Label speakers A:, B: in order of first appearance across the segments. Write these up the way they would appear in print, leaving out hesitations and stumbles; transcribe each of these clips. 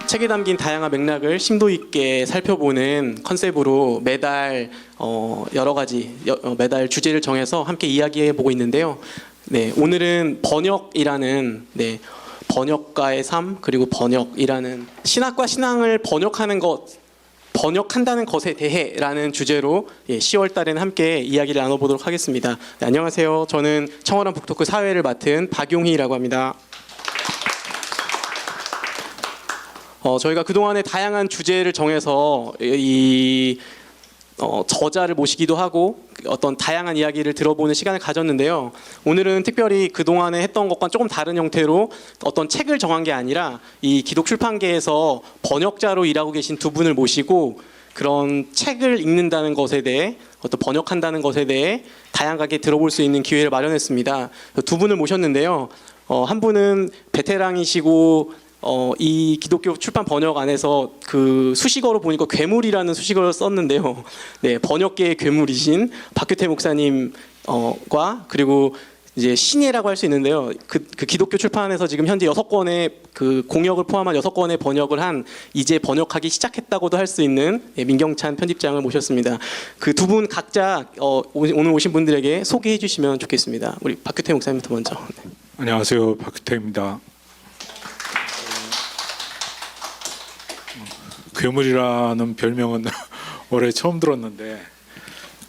A: 책에 담긴 다양한 맥락을 심도 있게 살펴보는 컨셉으로 매달 여러 가지 매달 주제를 정해서 함께 이야기해 보고 있는데요. 네, 오늘은 번역이라는 번역가의 삶 그리고 번역이라는 신학과 신앙을 번역한다는 것에 대해라는 주제로 10월 달에는 함께 이야기를 나눠보도록 하겠습니다. 네, 안녕하세요. 저는 청월한 북토크 사회를 맡은 박용희라고 합니다. 저희가 그동안에 다양한 주제를 정해서 저자를 모시기도 하고 어떤 다양한 이야기를 들어보는 시간을 가졌는데요. 오늘은 특별히 그동안에 했던 것과 조금 다른 형태로 어떤 책을 정한 게 아니라 이 기독 출판계에서 번역자로 일하고 계신 두 분을 모시고 그런 책을 읽는다는 것에 대해 어떤 번역한다는 것에 대해 다양하게 들어볼 수 있는 기회를 마련했습니다. 두 분을 모셨는데요. 한 분은 베테랑이시고 이 기독교 출판 번역 안에서 그 수식어로 보니까 괴물이라는 수식어를 썼는데요. 네, 번역계의 괴물이신 박규태 목사님과 그리고 이제 신예라고 할 수 있는데요. 그 기독교 출판에서 지금 현재 6권의 그 공역을 포함한 6권의 번역을 한 이제 번역하기 시작했다고도 할 수 있는 민경찬 편집장을 모셨습니다. 그 두 분 각자 오늘 오신 분들에게 소개해 주시면 좋겠습니다. 우리 박규태 목사님부터 먼저. 네.
B: 안녕하세요, 박규태입니다. 괴물이라는 별명은 올해 처음 들었는데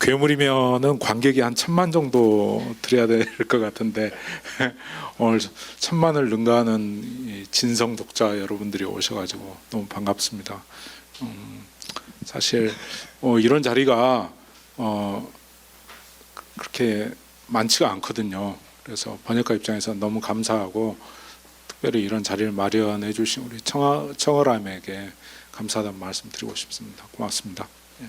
B: 괴물이면은 관객이 한 1000만 정도 들여야 될 것 같은데 오늘 1000만을 능가하는 진성 독자 여러분들이 오셔가지고 너무 반갑습니다. 사실 이런 자리가 그렇게 많지가 않거든요. 그래서 번역가 입장에서 너무 감사하고 특별히 이런 자리를 마련해 주신 우리 청어람에게 감사하다는 말씀 드리고 싶습니다. 고맙습니다. 예.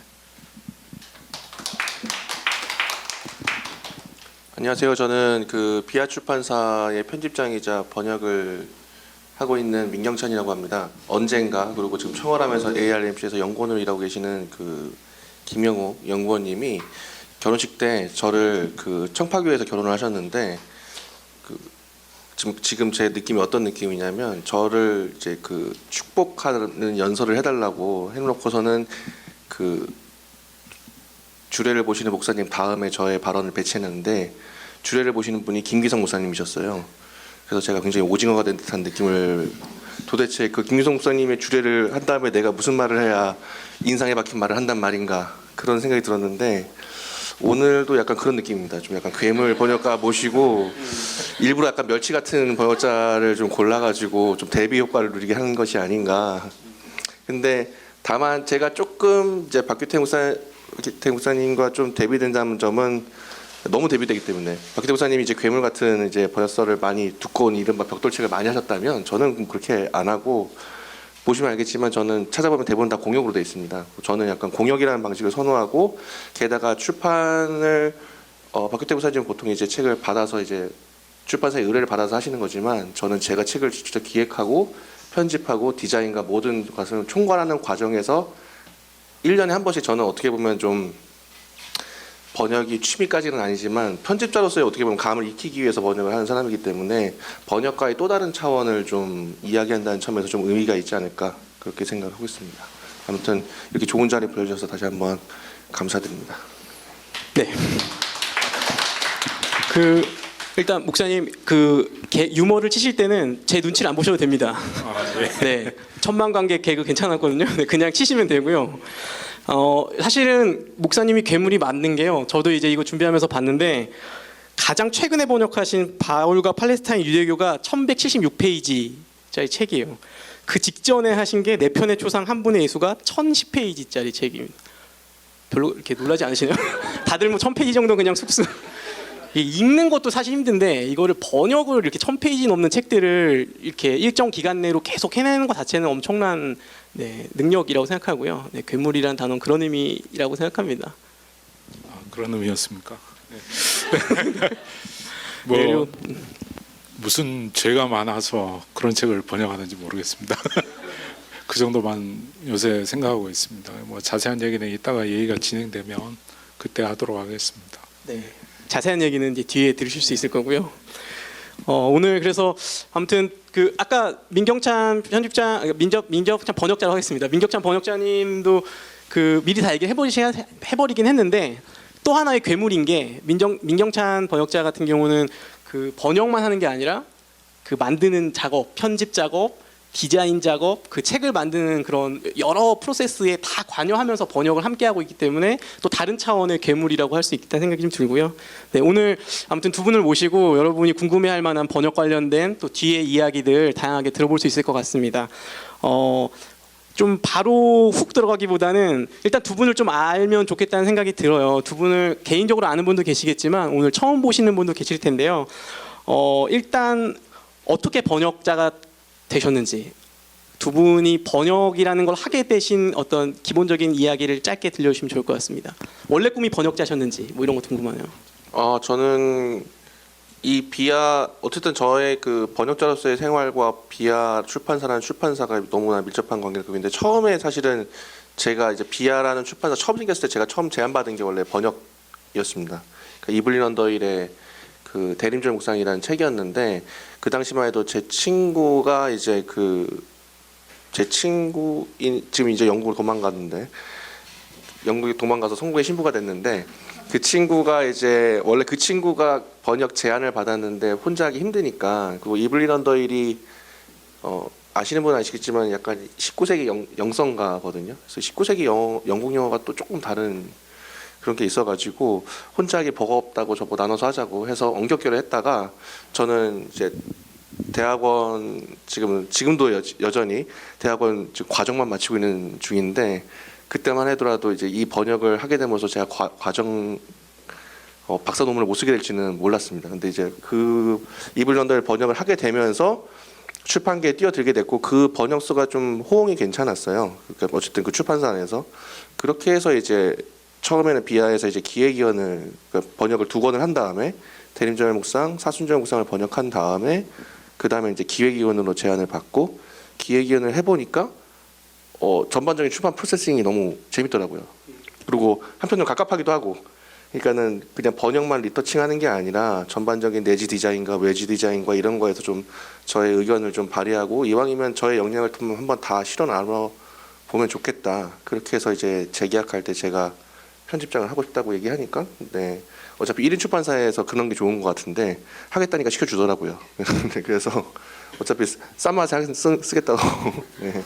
C: 안녕하세요. 저는 그 비아 출판사의 편집장이자 번역을 하고 있는 민경찬이라고 합니다. 언젠가 그리고 지금 청월함에서 ARMC에서 연구원으로 일하고 계시는 그 김영우 연구원님이 결혼식 때 저를 그 청파교에서 결혼을 하셨는데 지금 제 느낌이 어떤 느낌이냐면 저를 이제 그 축복하는 연설을 해달라고 해놓고서는 그 주례를 보시는 목사님 다음에 저의 발언을 배치했는데 주례를 보시는 분이 김기성 목사님이셨어요. 그래서 제가 굉장히 오징어가 된 듯한 느낌을 도대체 그 김기성 목사님의 주례를 한 다음에 내가 무슨 말을 해야 인상에 박힌 말을 한단 말인가 그런 생각이 들었는데 오늘도 약간 그런 느낌입니다. 좀 약간 괴물 번역가 모시고 일부러 약간 멸치 같은 번역자를 좀 골라가지고 좀 대비 효과를 누리게 하는 것이 아닌가. 근데 다만 제가 조금 이제 박규태 목사님과 좀 대비된다는 점은 너무 대비되기 때문에 박규태 목사님이 이제 괴물 같은 이제 번역서를 많이 두꺼운 이른바 벽돌책을 많이 하셨다면 저는 그렇게 안 하고 보시면 알겠지만 저는 찾아보면 대부분 다 공역으로 되어 있습니다. 저는 약간 공역이라는 방식을 선호하고 게다가 출판을 박규태 목사님은 보통 이제 책을 받아서 이제 출판사의 의뢰를 받아서 하시는 거지만 저는 제가 책을 직접 기획하고 편집하고 디자인과 모든 것을 총괄하는 과정에서 1년에 한 번씩 저는 어떻게 보면 좀 번역이 취미까지는 아니지만 편집자로서의 어떻게 보면 감을 익히기 위해서 번역을 하는 사람이기 때문에 번역가의 또 다른 차원을 좀 이야기한다는 점에서 좀 의미가 있지 않을까 그렇게 생각하고 있습니다. 아무튼 이렇게 좋은 자리 불러주셔서 다시 한번 감사드립니다.
A: 네. 일단 목사님 유머를 치실 때는 제 눈치를 안 보셔도 됩니다. 네. 천만 관객 개그 괜찮았거든요. 네, 그냥 치시면 되고요. 사실은 목사님이 괴물이 맞는 게요. 저도 이제 이거 준비하면서 봤는데 가장 최근에 번역하신 바울과 팔레스타인 유대교가 1176페이지짜리 책이에요. 그 직전에 하신 게 내 편의 초상 한 분의 예수가 1010페이지짜리 책입니다. 별로 이렇게 놀라지 않으시나요? 다들 뭐 1000페이지 정도 그냥 쑥쑥. 읽는 것도 사실 힘든데 이거를 번역을 이렇게 1000페이지 넘는 책들을 이렇게 일정 기간 내로 계속 해내는 것 자체는 엄청난 능력이라고 생각하고요. 괴물이라는 단어는 그런 의미라고 생각합니다.
B: 그런 의미였습니까? 네. 뭐 무슨 죄가 많아서 그런 책을 번역하는지 모르겠습니다. 그 정도만 요새 생각하고 있습니다. 뭐 자세한 얘기는 이따가 얘기가 진행되면 그때 하도록 하겠습니다.
A: 네. 자세한 얘기는 이제 뒤에 들으실 수 있을 거고요. 오늘 그래서 아무튼 그 아까 민경찬 편집장 민경찬 번역자로 하겠습니다. 민경찬 번역자님도 그 미리 다 해버리긴 했는데 또 하나의 괴물인 게 민경찬 번역자 같은 경우는 그 번역만 하는 게 아니라 그 만드는 작업, 편집 작업, 디자인 작업, 그 책을 만드는 그런 여러 프로세스에 다 관여하면서 번역을 함께 하고 있기 때문에 또 다른 차원의 괴물이라고 할 수 있다는 생각이 좀 들고요. 네, 오늘 아무튼 두 분을 모시고 여러분이 궁금해할 만한 번역 관련된 또 뒤의 이야기들 다양하게 들어볼 수 있을 것 같습니다. 좀 바로 훅 들어가기보다는 일단 두 분을 좀 알면 좋겠다는 생각이 들어요. 두 분을 개인적으로 아는 분도 계시겠지만 오늘 처음 보시는 분도 계실 텐데요. 일단 어떻게 번역자가 되셨는지, 두 분이 번역이라는 걸 하게 되신 어떤 기본적인 이야기를 짧게 들려주시면 좋을 것 같습니다. 원래 꿈이 번역자셨는지 뭐 이런 거 궁금하네요.
C: 저는 이 비아 어쨌든 저의 그 번역자로서의 생활과 비아 출판사라는 출판사가 너무나 밀접한 관계를 갖고 있는데 처음에 사실은 제가 이제 비아라는 출판사 처음 생겼을 때 제가 처음 제안받은 게 원래 번역이었습니다. 그러니까 이블린 언더힐의 그 대림절 묵상이라는 책이었는데 그 당시만 해도 제 친구가 이제 제 친구인 지금 이제 영국으로 도망갔는데 영국에 도망가서 성국의 신부가 됐는데 그 친구가 이제 원래 그 친구가 번역 제안을 받았는데 혼자 하기 힘드니까 그리고 이블린 언더힐이 아시는 분은 아시겠지만 약간 19세기 영성가거든요. 그래서 19세기 영국 영어가 또 조금 다른 그런 게 있어가지고 혼자 하기 버겁다고 저보고 나눠서 하자고 해서 언격결을 했다가 저는 이제 대학원 지금도 여전히 대학원 지금 과정만 마치고 있는 중인데 그때만 해더라도 이제 이 번역을 하게 되면서 제가 과정 박사 논문을 못 쓰게 될지는 몰랐습니다. 근데 이제 그 이블린 언더힐 번역을 하게 되면서 출판계에 뛰어들게 됐고 그 번역서가 좀 호응이 괜찮았어요. 그러니까 어쨌든 그 출판사 안에서 그렇게 해서 이제 처음에는 비아에서 이제 기획위원을 그러니까 번역을 2권을 한 다음에 대림절 묵상, 사순절 묵상을 번역한 다음에 그 다음에 이제 기획위원으로 제안을 받고 기획위원을 해보니까 전반적인 출판 프로세싱이 너무 재밌더라고요. 그리고 한편으로 갑갑하기도 하고, 그러니까는 그냥 번역만 리터칭하는 게 아니라 전반적인 내지 디자인과 외지 디자인과 이런 거에서 좀 저의 의견을 좀 발휘하고 이왕이면 저의 역량을 좀 한번 다 실어 나눠 보면 좋겠다. 그렇게 해서 이제 재계약할 때 제가 편집장을 하고 싶다고 얘기하니까 네 어차피 1인 출판사에서 그런 게 좋은 것 같은데 하겠다니까 시켜주더라고요. 그래서 어차피 싼 맛에 쓰겠다고 네.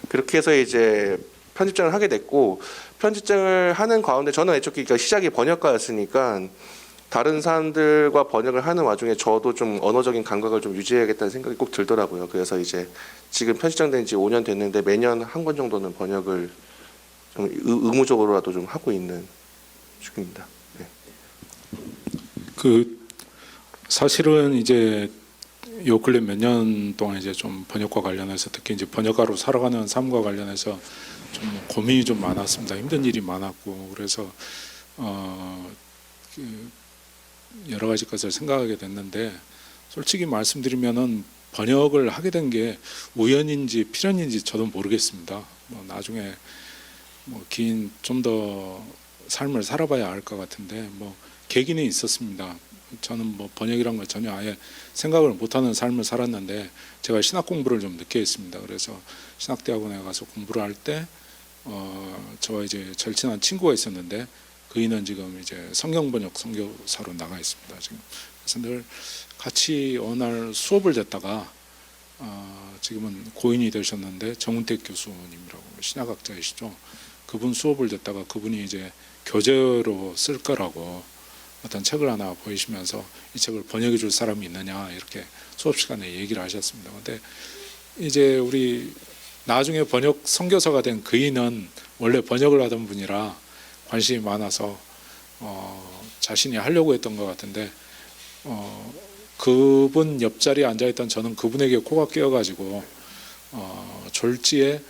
C: 그렇게 해서 이제 편집장을 하게 됐고 편집장을 하는 가운데 저는 애초에 그러니까 시작이 번역가였으니까 다른 사람들과 번역을 하는 와중에 저도 좀 언어적인 감각을 좀 유지해야겠다는 생각이 꼭 들더라고요. 그래서 이제 지금 편집장 된 지 5년 됐는데 매년 한 권 정도는 번역을 좀 의무적으로라도 좀 하고 있는 중입니다. 네.
B: 그 사실은 이제 요 근래 몇 년 동안 이제 좀 번역과 관련해서 특히 이제 번역가로 살아가는 삶과 관련해서 좀 고민이 좀 많았습니다. 힘든 일이 많았고 그래서 여러 가지 것을 생각하게 됐는데 솔직히 말씀드리면은 번역을 하게 된 게 우연인지 필연인지 저도 모르겠습니다. 뭐 나중에 뭐 긴 좀 더 삶을 살아봐야 알 것 같은데 뭐 계기는 있었습니다. 저는 뭐 번역이란 걸 전혀 아예 생각을 못하는 삶을 살았는데 제가 신학 공부를 좀 늦게 했습니다. 그래서 신학대학원에 가서 공부를 할 때 저와 이제 절친한 친구가 있었는데 그이는 지금 이제 성경 번역 선교사로 나가 있습니다. 지금 그래서 늘 같이 어느 날 수업을 듣다가 지금은 고인이 되셨는데 정운택 교수님이라고 신학학자이시죠. 그분 수업을 듣다가 그분이 이제 교재로 쓸 거라고 어떤 책을 하나 보이시면서 이 책을 번역해 줄 사람이 있느냐 이렇게 수업 시간에 얘기를 하셨습니다. 근데 이제 우리 나중에 번역 선교사가 된 그이는 원래 번역을 하던 분이라 관심이 많아서 자신이 하려고 했던 것 같은데 그분 옆자리에 앉아있던 저는 그분에게 코가 끼어가지고 졸지에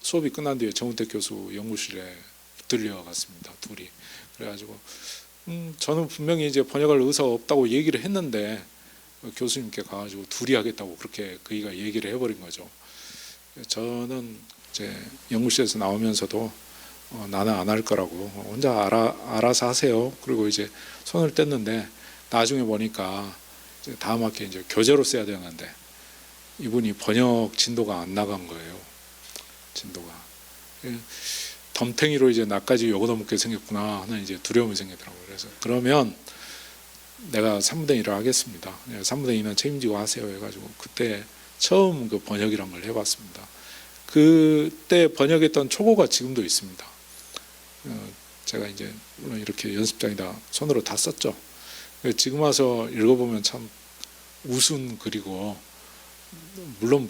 B: 수업이 끝난 뒤에 정운택 교수 연구실에 들려갔습니다. 둘이. 그래가지고 저는 분명히 이제 번역할 의사가 없다고 얘기를 했는데 교수님께 가가지고 둘이 하겠다고 그렇게 그이가 얘기를 해버린 거죠. 저는 이제 연구실에서 나오면서도 나는 안 할 거라고 혼자 알아서 하세요. 그리고 이제 손을 뗐는데 나중에 보니까 이제 다음 학기에 이제 교재로 써야 되는데 이분이 번역 진도가 안 나간 거예요. 진도가. 덤탱이로 이제 나까지 요거도 생겼구나 하는 이제 두려움이 생기더라고요. 그래서 그러면 내가 3분의 1을 하겠습니다. 3분의 2는 책임지고 하세요 해가지고 그때 처음 그 번역이란 걸 해봤습니다. 그때 번역했던 초고가 지금도 있습니다. 제가 이제 물론 이렇게 연습장에다 손으로 다 썼죠. 지금 와서 읽어보면 참 우스운 글이고, 물론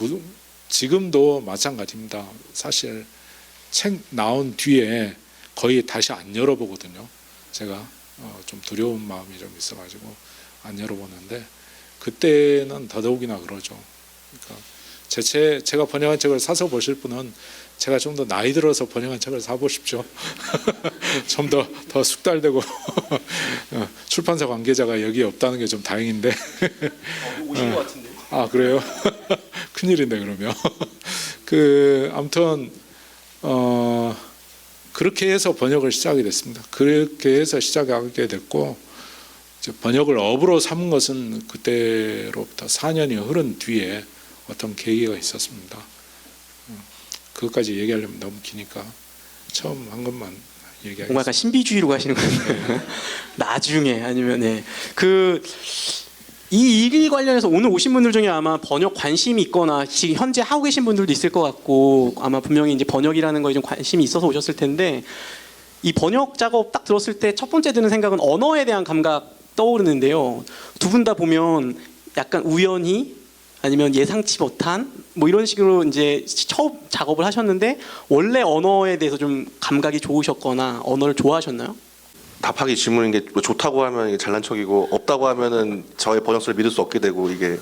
B: 지금도 마찬가지입니다. 사실 책 나온 뒤에 거의 다시 안 열어보거든요. 제가 좀 두려운 마음이 좀 있어가지고 안 열어보는데 그때는 더더욱이나 그러죠. 그러니까 제가 번역한 책을 사서 보실 분은 제가 좀 더 나이 들어서 번역한 책을 사보십시오. 좀 더 숙달되고 출판사 관계자가 여기에 없다는 게 좀 다행인데.
A: 오신 것 같은데.
B: 아 그래요? 큰일인데 그러면. 아무튼 그렇게 해서 번역을 시작하게 됐습니다. 그렇게 해서 시작하게 됐고, 이제 번역을 업으로 삼은 것은 그때로부터 4년이 흐른 뒤에 어떤 계기가 있었습니다. 그것까지 얘기하려면 너무 기니까 처음 한 것만 얘기하겠습니다.
A: 뭔가 약간 신비주의로 가시는 거예요. 나중에 아니면 이 일 관련해서 오늘 오신 분들 중에 아마 번역 관심이 있거나 지금 현재 하고 계신 분들도 있을 것 같고, 아마 분명히 이제 번역이라는 거에 좀 관심이 있어서 오셨을 텐데, 이 번역 작업 딱 들었을 때 첫 번째 드는 생각은 언어에 대한 감각 떠오르는데요. 두 분 다 보면 약간 우연히 아니면 예상치 못한 뭐 이런 식으로 이제 처음 작업을 하셨는데, 원래 언어에 대해서 좀 감각이 좋으셨거나 언어를 좋아하셨나요?
C: 답하기 질문인 게 뭐 좋다고 하면 이게 잘난 척이고 없다고 하면은 저의 번역서를 믿을 수 없게 되고 이게.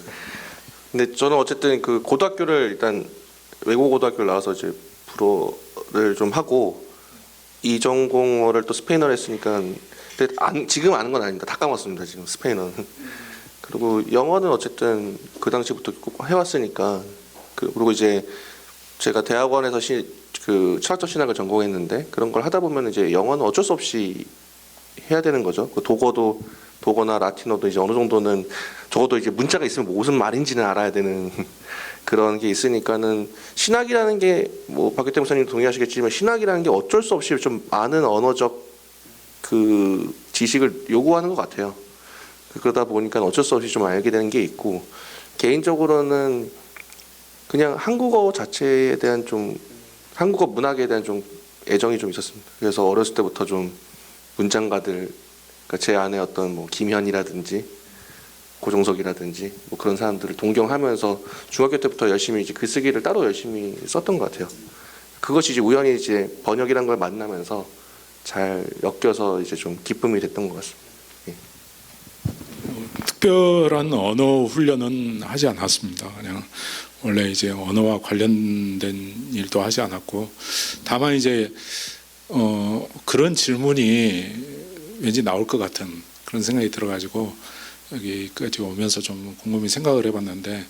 C: 근데 저는 어쨌든 그 고등학교를 일단 외국 고등학교를 나와서 이제 불어를 좀 하고 이전공어를 또 스페인어를 했으니까, 근데 지금 아는 건 아닙니다. 다 까먹었습니다 지금 스페인어는. 그리고 영어는 어쨌든 그 당시부터 꼭 해왔으니까. 그리고 이제 제가 대학원에서 그 철학적 신학을 전공했는데 그런 걸 하다 보면 이제 영어는 어쩔 수 없이 해야 되는 거죠. 그 독어나 라틴어도 이제 어느 정도는 적어도 이제 문자가 있으면 뭐 무슨 말인지는 알아야 되는 그런 게 있으니까는, 신학이라는 게 뭐 박규태 목사님 동의하시겠지만 신학이라는 게 어쩔 수 없이 좀 많은 언어적 그 지식을 요구하는 것 같아요. 그러다 보니까 어쩔 수 없이 좀 알게 되는 게 있고, 개인적으로는 그냥 한국어 자체에 대한 좀, 한국어 문학에 대한 좀 애정이 좀 있었습니다. 그래서 어렸을 때부터 좀 문장가들, 그러니까 제 안에 어떤 뭐 김현이라든지 고종석이라든지 뭐 그런 사람들을 동경하면서 중학교 때부터 열심히 이제 글쓰기를 따로 열심히 썼던 것 같아요. 그것이 이제 우연히 이제 번역이라는 걸 만나면서 잘 엮여서 이제 좀 기쁨이 됐던 것 같습니다.
B: 특별한 언어 훈련은 하지 않았습니다. 그냥 원래 이제 언어와 관련된 일도 하지 않았고, 다만 이제 그런 질문이 왠지 나올 것 같은 그런 생각이 들어가지고 여기까지 오면서 좀 곰곰이 생각을 해봤는데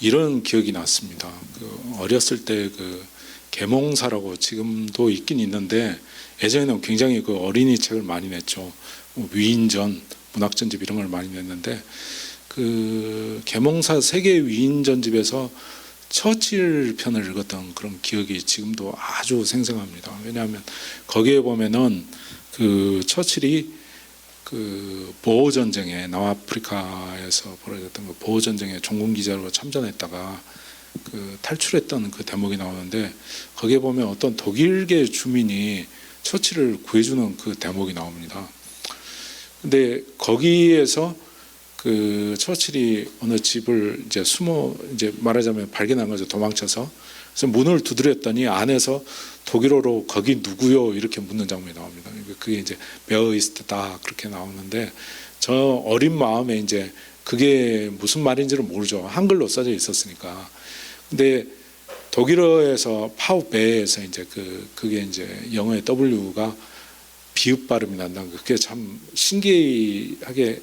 B: 이런 기억이 났습니다. 어렸을 때 계몽사라고 지금도 있긴 있는데 예전에는 굉장히 어린이 책을 많이 냈죠. 위인전, 문학전집 이런 걸 많이 냈는데 계몽사 세계 위인전집에서 처칠 편을 읽었던 그런 기억이 지금도 아주 생생합니다. 왜냐하면 거기에 보면은 처칠이 보호 전쟁에, 남아프리카에서 벌어졌던 보호 전쟁에 종군 기자로 참전했다가 탈출했던 그 대목이 나오는데, 거기에 보면 어떤 독일계 주민이 처칠을 구해주는 그 대목이 나옵니다. 근데 거기에서 처칠이 어느 집을 이제 이제 말하자면 발견한 거죠. 도망쳐서. 그래서 문을 두드렸더니 안에서 독일어로 거기 누구요? 이렇게 묻는 장면이 나옵니다. 그게 이제 메어이스트다 그렇게 나오는데, 저 어린 마음에 이제 그게 무슨 말인지를 모르죠. 한글로 써져 있었으니까. 근데 독일어에서 파우베에서 이제 그게 이제 영어의 W가 비읍 발음이 난다는 거, 그게 참 신기하게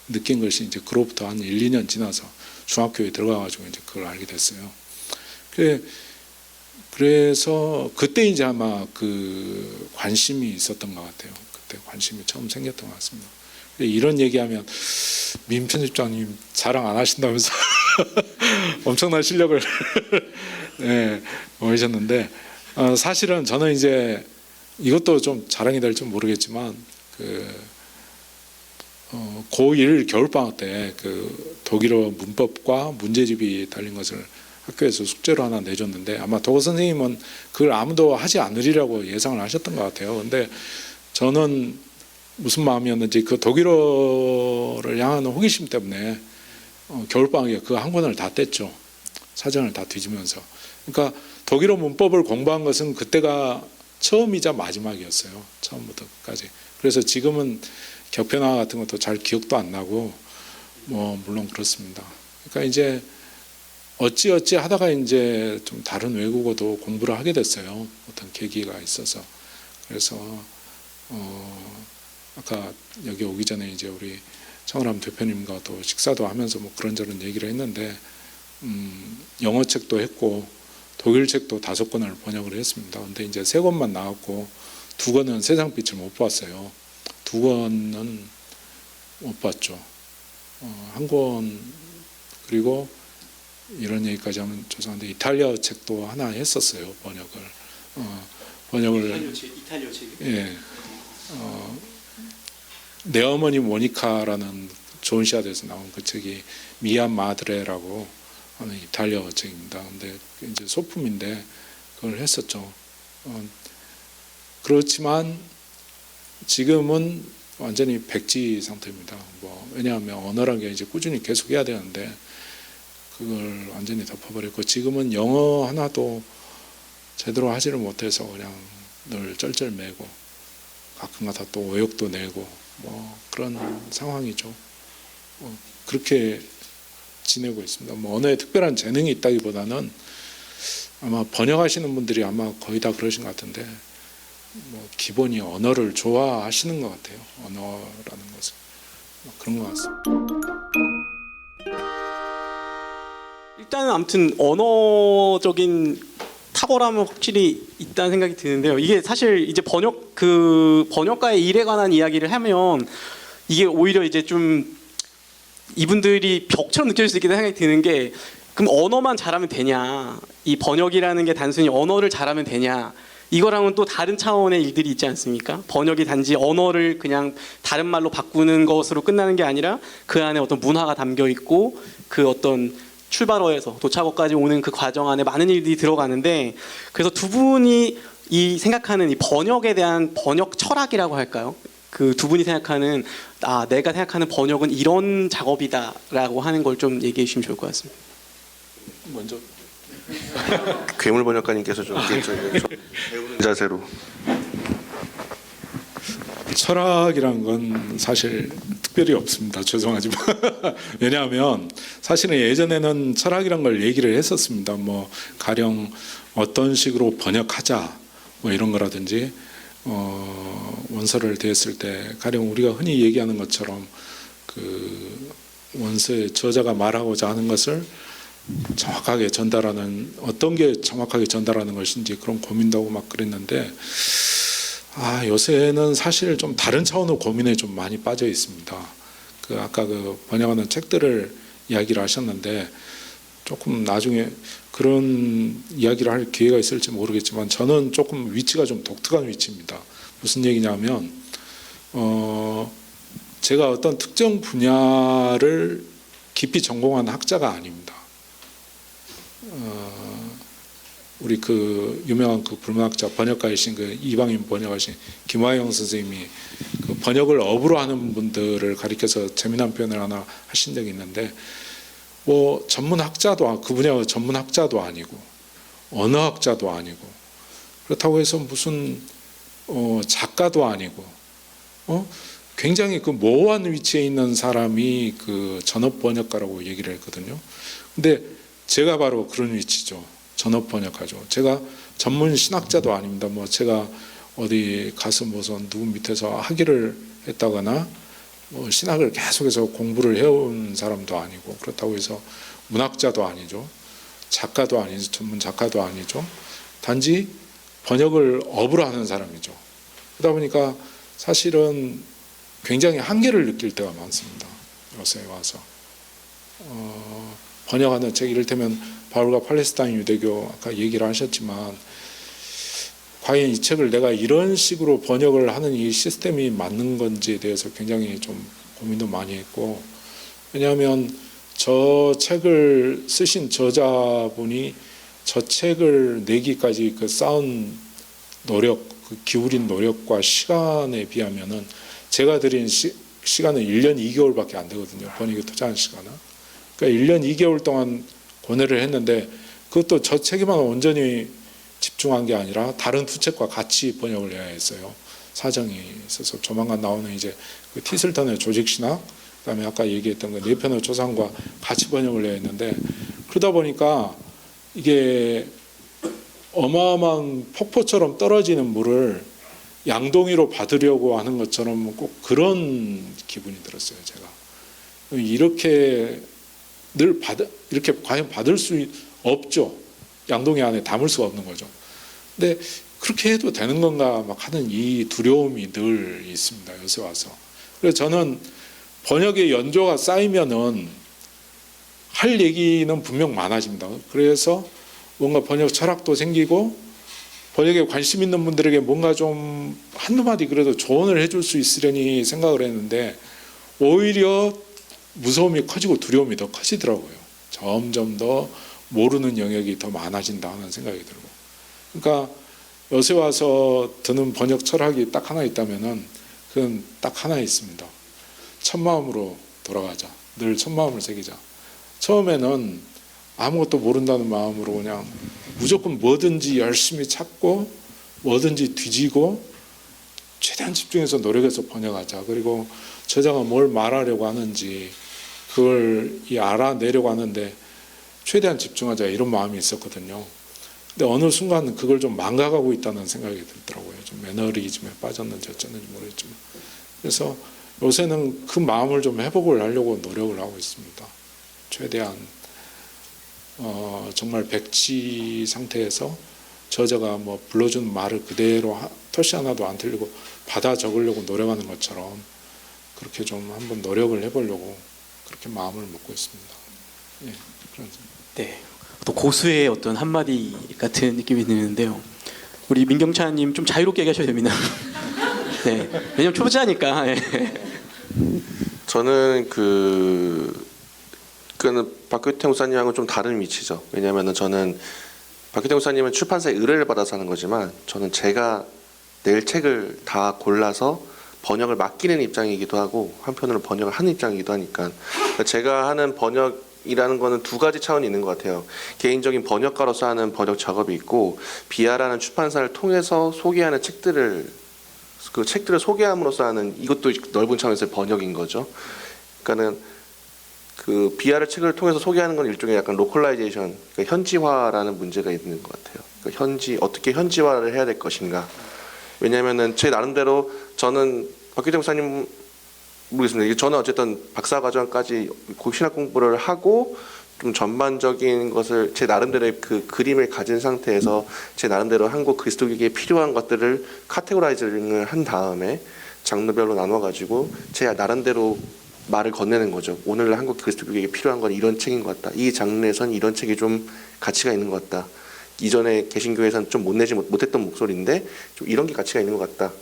B: 느낀 것이 이제 그로부터 한 1, 2년 지나서 중학교에 들어가가지고 이제 그걸 알게 됐어요. 그래서 그때 이제 아마 관심이 있었던 것 같아요. 그때 관심이 처음 생겼던 것 같습니다. 이런 얘기하면 민 편집장님 자랑 안 하신다면서 엄청난 실력을 네, 보이셨는데 사실은 저는 이제 이것도 좀 자랑이 될지 모르겠지만 고1 겨울방학 때 독일어 문법과 문제집이 달린 것을 학교에서 숙제로 하나 내줬는데 아마 도거 선생님은 그걸 아무도 하지 않으리라고 예상을 하셨던 것 같아요. 근데 저는 무슨 마음이었는지 그 독일어를 향하는 호기심 때문에 겨울방학에 그 한 권을 다 뗐죠. 사전을 다 뒤지면서. 그러니까 독일어 문법을 공부한 것은 그때가 처음이자 마지막이었어요. 처음부터 끝까지. 그래서 지금은 격변화 같은 것도 잘 기억도 안 나고 뭐 물론 그렇습니다. 그러니까 이제 어찌어찌 하다가 이제 좀 다른 외국어도 공부를 하게 됐어요. 어떤 계기가 있어서. 그래서 아까 여기 오기 전에 이제 우리 청월함 대표님과 또 식사도 하면서 뭐 그런저런 얘기를 했는데 영어 책도 했고 독일 책도 5권을 번역을 했습니다. 근데 이제 3권만 나왔고 2권은 세상빛을 못 봤어요. 2권은 못 봤죠. 1권 그리고 이런 얘기까지 하면 죄송한데 이탈리아 책도 하나 했었어요. 번역을
A: 이탈리아 책.
B: 예. 내 어머니 모니카라는 존 시아드에서 나온 그 책이 미얀 마드레라고 하는 이탈리아 책입니다. 근데 이제 소품인데 그걸 했었죠. 그렇지만 지금은 완전히 백지 상태입니다. 왜냐하면 언어라는 게 이제 꾸준히 계속 해야 되는데 그걸 완전히 덮어버렸고 지금은 영어 하나도 제대로 하지를 못해서 그냥 늘 쩔쩔매고 가끔가다 또 오역도 내고 뭐 그런 상황이죠. 그렇게 지내고 있습니다. 뭐 언어에 특별한 재능이 있다기보다는 아마 번역하시는 분들이 아마 거의 다 그러신 것 같은데 뭐 기본이 언어를 좋아하시는 것 같아요. 언어라는 것은 그런 것 같습니다.
A: 일단은 아무튼 언어적인 탁월함은 확실히 있다는 생각이 드는데요. 이게 사실 이제 번역가의 일에 관한 이야기를 하면 이게 오히려 이제 좀 이분들이 벽처럼 느껴질 수 있겠다는 생각이 드는 게 그럼 언어만 잘하면 되냐? 이 번역이라는 게 단순히 언어를 잘하면 되냐? 이거랑은 또 다른 차원의 일들이 있지 않습니까? 번역이 단지 언어를 그냥 다른 말로 바꾸는 것으로 끝나는 게 아니라 그 안에 어떤 문화가 담겨 있고 그 어떤 출발어에서 도착어까지 오는 그 과정 안에 많은 일들이 들어가는데 그래서 두 분이 이 생각하는 이 번역에 대한 번역 철학이라고 할까요? 그 두 분이 생각하는 내가 생각하는 번역은 이런 작업이다라고 하는 걸 좀 얘기해 주시면 좋을 것 같습니다.
B: 먼저
C: 괴물 번역가님께서 좀 배우는 자세로.
B: 철학이란 건 사실 특별히 없습니다. 죄송하지만 왜냐하면 사실은 예전에는 철학이란 걸 얘기를 했었습니다. 뭐 가령 어떤 식으로 번역하자 뭐 이런 거라든지 원서를 대했을 때 가령 우리가 흔히 얘기하는 것처럼 그 원서의 저자가 말하고자 하는 것을 정확하게 전달하는 어떤 게 정확하게 전달하는 것인지 그런 고민도 하고 막 그랬는데 요새는 사실 좀 다른 차원의 고민에 좀 많이 빠져 있습니다. 아까 번역하는 책들을 이야기를 하셨는데 조금 나중에 그런 이야기를 할 기회가 있을지 모르겠지만 저는 조금 위치가 좀 독특한 위치입니다. 무슨 얘기냐면 제가 어떤 특정 분야를 깊이 전공한 학자가 아닙니다. 우리 그 유명한 그 불문학자 번역가이신 그 이방인 번역하신 김화영 선생님이 그 번역을 업으로 하는 분들을 가리켜서 재미난 표현을 하나 하신 적이 있는데 뭐 전문학자도 그 분야 전문학자도 아니고 언어학자도 아니고 그렇다고 해서 무슨 작가도 아니고 굉장히 그 모호한 위치에 있는 사람이 그 전업 번역가라고 얘기를 했거든요. 근데 제가 바로 그런 위치죠. 전업 번역가죠. 제가 전문 신학자도 아닙니다. 뭐 제가 어디 가서 무슨 누구 밑에서 학위를 했다거나 뭐 신학을 계속해서 공부를 해온 사람도 아니고 그렇다고 해서 문학자도 아니죠. 작가도 아니죠. 전문 작가도 아니죠. 단지 번역을 업으로 하는 사람이죠. 그러다 보니까 사실은 굉장히 한계를 느낄 때가 많습니다. 요새 와서 번역하는 책, 이를테면 바울과 팔레스타인 유대교 아까 얘기를 하셨지만 과연 이 책을 내가 이런 식으로 번역을 하는 이 시스템이 맞는 건지에 대해서 굉장히 좀 고민도 많이 했고, 왜냐하면 저 책을 쓰신 저자분이 저 책을 내기까지 그 쌓은 노력, 그 기울인 노력과 시간에 비하면은 제가 드린 시간은 1년 2개월밖에 안 되거든요. 번역에 투자한 시간은. 그러니까 1년 2개월 동안 고뇌를 했는데 그것도 저 책에만 온전히 집중한 게 아니라 다른 두 책과 같이 번역을 해야 했어요. 사정이 있어서 조만간 나오는 이제 그 티슬턴의 조직신학, 그다음에 아까 얘기했던 그 네편의 조상과 같이 번역을 해야 했는데, 그러다 보니까 이게 어마어마한 폭포처럼 떨어지는 물을 양동이로 받으려고 하는 것처럼 꼭 그런 기분이 들었어요. 제가 이렇게 이렇게 과연 받을 수 없죠. 양동이 안에 담을 수가 없는 거죠. 근데 그렇게 해도 되는 건가 막 하는 이 두려움이 늘 있습니다. 요새 와서. 그래서 저는 번역의 연조가 쌓이면은 할 얘기는 분명 많아집니다. 그래서 뭔가 번역 철학도 생기고 번역에 관심 있는 분들에게 뭔가 좀 한두 마디 그래도 조언을 해줄 수 있으려니 생각을 했는데 오히려 무서움이 커지고 두려움이 더 커지더라고요. 점점 더 모르는 영역이 더 많아진다 하는 생각이 들고, 그러니까 요새 와서 드는 번역 철학이 딱 하나 있다면은 그건 딱 하나 있습니다. 첫 마음으로 돌아가자. 늘 첫 마음을 새기자. 처음에는 아무것도 모른다는 마음으로 그냥 무조건 뭐든지 열심히 찾고 뭐든지 뒤지고 최대한 집중해서 노력해서 번역하자. 그리고 저자가 뭘 말하려고 하는지 그걸 알아내려고 하는데 최대한 집중하자, 이런 마음이 있었거든요. 근데 어느 순간 그걸 좀 망가가고 있다는 생각이 들더라고요. 좀 매너리즘에 빠졌는지 어쩌는지 모르겠지만, 그래서 요새는 그 마음을 좀 회복을 하려고 노력을 하고 있습니다. 최대한 정말 백지 상태에서 저자가 뭐 불러준 말을 그대로 토시 하나도 안 틀리고 받아 적으려고 노력하는 것처럼 그렇게 좀 한번 노력을 해보려고 그렇게 마음을 먹고 있습니다. 예, 그런.
A: 네, 또 고수의 어떤 한마디 같은 느낌이 드는데요. 우리 민경찬님 좀 자유롭게 얘기하셔도 됩니다. 네, 왜냐면 초보자니까. 예.
C: 저는 그거는 박규태 목사님하고 좀 다른 위치죠. 왜냐하면은 저는 박규태 목사님은 출판사에 의뢰를 받아서 하는 거지만 저는 제가 낼 책을 다 골라서 번역을 맡기는 입장이기도 하고 한편으로 번역을 하는 입장이기도 하니까 제가 하는 번역이라는 거는 두 가지 차원이 있는 것 같아요. 개인적인 번역가로서 하는 번역 작업이 있고 비아라는 출판사를 통해서 소개하는 그 책들을 소개함으로써 하는, 이것도 넓은 차원에서의 번역인 거죠. 그러니까는 그 비아를 책을 통해서 소개하는 건 일종의 약간 로컬라이제이션, 그러니까 현지화라는 문제가 있는 것 같아요. 그러니까 어떻게 현지화를 해야 될 것인가. 왜냐하면은 제 나름대로 저는 박규태 목사님 모르겠습니다. 저는 어쨌든 박사과정까지 신학 공부를 하고 좀 전반적인 것을 제 나름대로의 그 그림을 가진 상태에서 제 나름대로 한국 그리스도교계에 필요한 것들을 카테고라이징을 한 다음에 장르별로 나눠가지고 제 나름대로 말을 건네는 거죠. 오늘 한국 그리스도교계에 필요한 건 이런 책인 것 같다. 이 장르에선 이런 책이 좀 가치가 있는 것 같다. 이전에 개신교에서는 좀 못했던 목소리인데 좀 이런 게 가치가 있는 것 같다.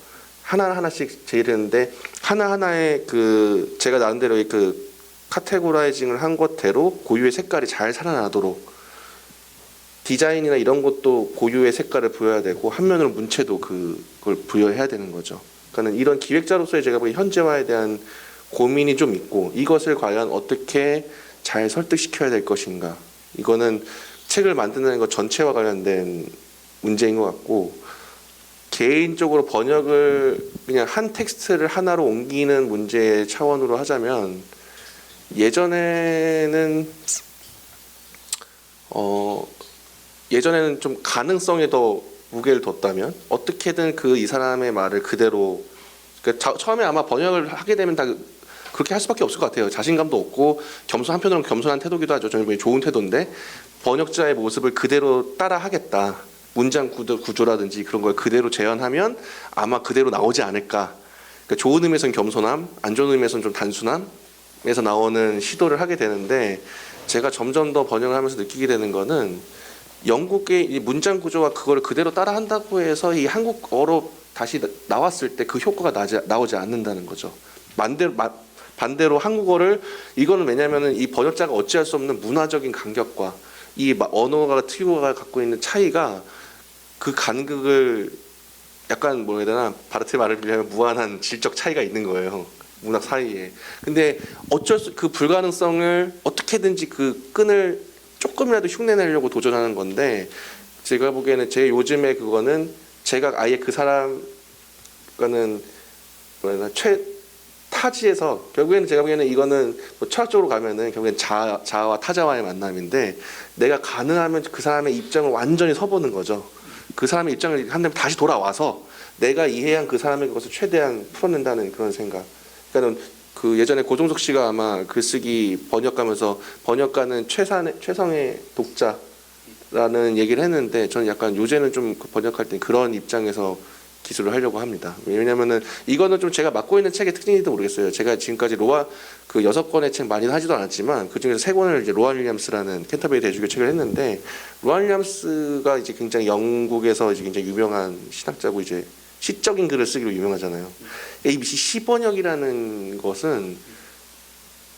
C: 하나하나씩 제일했는데 하나하나의 그 제가 나름대로의 그 카테고라이징을 한 것대로 고유의 색깔이 잘 살아나도록 디자인이나 이런 것도 고유의 색깔을 부여해야 되고 한면으로 문체도 그걸 부여해야 되는 거죠. 그러니까 이런 기획자로서의 제가 보기엔 현재화에 대한 고민이 좀 있고 이것을 과연 어떻게 잘 설득시켜야 될 것인가. 이거는 책을 만드는 것 전체와 관련된 문제인 것 같고 개인적으로 번역을 그냥 한 텍스트를 하나로 옮기는 문제의 차원으로 하자면 예전에는 좀 가능성에 더 무게를 뒀다면 어떻게든 이 사람의 말을 그대로 그러니까 처음에 아마 번역을 하게 되면 다 그렇게 할 수밖에 없을 것 같아요. 자신감도 없고 한편으로는 겸손한 태도기도 하죠. 저는 좋은 태도인데 번역자의 모습을 그대로 따라 하겠다. 문장 구조라든지 그런 걸 그대로 재현하면 아마 그대로 나오지 않을까. 그러니까 좋은 의미에서는 겸손함, 안 좋은 의미에서는 좀 단순함에서 나오는 시도를 하게 되는데 제가 점점 더 번역을 하면서 느끼게 되는 거는 영국의 이 문장 구조와 그거를 그대로 따라한다고 해서 이 한국어로 다시 나왔을 때 그 효과가 나오지 않는다는 거죠. 반대로 한국어를 이거는 왜냐하면은 이 번역자가 어찌할 수 없는 문화적인 간격과 이 언어가 특유가 갖고 있는 차이가 그 간극을 약간 뭐라 해야 되나 바르트의 말을 빌리면 무한한 질적 차이가 있는 거예요. 문학 사이에. 근데 어쩔 수 그 불가능성을 어떻게든지 그 끈을 조금이라도 흉내내려고 도전하는 건데 제가 보기에는 제 요즘에 그거는 제가 아예 그 사람 그거는 뭐라 해야 타지에서 결국에는 제가 보기에는 이거는 뭐 철학적으로 가면은 결국엔 자아와 타자와의 만남인데 내가 가능하면 그 사람의 입장을 완전히 서보는 거죠. 그 사람의 입장을 한다면 다시 돌아와서 내가 이해한 그 사람의 것을 최대한 풀어낸다는 그런 생각. 그러니까는 그 예전에 고종석 씨가 아마 글쓰기 번역가면서 번역가는 최성의 독자라는 얘기를 했는데 저는 약간 요새는 좀 번역할 때 그런 입장에서 기술을 하려고 합니다. 왜냐면은 이거는 좀 제가 맡고 있는 책의 특징인지도 모르겠어요. 제가 지금까지 그 6권의 책 많이 하지도 않았지만 그 중에서 3권을 이제 로안 윌리엄스라는 캔터베리 대주교 책을 했는데 로안 윌리엄스가 이제 굉장히 영국에서 이제 굉장히 유명한 신학자고 이제 시적인 글을 쓰기로 유명하잖아요. ABC 시번역이라는 것은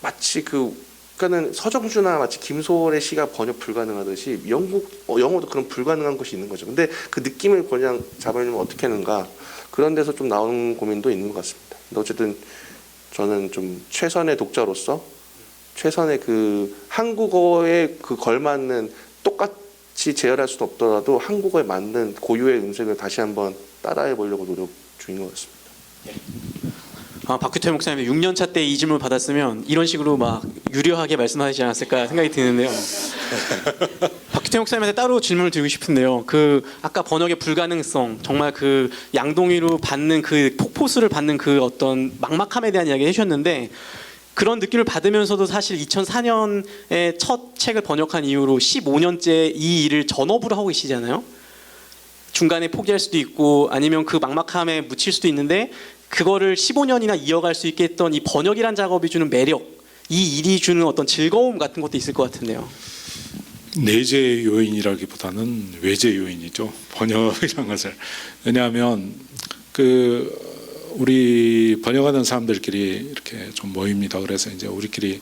C: 마치 그러니까는 서정주나 마치 김소월의 시가 번역 불가능하듯이 영어도 그런 불가능한 것이 있는 거죠. 근데 그 느낌을 그냥 잡으려면 어떻게 하는가 그런 데서 좀 나오는 고민도 있는 것 같습니다. 근데 어쨌든 저는 좀 최선의 독자로서 최선의 그 한국어에 그 걸맞는 똑같이 재현할 수는 없더라도 한국어에 맞는 고유의 음색을 다시 한번 따라해 보려고 노력 중인 것 같습니다.
A: 박규태 목사님이 6년차 때 이 질문 받았으면 이런 식으로 막 유려하게 말씀하시지 않았을까 생각이 드는데요. 박규태 목사님한테 따로 질문을 드리고 싶은데요. 그 아까 번역의 불가능성, 정말 그 양동이로 받는 그 폭포수를 받는 그 어떤 막막함에 대한 이야기 해주셨는데 그런 느낌을 받으면서도 사실 2004년에 첫 책을 번역한 이후로 15년째 이 일을 전업으로 하고 계시잖아요. 중간에 포기할 수도 있고 아니면 그 막막함에 묻힐 수도 있는데 그거를 15년이나 이어갈 수 있게 했던 이 번역이란 작업이 주는 매력, 이 일이 주는 어떤 즐거움 같은 것도 있을 것 같은데요.
B: 내재 요인이라기보다는 외재 요인이죠. 번역이란 것을. 왜냐하면 우리 번역하는 사람들끼리 이렇게 좀 모입니다. 그래서 이제 우리끼리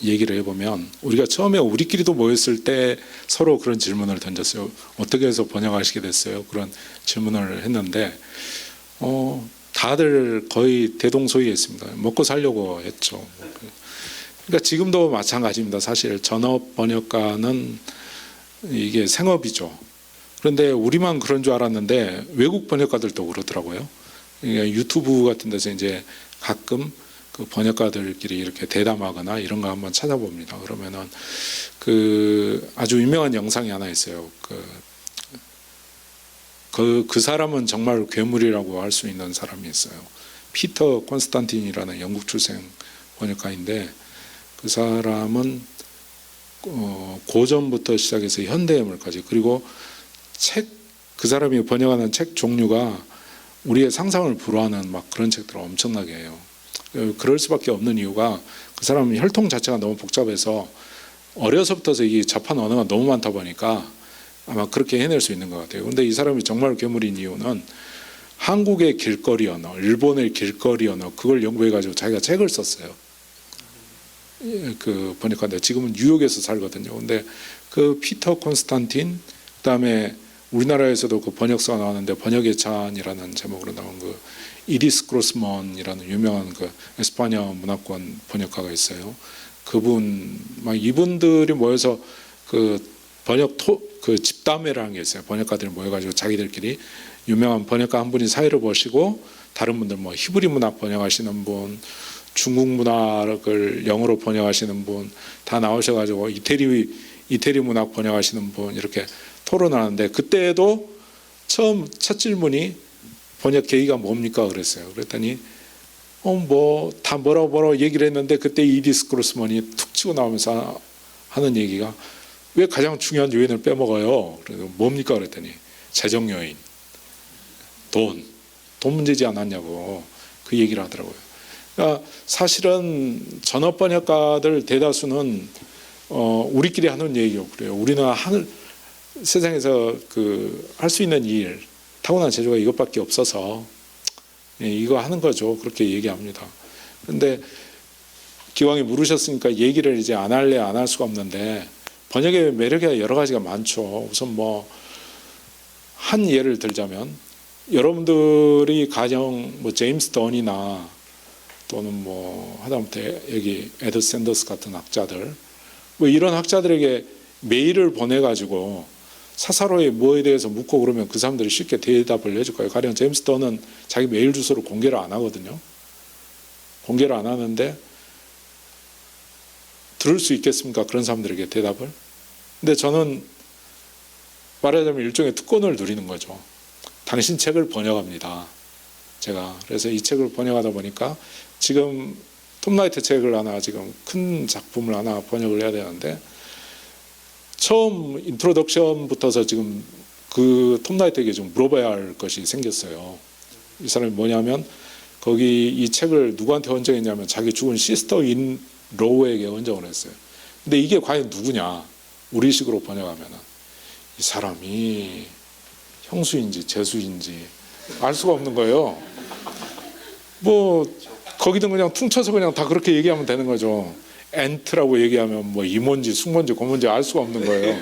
B: 얘기를 해보면 우리가 처음에 우리끼리도 모였을 때 서로 그런 질문을 던졌어요. 어떻게 해서 번역하시게 됐어요? 그런 질문을 했는데 다들 거의 대동소이했습니다. 먹고 살려고 했죠. 그러니까 지금도 마찬가지입니다. 사실 전업 번역가는 이게 생업이죠. 그런데 우리만 그런 줄 알았는데 외국 번역가들도 그러더라고요. 그러니까 유튜브 같은 데서 이제 가끔 그 번역가들끼리 이렇게 대담하거나 이런 거 한번 찾아봅니다. 그러면은 그 아주 유명한 영상이 하나 있어요. 그 사람은 정말 괴물이라고 할 수 있는 사람이 있어요. 피터 콘스탄틴이라는 영국 출생 번역가인데 그 사람은 고전부터 시작해서 현대예물까지 그리고 그 사람이 번역하는 책 종류가 우리의 상상을 불허하는 막 그런 책들을 엄청나게 해요. 그럴 수밖에 없는 이유가 그 사람은 혈통 자체가 너무 복잡해서 어려서부터 이 접한 언어가 너무 많다 보니까 아마 그렇게 해낼 수 있는 것 같아요. 그런데 이 사람이 정말 괴물인 이유는 한국의 길거리 언어, 일본의 길거리 언어 그걸 연구해가지고 자기가 책을 썼어요. 그 번역가인데 지금은 뉴욕에서 살거든요. 근데 그 피터 콘스탄틴 그다음에 우리나라에서도 그 번역서가 나왔는데 번역의 찬이라는 제목으로 나온 그 이리스 그로스먼이라는 유명한 그 에스파냐 문화권 번역가가 있어요. 이분들이 모여서 그 번역 그 집담회라는 게 있어요. 번역가들이 모여가지고 자기들끼리 유명한 번역가 한 분이 사회를 보시고 다른 분들 뭐 히브리 문학 번역하시는 분, 중국 문학을 영어로 번역하시는 분 다 나오셔가지고 이태리 문학 번역하시는 분 이렇게 토론하는데 그때도 처음 첫 질문이 번역 계기가 뭡니까 그랬어요. 그랬더니 다 뭐라고 얘기를 했는데 그때 이디스 그로스먼이 툭 치고 나오면서 하는 얘기가 왜 가장 중요한 요인을 빼먹어요? 그래서 뭡니까 그랬더니 재정 요인, 돈 문제지 않았냐고. 그 얘기를 하더라고요. 그러니까 사실은 전업 번역가들 대다수는 우리끼리 하는 얘기고 그래요. 우리는 세상에서 그 할 수 있는 일, 타고난 재주가 이것밖에 없어서 이거 하는 거죠. 그렇게 얘기합니다. 그런데 기왕에 물으셨으니까 얘기를 이제 안 할래 안 할 수가 없는데 번역의 매력이 여러 가지가 많죠. 우선 뭐 한 예를 들자면 여러분들이 가령 뭐 제임스 던이나 또는 뭐 하다못해 여기 에드 샌더스 같은 학자들 뭐 이런 학자들에게 메일을 보내가지고 사사로이 뭐에 대해서 묻고 그러면 그 사람들이 쉽게 대답을 해줄 거예요. 가령 제임스 던은 자기 메일 주소를 공개를 안 하거든요. 공개를 안 하는데 들을 수 있겠습니까? 그런 사람들에게 대답을. 근데 저는 말하자면 일종의 특권을 누리는 거죠. 당신 책을 번역합니다. 제가. 그래서 이 책을 번역하다 보니까 지금 톰 라이트 책을 하나 지금 큰 작품을 하나 번역을 해야 되는데 처음 인트로덕션부터서 지금 그 톰 라이트에게 좀 물어봐야 할 것이 생겼어요. 이 사람이 뭐냐면 거기 이 책을 누구한테 헌정했냐면 자기 죽은 시스터 인 로우에게 헌정을 했어요. 근데 이게 과연 누구냐? 우리식으로 번역하면은 이 사람이 형수인지 재수인지 알 수가 없는 거예요. 뭐 거기든 그냥 퉁쳐서 그냥 다 그렇게 얘기하면 되는 거죠. 엔트라고 얘기하면 뭐 이모인지 숙모인지 고모인지 알 수가 없는 거예요.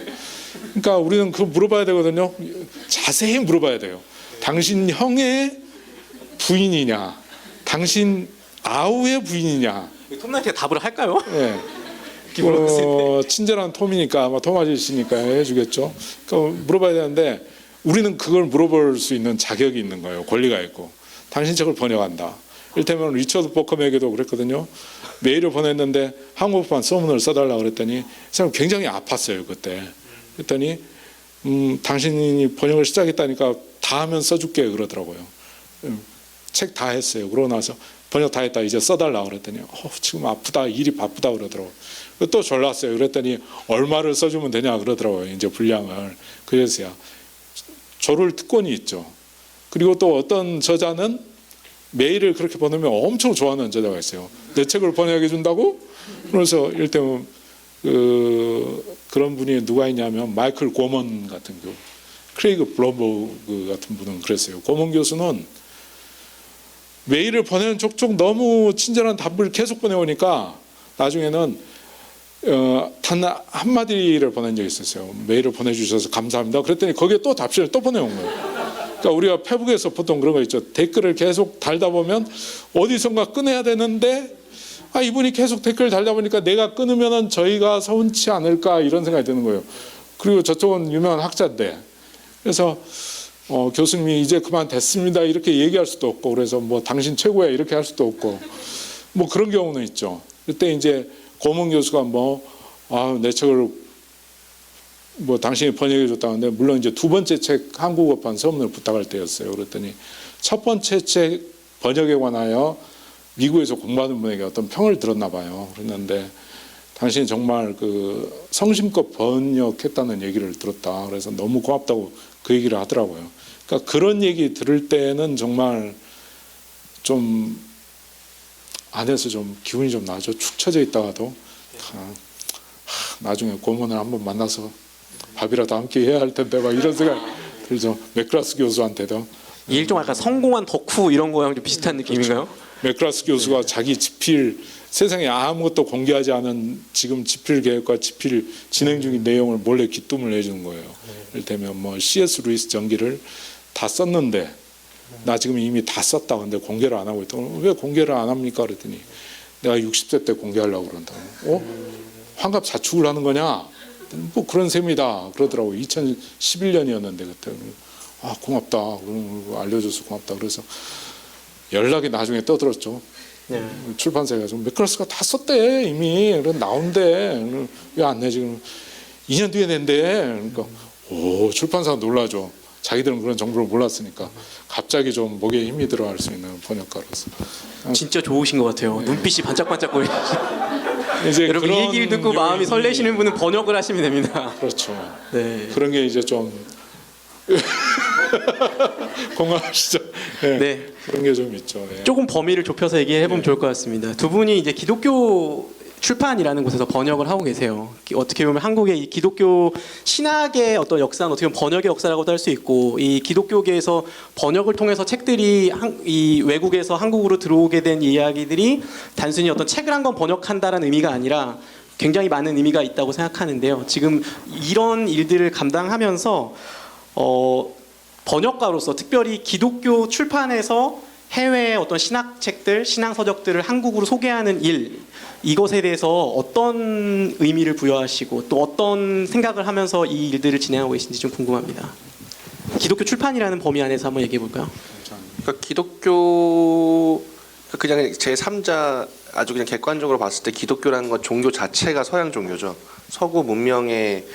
B: 그러니까 우리는 그거 물어봐야 되거든요. 자세히 물어봐야 돼요. 당신 형의 부인이냐, 당신 아우의 부인이냐.
A: 톰나이트가 답을 할까요?
B: 예. 친절한 톰이니까 아마 톰 아저씨니까 해주겠죠. 그러니까 물어봐야 되는데 우리는 그걸 물어볼 수 있는 자격이 있는 거예요. 권리가 있고. 당신 책을 번역한다. 이를테면 리처드 버컴에게도 그랬거든요. 메일을 보냈는데 한국판 서문을 써달라고 그랬더니 이 사람 굉장히 아팠어요. 그때. 그랬더니 당신이 번역을 시작했다니까 다 하면 써줄게 그러더라고요. 책 다 했어요. 그러고 나서 번역 다 했다 이제 써달라고 그랬더니 지금 아프다 일이 바쁘다 그러더라고요. 또 졸랐어요. 그랬더니 얼마를 써주면 되냐 그러더라고요. 이제 분량을. 그래서야 조를 특권이 있죠. 그리고 또 어떤 저자는 메일을 그렇게 보내면 엄청 좋아하는 저자가 있어요. 내 책을 번역해 준다고? 그래서 이를테면 그런 분이 누가 있냐면 마이클 고먼 같은 교, 크레이그 블럼버그 같은 분은 그랬어요. 고먼 교수는 메일을 보내는 족족 너무 친절한 답을 계속 보내오니까 나중에는 단 한마디를 보낸 적이 있었어요. 메일을 보내주셔서 감사합니다. 그랬더니 거기에 또 답신을 또 보내온 거예요. 그러니까 우리가 페북에서 보통 그런 거 있죠. 댓글을 계속 달다 보면 어디선가 끊어야 되는데 이분이 계속 댓글을 달다 보니까 내가 끊으면 저희가 서운치 않을까 이런 생각이 드는 거예요. 그리고 저쪽은 유명한 학자인데 그래서 교수님이 이제 그만 됐습니다 이렇게 얘기할 수도 없고 그래서 뭐 당신 최고야 이렇게 할 수도 없고 뭐 그런 경우는 있죠. 그때 이제 고문 교수가 내 책을 뭐 당신이 번역해 줬다는데 물론 이제 두 번째 책 한국어판 서문을 부탁할 때였어요. 그랬더니 첫 번째 책 번역에 관하여 미국에서 공부하는 분에게 어떤 평을 들었나 봐요. 그랬는데 당신이 정말 그 성심껏 번역했다는 얘기를 들었다. 그래서 너무 고맙다고 그 얘기를 하더라고요. 그러니까 그런 얘기 들을 때는 정말 좀 안에서 좀 기분이 좀 나죠. 축 처져 있다가도 나중에 고문을 한번 만나서 밥이라도 함께 해야 할 텐데 막 이런 생각 들죠. 맥그라스 교수한테도
A: 이 일종 약간 성공한 덕후 이런 거랑 좀 비슷한 느낌인가요?
B: 맥그라스 교수가 자기 집필 세상에 아무것도 공개하지 않은 지금 집필 계획과 집필 진행 중인 내용을 몰래 귀뜸을 해주는 거예요. 이를테면 뭐 C.S. 루이스 전기를 다 썼는데 나 지금 이미 다 썼다. 근데 공개를 안 하고 있다. 왜 공개를 안 합니까? 그랬더니 내가 60세 때 공개하려고 그런다. 환갑 자축을 하는 거냐? 뭐 그런 셈이다. 그러더라고. 2011년이었는데 그때. 고맙다. 알려줘서 고맙다. 그래서 연락이 나중에 떠들었죠.
A: 네.
B: 출판사가 좀 맥그라스가 다 썼대 이미. 그래 나온대. 왜 안 내지? 2년 뒤에 낸대. 그러니까 출판사가 놀라죠. 자기들은 그런 정보를 몰랐으니까 갑자기 좀 목에 힘이 들어갈 수 있는 번역가로서
A: 진짜 좋으신 것 같아요. 눈빛이 반짝반짝 거리시죠.
B: 이제
A: 여러분 이 얘기를 듣고 마음이 설레시는 분은 번역을 하시면 됩니다.
B: 그렇죠.
A: 네.
B: 그런 게 이제 좀 공감하시죠.
A: 네.
B: 그런 게 좀 있죠. 예.
A: 조금 범위를 좁혀서 얘기해 보면 좋을 것 같습니다. 두 분이 이제 기독교 출판이라는 곳에서 번역을 하고 계세요. 어떻게 보면 한국의 이 기독교 신학의 어떤 역사는 어떻게 보면 번역의 역사라고도 할 수 있고, 이 기독교계에서 번역을 통해서 책들이 이 외국에서 한국으로 들어오게 된 이야기들이 단순히 어떤 책을 한 권 번역한다라는 의미가 아니라 굉장히 많은 의미가 있다고 생각하는데요. 지금 이런 일들을 감당하면서 번역가로서 특별히 기독교 출판에서 해외의 어떤 신학책들, 신앙서적들을 한국으로 소개하는 일, 이것에 대해서 어떤 의미를 부여하시고 또 어떤 생각을 하면서 이 일들을 진행하고 계신지 좀 궁금합니다. 기독교 출판이라는 범위 안에서 한번 얘기해 볼까요?
C: 그러니까 기독교 그냥 제 3자 아주 그냥 객관적으로 봤을 때 기독교라는 건 종교 자체가 서양 종교죠. 서구 문명의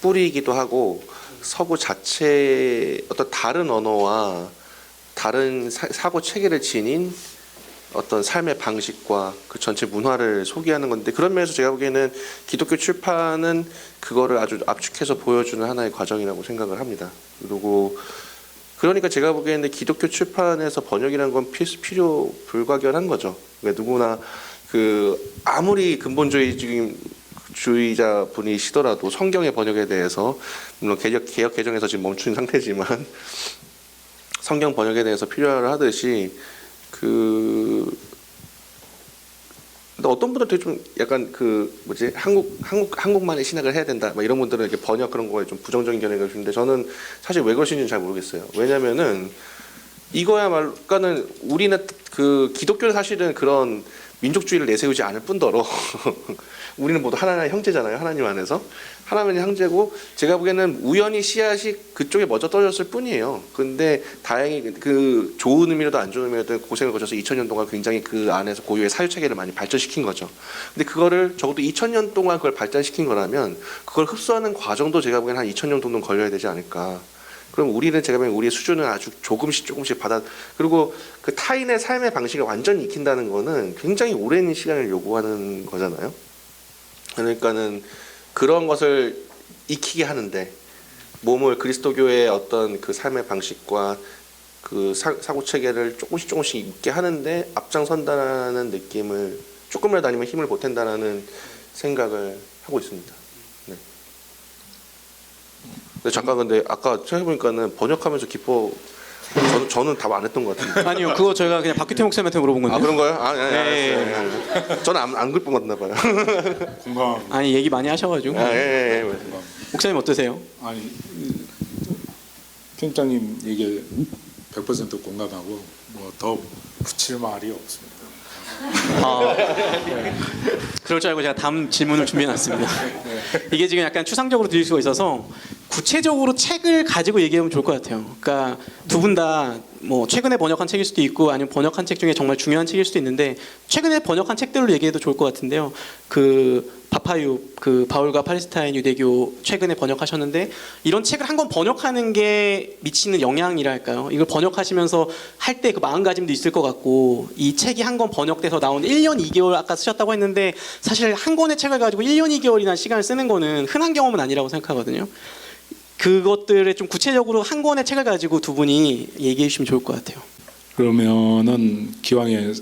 C: 뿌리이기도 하고 서구 자체 어떤 다른 언어와 다른 사고 체계를 지닌 어떤 삶의 방식과 그 전체 문화를 소개하는 건데, 그런 면에서 제가 보기에는 기독교 출판은 그거를 아주 압축해서 보여주는 하나의 과정이라고 생각을 합니다. 그리고 그러니까 제가 보기에는 기독교 출판에서 번역이라는 건 필요 불가결한 거죠. 그러니까 누구나 그 아무리 근본주의자 분이시더라도 성경의 번역에 대해서, 물론 개혁 개정에서 지금 멈춘 상태지만 성경 번역에 대해서 필요하듯이 근데 어떤 분들은 좀 약간 한국만의 신학을 해야 된다, 막 이런 분들은 이렇게 번역 그런 거에 좀 부정적인 견해가 있는데, 저는 사실 왜 그러시는지 잘 모르겠어요. 왜냐면은 이거야말로, 그러니까는 우리는 그 기독교는 사실은 그런 민족주의를 내세우지 않을 뿐더러 우리는 모두 하나님의 형제잖아요. 하나님 안에서 하나님의 형제고, 제가 보기에는 우연히 씨앗이 그쪽에 먼저 떨어졌을 뿐이에요. 근데 다행히 그 좋은 의미로도 안 좋은 의미로도 고생을 거쳐서 2000년 동안 굉장히 그 안에서 고유의 사유체계를 많이 발전시킨 거죠. 근데 그거를 적어도 2000년 동안 그걸 발전시킨 거라면 그걸 흡수하는 과정도 제가 보기에는 한 2000년 정도는 걸려야 되지 않을까. 그럼 우리는 제가 보기엔 우리의 수준은 아주 조금씩 그리고 그 타인의 삶의 방식을 완전히 익힌다는 거는 굉장히 오랜 시간을 요구하는 거잖아요. 그러니까는 그런 것을 익히게 하는데 몸을 그리스도교의 어떤 그 삶의 방식과 그 사고 체계를 조금씩 익게 하는데 앞장선다는 느낌을, 조금이라도 아니면 힘을 보탠다라는 생각을 하고 있습니다. 네. 근데 잠깐, 근데 아까 생각해보니까는 번역하면서 저는 답 안 했던 것 같은데.
A: 아니요, 그거 저희가 그냥 박규태 목사님한테 물어본 건데.
C: 아, 그런가요?
A: 네.
C: 알았어요. 저는 안 글뻔했나 봐요.
B: 공감.
A: 아니 얘기 많이 하셔가지고.
C: 예.
A: 목사님 어떠세요?
B: 아니, 팀장님 얘기에 100% 공감하고 뭐 더 붙일 말이 없습니다.
A: 그럴 줄 알고 제가 다음 질문을 준비해놨습니다. 이게 지금 약간 추상적으로 들릴 수가 있어서 구체적으로 책을 가지고 얘기하면 좋을 것 같아요. 그러니까 두 분 다 뭐 최근에 번역한 책일 수도 있고 아니면 번역한 책 중에 정말 중요한 책일 수도 있는데, 최근에 번역한 책들로 얘기해도 좋을 것 같은데요. 그 바파유, 그 바울과 팔레스타인 유대교 최근에 번역하셨는데, 이런 책을 한 권 번역하는 게 미치는 영향이랄까요? 이걸 번역하시면서 할 때 그 마음가짐도 있을 것 같고, 이 책이 한 권 번역돼서 나온 1년 2개월 아까 쓰셨다고 했는데, 사실 한 권의 책을 가지고 1년 2개월이나 시간을 쓰는 거는 흔한 경험은 아니라고 생각하거든요. 그것들을 좀 구체적으로 한 권의 책을 가지고 두 분이 얘기해 주시면 좋을 것 같아요.
B: 그러면은 기왕에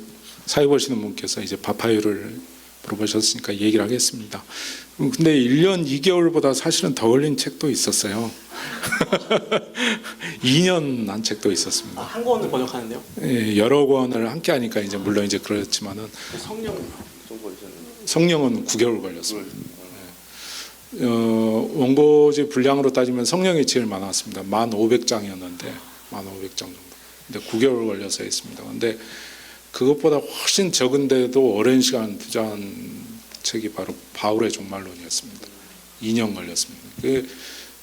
B: 사회 보시는 분께서 이제 바파유를 물어보셨으니까 얘기를 하겠습니다. 근데 1년 2개월보다 사실은 더 걸린 책도 있었어요. 2년 한 책도 있었습니다.
A: 한 권을 번역하는데요?
B: 예, 여러 권을 함께 하니까 이제 물론 이제 그렇지만은 성령은 9개월 걸렸습니다. 원고지 분량으로 따지면 성령이 제일 많았습니다. 1,500장이었는데 1,500장 정도. 근데 9개월 걸려서 했습니다. 근데 그것보다 훨씬 적은데도 오랜 시간 투자한 책이 바로 바울의 종말론이었습니다. 2년 걸렸습니다.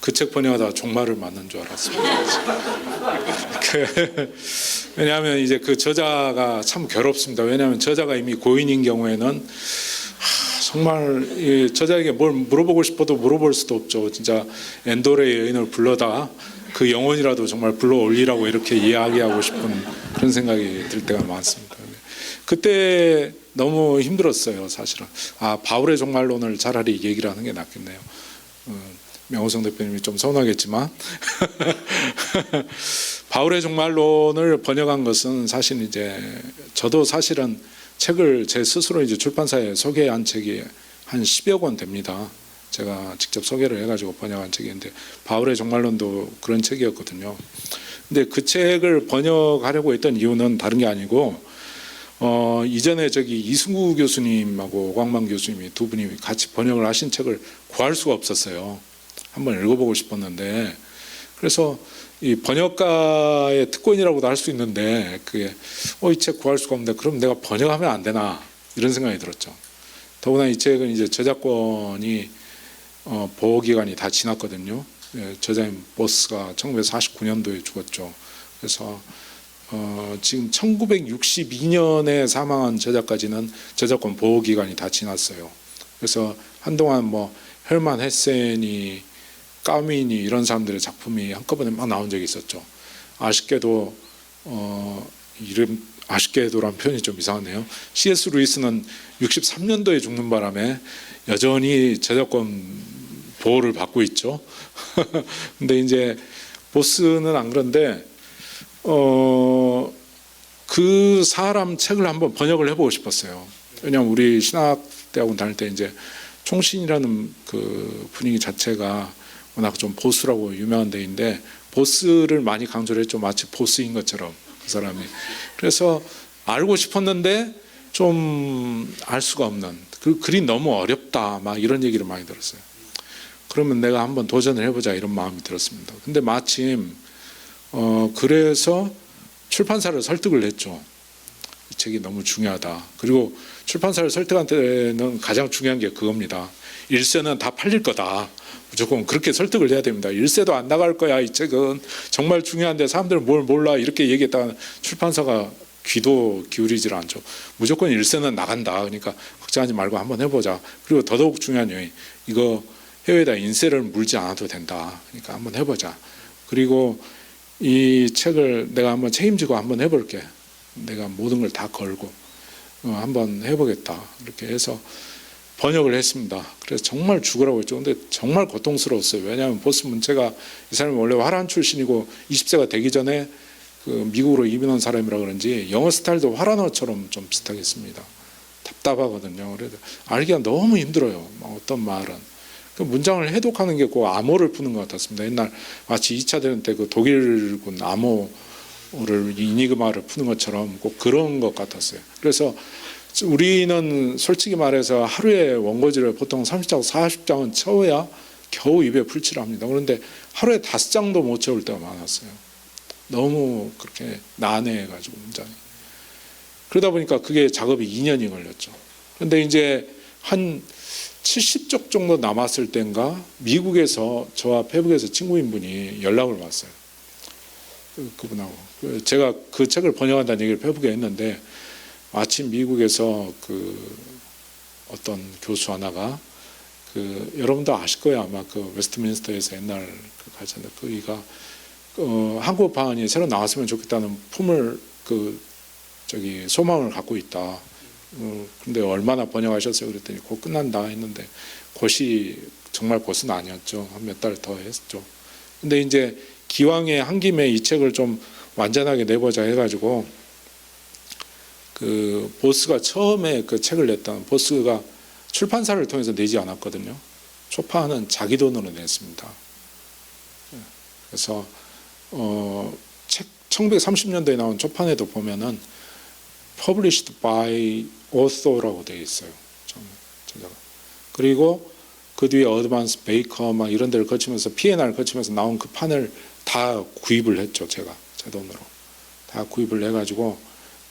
B: 그 책 번역하다가 종말을 맞는 줄 알았습니다. 왜냐하면 이제 그 저자가 참 괴롭습니다. 왜냐하면 저자가 이미 고인인 경우에는 정말 저자에게 뭘 물어보고 싶어도 물어볼 수도 없죠. 진짜 엔도레의 여인을 불러다 그 영혼이라도 정말 불러 올리라고 이렇게 이야기하고 싶은 그런 생각이 들 때가 많습니다. 그때 너무 힘들었어요, 사실은. 바울의 종말론을 차라리 얘기를 하는 게 낫겠네요. 명호성 대표님이 좀 서운하겠지만 바울의 종말론을 번역한 것은 사실 이제 저도 사실은 책을 제 스스로 이제 출판사에 소개한 책이 한 10여 권 됩니다. 제가 직접 소개를 해가지고 번역한 책인데 바울의 종말론도 그런 책이었거든요. 근데 그 책을 번역하려고 했던 이유는 다른 게 아니고 이전에 저기 이승구 교수님하고 오광만 교수님이 두 분이 같이 번역을 하신 책을 구할 수가 없었어요. 한번 읽어보고 싶었는데 그래서 이 번역가의 특권이라고도 할 수 있는데 그게 이 책 구할 수가 없는데 그럼 내가 번역하면 안 되나 이런 생각이 들었죠. 더구나 이 책은 이제 저작권이 보호 기간이 다 지났거든요. 저자인 보스가 1949년도에 죽었죠. 그래서 지금 1962년에 사망한 저자까지는 저작권 보호 기간이 다 지났어요. 그래서 한동안 뭐 헬만 헤센이 까미니 이런 사람들의 작품이 한꺼번에 막 나온 적이 있었죠. 아쉽게도 이름 아쉽게도란 표현이 좀 이상하네요. C.S. 루이스는 63년도에 죽는 바람에 여전히 저작권 보호를 받고 있죠. 근데 이제 보스는 안 그런데 그 사람 책을 한번 번역을 해보고 싶었어요. 왜냐하면 우리 신학대학원 다닐 때 이제 총신이라는 그 분위기 자체가 워낙 좀 보수라고 유명한 데인데 보스를 많이 강조를 했죠. 마치 보스인 것처럼 그 사람이. 그래서 알고 싶었는데 좀 알 수가 없는 그 글이 너무 어렵다 막 이런 얘기를 많이 들었어요. 그러면 내가 한번 도전을 해보자 이런 마음이 들었습니다. 근데 마침 그래서 출판사를 설득을 했죠. 이 책이 너무 중요하다. 그리고 출판사를 설득한 때는 가장 중요한 게 그겁니다. 일세는 다 팔릴 거다. 무조건 그렇게 설득을 해야 됩니다. 일세도 안 나갈 거야. 이 책은 정말 중요한데 사람들은 뭘 몰라 이렇게 얘기했다가 출판사가 귀도 기울이질 않죠. 무조건 일세는 나간다. 그러니까 걱정하지 말고 한번 해보자. 그리고 더더욱 중요한 점이 이거 해외에다 인세를 물지 않아도 된다. 그러니까 한번 해보자. 그리고 이 책을 내가 한번 책임지고 한번 해볼게. 내가 모든 걸 다 걸고 한번 해보겠다. 이렇게 해서 번역을 했습니다. 그래서 정말 죽으라고 했죠. 근데 정말 고통스러웠어요. 왜냐하면 보스 문체가 이 사람이 원래 화란 출신이고 20세가 되기 전에 그 미국으로 이민 온 사람이라 그런지 영어 스타일도 화란어처럼 좀 비슷하게 씁니다. 답답하거든요. 그래서 알기가 너무 힘들어요. 어떤 말은. 그 문장을 해독하는 게 꼭 암호를 푸는 것 같았습니다. 옛날 마치 2차 대전 때 그 독일군 암호를 이니그마를 푸는 것처럼 꼭 그런 것 같았어요. 그래서 우리는 솔직히 말해서 하루에 원고지를 보통 30장, 40장은 채워야 겨우 입에 풀칠을 합니다. 그런데 하루에 5장도 못 채울 때가 많았어요. 너무 그렇게 난해해가지고 문장이. 그러다 보니까 그게 작업이 2년이 걸렸죠. 그런데 이제 한 70쪽 정도 남았을 땐가 미국에서 저와 페북에서 친구인 분이 연락을 왔어요. 그분하고 제가 그 책을 번역한다는 얘기를 페북에 했는데 마침 미국에서 그 어떤 교수 하나가 그 여러분도 아실 거예요. 아마 그 웨스트민스터에서 옛날 그 가르쳤는데 그이가 한국 방언이 새로 나왔으면 좋겠다는 품을 그 저기 소망을 갖고 있다. 근데 얼마나 번역하셨어요? 그랬더니 곧 끝난다 했는데 곧이 정말 곧은 아니었죠. 한 몇 달 더 했죠. 근데 이제 기왕에 한 김에 이 책을 좀 완전하게 내보자 해가지고 그 보스가 처음에 그 책을 냈던 보스가 출판사를 통해서 내지 않았거든요. 초판은 자기 돈으로 냈습니다. 그래서 책 1930년도에 나온 초판에도 보면은 published by author라고 되어 있어요. 저자가. 그리고 그 뒤에 어드밴스 베이커 막 이런 데를 거치면서 P&R을 거치면서 나온 그 판을 다 구입을 했죠. 제가 제 돈으로 다 구입을 해가지고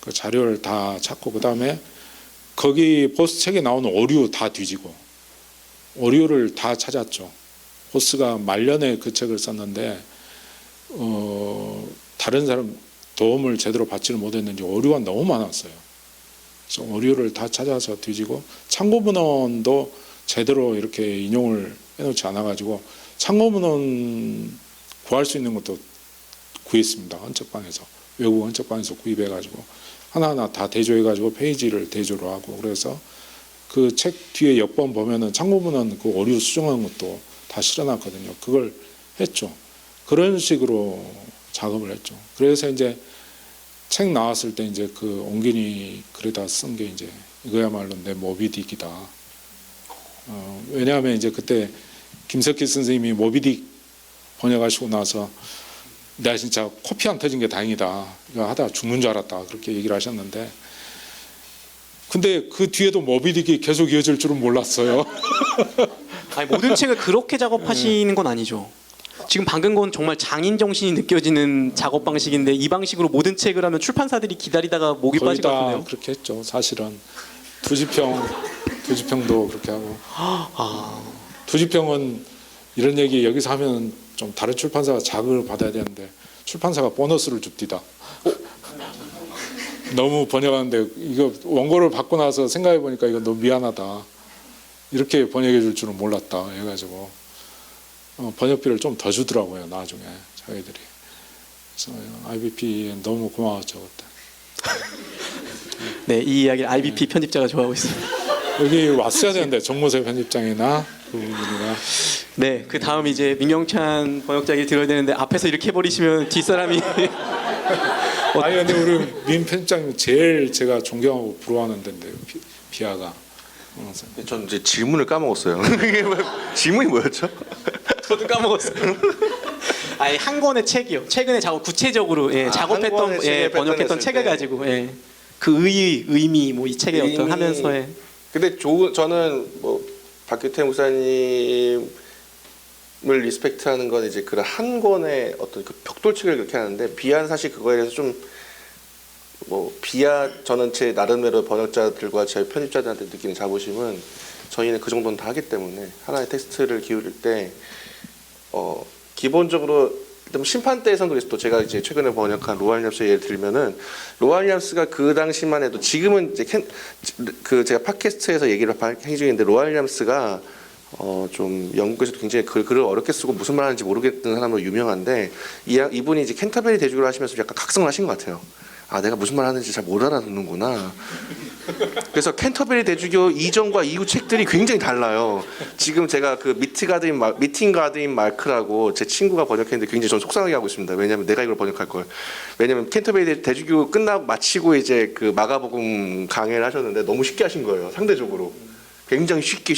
B: 그 자료를 다 찾고 그 다음에 거기 보스 책에 나오는 오류 다 뒤지고 오류를 다 찾았죠. 보스가 말년에 그 책을 썼는데 다른 사람 도움을 제대로 받지를 못했는지 오류가 너무 많았어요. 그래서 오류를 다 찾아서 뒤지고 참고문헌도 제대로 이렇게 인용을 해놓지 않아가지고 참고문헌 구할 수 있는 것도 구했습니다. 헌책방에서 외국 헌책방에서 구입해가지고 하나하나 다 대조해가지고 페이지를 대조로 하고 그래서 그 책 뒤에 역번 보면은 참고문헌 그 오류 수정한 것도 다 실어놨거든요. 그걸 했죠. 그런 식으로 작업을 했죠. 그래서 이제 책 나왔을 때 이제 그 옹균이 글에다 쓴 게 이제 이거야말로 내 모비딕이다. 왜냐하면 이제 그때 김석기 선생님이 모비딕 번역하시고 나서 내가 진짜 코피 안 터진 게 다행이다. 이거 하다가 죽는 줄 알았다. 그렇게 얘기를 하셨는데, 근데 그 뒤에도 모비딕이 계속 이어질 줄은 몰랐어요.
A: 아니, 모든 책을 그렇게 작업하시는 건 아니죠. 지금 방금 건 정말 장인 정신이 느껴지는 작업 방식인데 이 방식으로 모든 책을 하면 출판사들이 기다리다가 목이
B: 거의
A: 빠질 것
B: 다
A: 같은데요.
B: 그렇게 했죠. 사실은 두지평도 그렇게 하고. 두지평은 이런 얘기 여기서 하면 좀 다른 출판사가 자극을 받아야 되는데 출판사가 보너스를 줍디다. 너무 번역하는데 이거 원고를 받고 나서 생각해 보니까 이거 너무 미안하다. 이렇게 번역해 줄 줄은 몰랐다. 해가지고 번역비를 좀 더 주더라고요. 나중에 자기들이. 그래서 IBP에 너무 고마웠죠 그때.
A: 네, 이 이야기를 IBP 편집자가 좋아하고 있습니다.
B: 여기 왔어야 되는데 정모세 편집장이나 그분이나.
A: 네, 그 다음 이제 민경찬 번역자 얘기 들어야 되는데 앞에서 이렇게 해버리시면 뒷사람이
B: 아니 근데 우리 민 편집장님 제일 제가 존경하고 부러워하는 데인데요. 비하가.
C: 전 이제 질문을 까먹었어요. 이게 질문이 뭐였죠?
A: 저도 까먹었어요. 아니, 한 권의 책이요. 최근에 작업 구체적으로
C: 한
A: 작업했던
C: 권의 책에
A: 번역했던
C: 패턴했을
A: 책을
C: 때.
A: 가지고 그 의미 뭐 이 책의 어떤
C: 의미.
A: 하면서의
C: 근데 저는 뭐 박규태 목사님을 리스펙트하는 건 이제 그런 한 권의 어떤 그 벽돌책을 그렇게 하는데 비하는 사실 그거에 대해서 좀 뭐 비하 저는 제 나름대로 번역자들과 제 편집자들한테 느끼는 자부심은 저희는 그 정도는 다 하기 때문에 하나의 텍스트를 기울일 때 기본적으로 심판대에선 그래서 또 제가 이제 최근에 번역한 로알 윌리엄스의 예를 들면은 로알 윌리엄스가 그 당시만 해도 지금은 이제 그 제가 팟캐스트에서 얘기를 해 중인데 로알 윌리엄스가 좀 영국에서도 굉장히 글을 어렵게 쓰고 무슨 말 하는지 모르겠는 사람으로 유명한데 이분이 이제 캔터베리 대주교를 하시면서 약간 각성을 하신 것 같아요. 아, 내가 무슨 말 하는지 잘 못 알아듣는구나. 그래서 캔터베리 대주교 이전과 이후 책들이 굉장히 달라요. 지금 제가 그 미팅 가드인 마크라고 제 친구가 번역했는데 굉장히 전 속상하게 하고 있습니다. 왜냐하면 내가 이걸 번역할 걸. 왜냐하면 캔터베리 대주교 끝나고 마치고 이제 그 마가복음 강해를 하셨는데 너무 쉽게 하신 거예요. 상대적으로. 굉장히 쉽게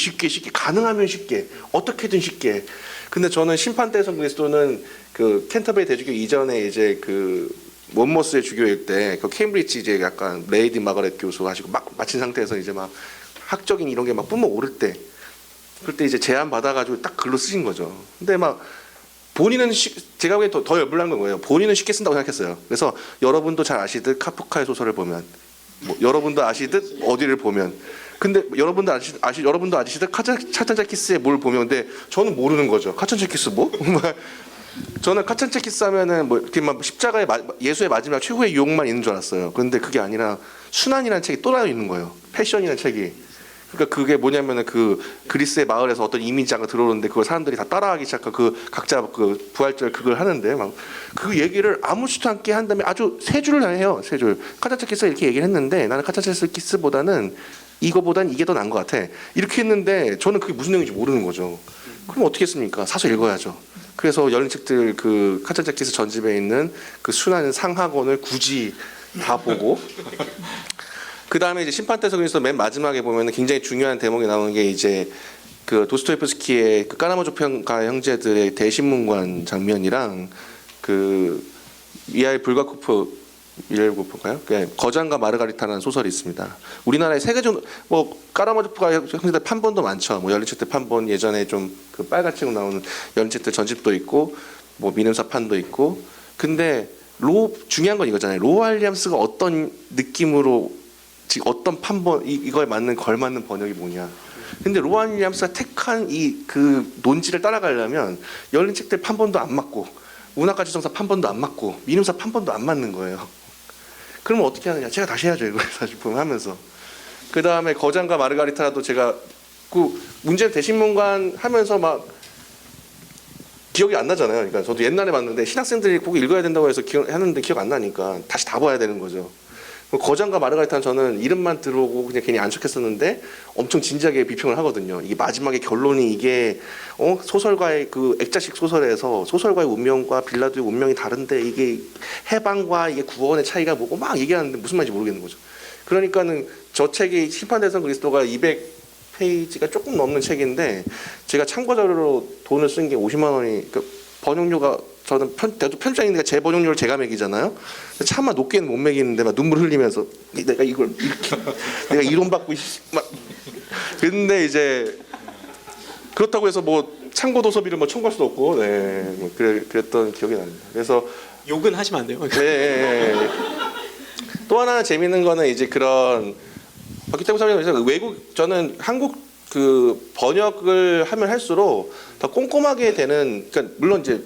C: 가능하면 쉽게 어떻게든 쉽게. 근데 저는 심판대 성경에서는 그 캔터베리 대주교 이전에 이제 그 원머스의 주교일 때 그 케임브리지 이제 약간 레이디 마가렛 교수 하시고 막 마친 상태에서 이제 막 학적인 이런 게 막 뿜어 오를 때 그럴 때 이제 제안 받아가지고 딱 글로 쓰신 거죠. 근데 막 본인은 제가 보기엔 더 열불난 건 거예요. 본인은 쉽게 쓴다고 생각했어요. 그래서 여러분도 잘 아시듯 카프카의 소설을 보면 뭐 여러분도 아시듯 어디를 보면 근데 여러분도 아시듯 카찬차키스의 뭘 보면 근데 저는 모르는 거죠. 카찬차키스 뭐? 저는 카찬차키스 하면은 뭐 이렇게 막 십자가의 예수의 마지막 최후의 유혹만 있는 줄 알았어요. 그런데 그게 아니라 순환이라는 책이 또 나와 있는 거예요. 패션이라는 책이. 그러니까 그게 뭐냐면은 그 그리스의 마을에서 어떤 이민자가 들어오는데 그걸 사람들이 다 따라하기 시작하고 그 각자 그 부활절 그걸 하는데 막 그 얘기를 아무렇지도 않게 한 다음에 아주 세 줄을 해요. 세 줄. 카찬차키스 이렇게 얘기를 했는데 나는 카찬차키스보다는 이거보단 이게 더 나은 것 같아. 이렇게 했는데 저는 그게 무슨 내용인지 모르는 거죠. 그럼 어떻게 했습니까? 사서 읽어야죠. 그래서 열린 책들 그 카찬차키스 전집에 있는 그 순환 상하권을 굳이 다 보고 그 다음에 이제 심판대 성경에서 맨 마지막에 보면은 굉장히 중요한 대목이 나오는 게 이제 그 도스토옙스키의 그 까라마조 평가 형제들의 대신문관 장면이랑 그 미하일 불가코프인가요? 거장과 마르가리타라는 소설이 있습니다. 우리나라에 세계적 뭐 까라마조프가 형제들 판본도 많죠. 뭐 열린책들 판본 예전에 좀 그 빨간책으로 나오는 열린책들 전집도 있고 뭐 미nem사 판도 있고 근데 중요한 건 이거잖아요. 로알 윌리엄스가 어떤 느낌으로 지금 어떤 판본 이거에 맞는 걸맞는 번역이 뭐냐. 근데 로알 윌리엄스가 택한 이 그 논지를 따라가려면 열린 책들 판본도 안 맞고 문학가 지정사 판본도 안 맞고 미nem사 판본도 안 맞는 거예요. 그러면 어떻게 하느냐? 제가 다시 해야죠 이걸 사실 하면서. 그 다음에 거장과 마르가리타도 제가 그 문제는 대신문관 하면서 막 기억이 안 나잖아요. 그러니까 저도 옛날에 봤는데 신학생들이 꼭 읽어야 된다고 해서 하는데 기억 안 나니까 다시 다 봐야 되는 거죠. 거장과 마르가리타는 저는 이름만 들어오고 그냥 괜히 안착했었는데 엄청 진지하게 비평을 하거든요. 이게 마지막에 결론이 이게 소설가의 그 액자식 소설에서 소설가의 운명과 빌라도의 운명이 다른데 이게 해방과 이게 구원의 차이가 뭐고 막 얘기하는데 무슨 말인지 모르겠는 거죠. 그러니까는 저 책이 심판대성 그리스도가 200페이지가 조금 넘는 책인데 제가 참고 자료로 돈을 쓴 게 50만 원이 그러니까 번역료가 저는 편집장이니까 제 번역료를 제가 매기잖아요. 차마 높게는 못 매기는데 막 눈물 흘리면서 내가 이걸 이렇게 내가 이론 받고 막 근데 이제 그렇다고 해서 뭐 참고 도서비를 뭐 청구할 수도 없고 뭐 그랬던 기억이 납니다. 그래서
A: 욕은 하시면 안 돼요.
C: 네. 또 하나 재밌는 거는 이제 그런 박기태 사람에서 외국 저는 한국 그 번역을 하면 할수록 더 꼼꼼하게 되는 그러니까 물론 이제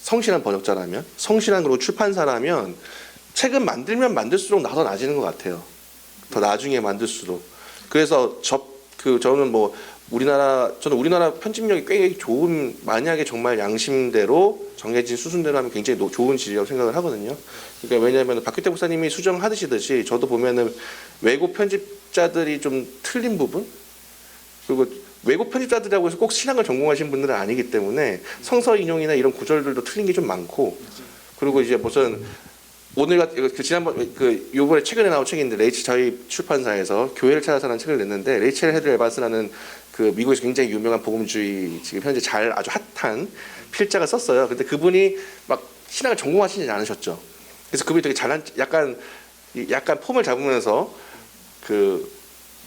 C: 성실한 번역자라면 성실한 그리고 출판사라면 책은 만들면 만들수록 나도 나아지는 것 같아요. 더 나중에 만들수록. 그래서 저는 뭐 저는 우리나라 편집력이 꽤 좋은 만약에 정말 양심대로 정해진 수순대로 하면 굉장히 좋은 질이라고 생각을 하거든요. 그러니까 왜냐하면 박규태 목사님이 수정하시듯이 저도 보면은 외국 편집자들이 좀 틀린 부분 그리고 외국 편집자들이라고 해서 꼭 신학을 전공하신 분들은 아니기 때문에 성서 인용이나 이런 구절들도 틀린 게 좀 많고 그리고 이제 무슨 오늘 그 지난번 그 요번에 최근에 나온 책인데 저희 출판사에서 교회를 찾아서라는 책을 냈는데 레이첼 헤드 에반스라는 그 미국에서 굉장히 유명한 복음주의 지금 현재 아주 핫한 필자가 썼어요. 근데 그분이 막 신학을 전공하시지 않으셨죠. 그래서 그분이 되게 잘난 약간 폼을 잡으면서 그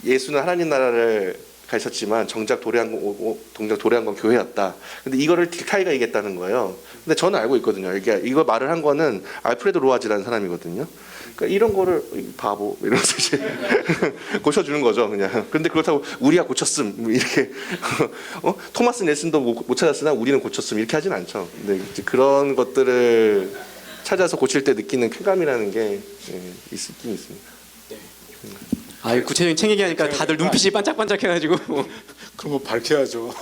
C: 예수는 하나님 나라를 가르쳤지만 정작 도래한 건 교회였다. 근데 이거를 딜카이가 얘기했다는 거예요. 근데 저는 알고 있거든요. 이거 말을 한 거는 알프레드 로아즈라는 사람이거든요. 그러니까 이런 거를 바보 이러면서 이제 고쳐주는 거죠, 그냥. 근데 그렇다고 우리가 고쳤음 이렇게 토마스 넬슨도 못 찾았으나 우리는 고쳤음 이렇게 하진 않죠. 근데 이제 그런 것들을 찾아서 고칠 때 느끼는 쾌감이라는 게 있긴 있습니다.
A: 구체적인 책 얘기하니까 다들 눈빛이 반짝반짝해가지고
B: 그런 거 밝혀야죠.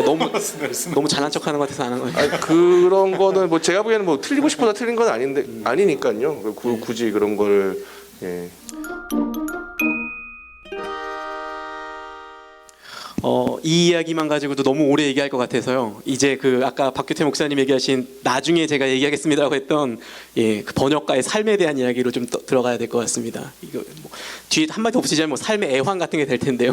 A: 너무 잘난 척하는 것 같아서 안 한 거예요.
C: 그런 거는 뭐 제가 보기에는 뭐 틀리고 싶어서 틀린 건 아니니까요. 굳이 그런 걸
A: 이 이야기만 가지고도 너무 오래 얘기할 것 같아서요. 이제 그 아까 박규태 목사님 얘기하신 나중에 제가 얘기하겠습니다라고 했던 그 번역가의 삶에 대한 이야기로 좀 들어가야 될 것 같습니다. 이거 뭐 뒤에 한마디 없으시면 뭐 삶의 애환 같은 게 될 텐데요.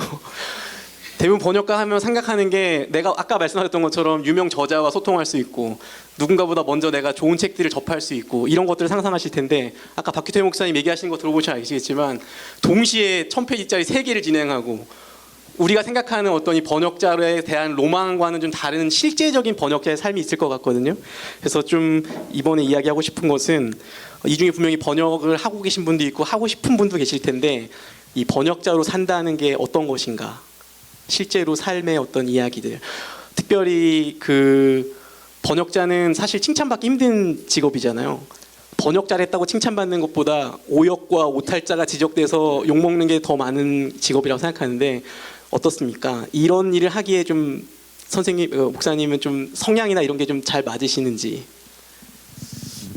A: 대부분 번역가 하면 생각하는 게 내가 아까 말씀하셨던 것처럼 유명 저자와 소통할 수 있고 누군가보다 먼저 내가 좋은 책들을 접할 수 있고 이런 것들을 상상하실 텐데 아까 박규태 목사님 얘기하신 거 들어보시면 아시겠지만 동시에 1000페이지짜리 3개를 진행하고 우리가 생각하는 어떤 이 번역자에 대한 로망과는 좀 다른 실제적인 번역자의 삶이 있을 것 같거든요. 그래서 좀 이번에 이야기하고 싶은 것은 이 중에 분명히 번역을 하고 계신 분도 있고 하고 싶은 분도 계실 텐데 이 번역자로 산다는 게 어떤 것인가? 실제로 삶의 어떤 이야기들. 특별히 그 번역자는 사실 칭찬받기 힘든 직업이잖아요. 번역 잘했다고 칭찬받는 것보다 오역과 오탈자가 지적돼서 욕먹는 게 더 많은 직업이라고 생각하는데 어떻습니까? 이런 일을 하기에 좀 선생님, 목사님은 좀 성향이나 이런 게 좀 잘 맞으시는지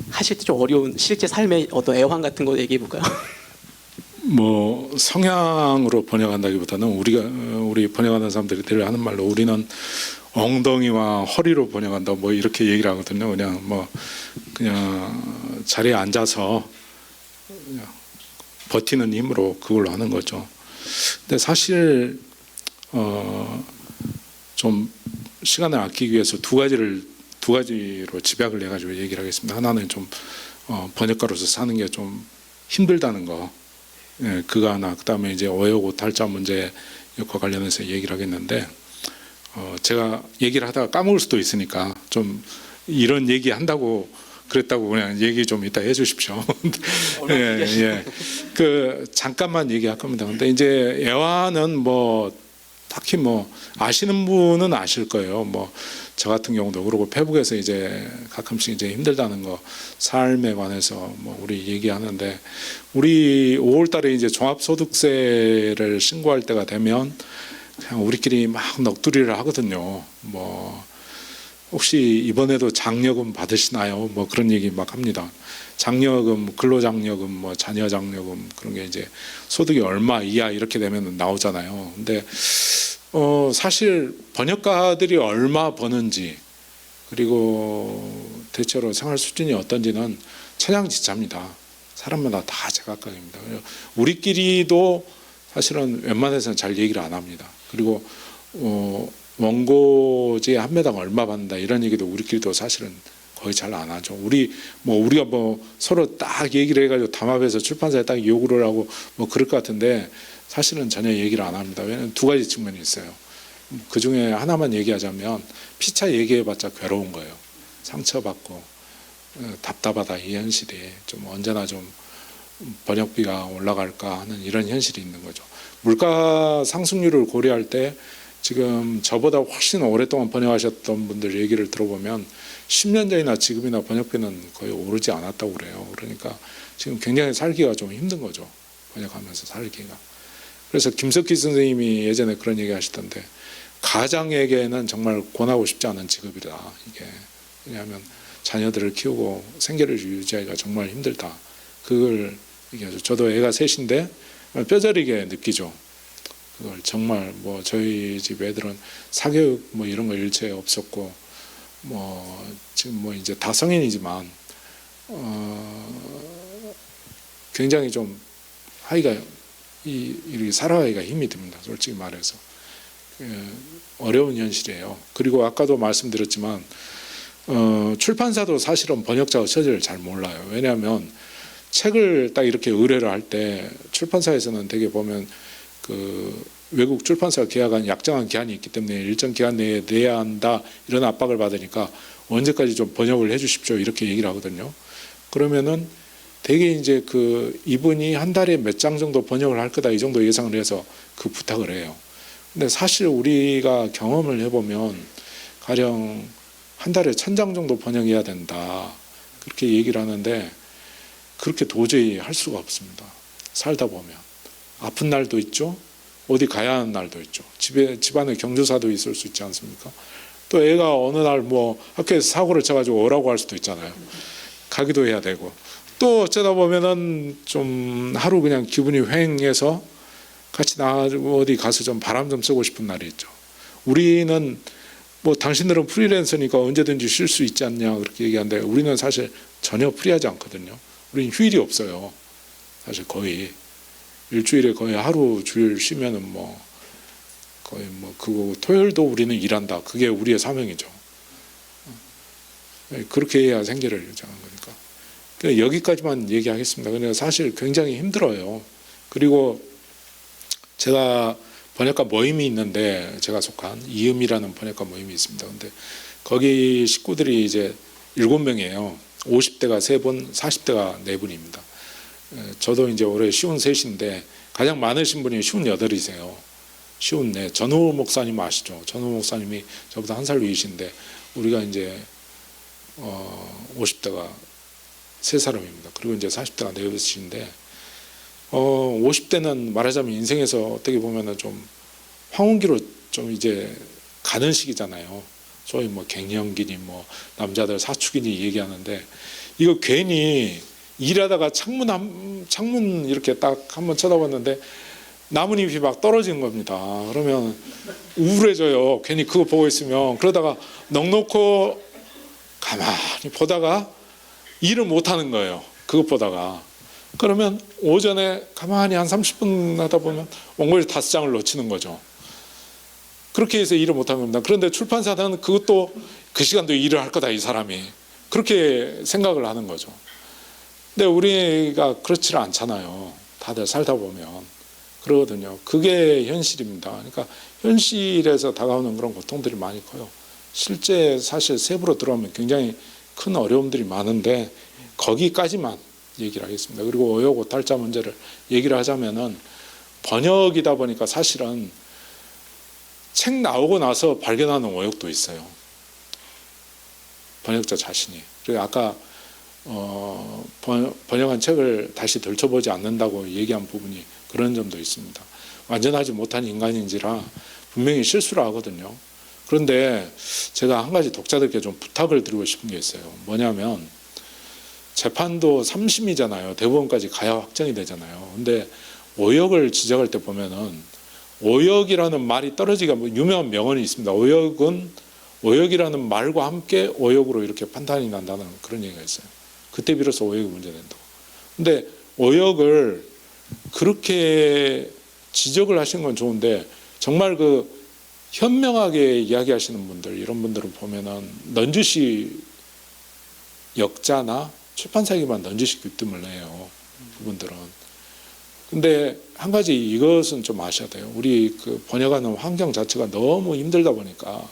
A: 하실 때 좀 어려운 실제 삶의 어떤 애환 같은 거 얘기해 볼까요?
B: 뭐 성향으로 번역한다기보다는 우리 번역하는 사람들이 늘 하는 말로 우리는 엉덩이와 허리로 번역한다 뭐 이렇게 얘기를 하거든요. 그냥 자리에 앉아서 그냥 버티는 힘으로 그걸로 하는 거죠. 근데 사실 좀 시간을 아끼기 위해서 두 가지로 집약을 해가지고 얘기를 하겠습니다. 하나는 좀 번역가로서 사는 게 좀 힘들다는 거, 그거 하나. 그다음에 이제 어역 오탈자 문제와 관련해서 얘기를 하겠는데 제가 얘기를 하다가 까먹을 수도 있으니까 좀 이런 얘기 한다고 그랬다고 그냥 얘기 좀 이따 해주십시오. 예. 그 잠깐만 얘기할 겁니다. 근데 이제 애환은 뭐 딱히 뭐 아시는 분은 아실 거예요. 뭐 저 같은 경우도 그러고 페북에서 이제 가끔씩 이제 힘들다는 거 삶에 관해서 뭐 우리 얘기하는데 우리 5월달에 이제 종합소득세를 신고할 때가 되면 그냥 우리끼리 막 넋두리를 하거든요. 뭐 혹시 이번에도 장려금 받으시나요? 뭐 그런 얘기 막 합니다. 장려금, 근로장려금, 뭐 자녀장려금 그런 게 이제 소득이 얼마 이하 이렇게 되면 나오잖아요. 근데 사실 번역가들이 얼마 버는지 그리고 대체로 생활 수준이 어떤지는 천양지차입니다. 사람마다 다 제각각입니다. 우리끼리도 사실은 웬만해서는 잘 얘기를 안 합니다. 그리고 원고지에 한 매당 얼마 받는다 이런 얘기도 우리끼리도 사실은 거의 잘 안 하죠. 우리가 뭐 서로 딱 얘기를 해가지고 담합해서 출판사에 딱 요구를 하고 뭐 그럴 것 같은데 사실은 전혀 얘기를 안 합니다. 왜냐하면 두 가지 측면이 있어요. 그 중에 하나만 얘기하자면 피차 얘기해봤자 괴로운 거예요. 상처받고 답답하다 이 현실이 좀 언제나 좀 번역비가 올라갈까 하는 이런 현실이 있는 거죠. 물가 상승률을 고려할 때 지금 저보다 훨씬 오랫동안 번역하셨던 분들 얘기를 들어보면 10년 전이나 지금이나 번역비는 거의 오르지 않았다고 그래요. 그러니까 지금 굉장히 살기가 좀 힘든 거죠. 번역하면서 살기가. 그래서 김석기 선생님이 예전에 그런 얘기 하시던데 가장에게는 정말 권하고 싶지 않은 직업이다. 이게 왜냐하면 자녀들을 키우고 생계를 유지하기가 정말 힘들다. 그걸 얘기하죠. 저도 애가 셋인데 뼈저리게 느끼죠. 그걸 정말 뭐 저희 집 애들은 사교육 뭐 이런 거 일체 없었고 뭐 지금 뭐 이제 다 성인이지만 굉장히 좀 하기가 이렇게 살아가기가 힘이 듭니다. 솔직히 말해서 어려운 현실이에요. 그리고 아까도 말씀드렸지만 출판사도 사실은 번역자의 처지를 잘 몰라요. 왜냐하면 책을 딱 이렇게 의뢰를 할 때 출판사에서는 되게 보면 그 외국 출판사 계약한 약정한 기한이 있기 때문에 일정 기간 내에 내야 한다 이런 압박을 받으니까 언제까지 좀 번역을 해주십시오 이렇게 얘기를 하거든요. 그러면은 되게 이제 그 이분이 한 달에 몇 장 정도 번역을 할 거다 이 정도 예상을 해서 그 부탁을 해요. 근데 사실 우리가 경험을 해보면 가령 한 달에 1000장 정도 번역해야 된다 그렇게 얘기를 하는데 그렇게 도저히 할 수가 없습니다. 살다 보면 아픈 날도 있죠. 어디 가야 하는 날도 있죠. 집안에 경조사도 있을 수 있지 않습니까? 또 애가 어느 날 뭐 학교에서 사고를 쳐가지고 오라고 할 수도 있잖아요. 가기도 해야 되고 또 어쩌다 보면은 좀 하루 그냥 기분이 휑해서 같이 나가지고 어디 가서 좀 바람 좀 쐬고 싶은 날이 있죠. 우리는 뭐 당신들은 프리랜서니까 언제든지 쉴 수 있지 않냐 그렇게 얘기하는데 우리는 사실 전혀 프리하지 않거든요. 우리는 휴일이 없어요. 사실 거의 일주일에 거의 하루 주일 쉬면은 뭐 거의 뭐 그거 토요일도 우리는 일한다. 그게 우리의 사명이죠. 그렇게 해야 생계를 유지하는 거니까. 그러니까 여기까지만 얘기하겠습니다. 근데 사실 굉장히 힘들어요. 그리고 제가 번역가 모임이 있는데 제가 속한 이음이라는 번역가 모임이 있습니다. 근데 거기 식구들이 이제 7명이에요. 50대가 3분, 40대가 4분입니다. 저도 이제 올해 53인데 가장 많으신 분이 58이세요. 54. 전우 목사님 아시죠? 전우 목사님이 저보다 한 살 위이신데 우리가 이제 50대가 3사람입니다. 그리고 이제 40대가 4분인데 50대는 말하자면 인생에서 어떻게 보면은 좀 황혼기로 좀 이제 가는 시기잖아요. 소위 뭐 갱년기니 뭐 남자들 사춘기니 얘기하는데 이거 괜히 일하다가 창문 이렇게 딱 한번 쳐다봤는데 나뭇잎이 막 떨어지는 겁니다. 그러면 우울해져요. 괜히 그거 보고 있으면. 그러다가 넋놓고 가만히 보다가 일을 못하는 거예요. 그것 보다가. 그러면 오전에 가만히 한 30분 하다 보면 원고지 5장을 놓치는 거죠. 그렇게 해서 일을 못하는 겁니다. 그런데 출판사는 그것도 그 시간도 일을 할 거다 이 사람이. 그렇게 생각을 하는 거죠. 근데 우리가 그렇지 않잖아요. 다들 살다 보면. 그러거든요. 그게 현실입니다. 그러니까 현실에서 다가오는 그런 고통들이 많이 커요. 실제 사실 세부로 들어가면 굉장히 큰 어려움들이 많은데 거기까지만 얘기를 하겠습니다. 그리고 의혹 오탈자 문제를 얘기를 하자면은 번역이다 보니까 사실은 책 나오고 나서 발견하는 오역도 있어요. 번역자 자신이. 그리고 아까 번역한 책을 다시 들춰보지 않는다고 얘기한 부분이 그런 점도 있습니다. 완전하지 못한 인간인지라 분명히 실수를 하거든요. 그런데 제가 한 가지 독자들께 좀 부탁을 드리고 싶은 게 있어요. 뭐냐면 재판도 3심이잖아요. 대법원까지 가야 확정이 되잖아요. 근데 오역을 지적할 때 보면은 오역이라는 말이 떨어지기가 뭐 유명한 명언이 있습니다. 오역이라는 말과 함께 오역으로 이렇게 판단이 난다는 그런 얘기가 있어요. 그때 비로소 오역이 문제된다고. 근데 오역을 그렇게 지적을 하신 건 좋은데 정말 그 현명하게 이야기하시는 분들, 이런 분들을 보면은 넌지시 역자나 출판사에게만 넌지시 귀뜸을 해요. 그분들은. 근데 한 가지 이것은 좀 아셔야 돼요. 우리 그 번역하는 환경 자체가 너무 힘들다 보니까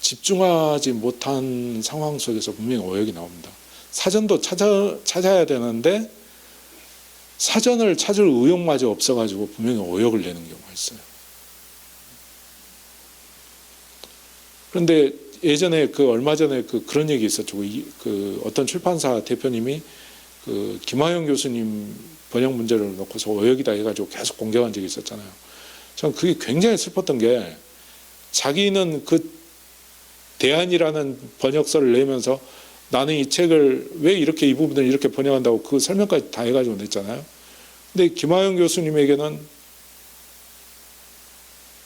B: 집중하지 못한 상황 속에서 분명히 오역이 나옵니다. 사전도 찾아야 되는데 사전을 찾을 의욕마저 없어가지고 분명히 오역을 내는 경우가 있어요. 그런데 예전에 얼마 전에 그런 얘기 있었죠. 어떤 출판사 대표님이 김하영 교수님 번역 문제를 놓고서 오역이다 해가지고 계속 공격한 적이 있었잖아요. 저는 그게 굉장히 슬펐던 게 자기는 그 대안이라는 번역서를 내면서 나는 이 책을 왜 이렇게 이 부분을 이렇게 번역한다고 그 설명까지 다 해가지고 냈잖아요. 근데 김하영 교수님에게는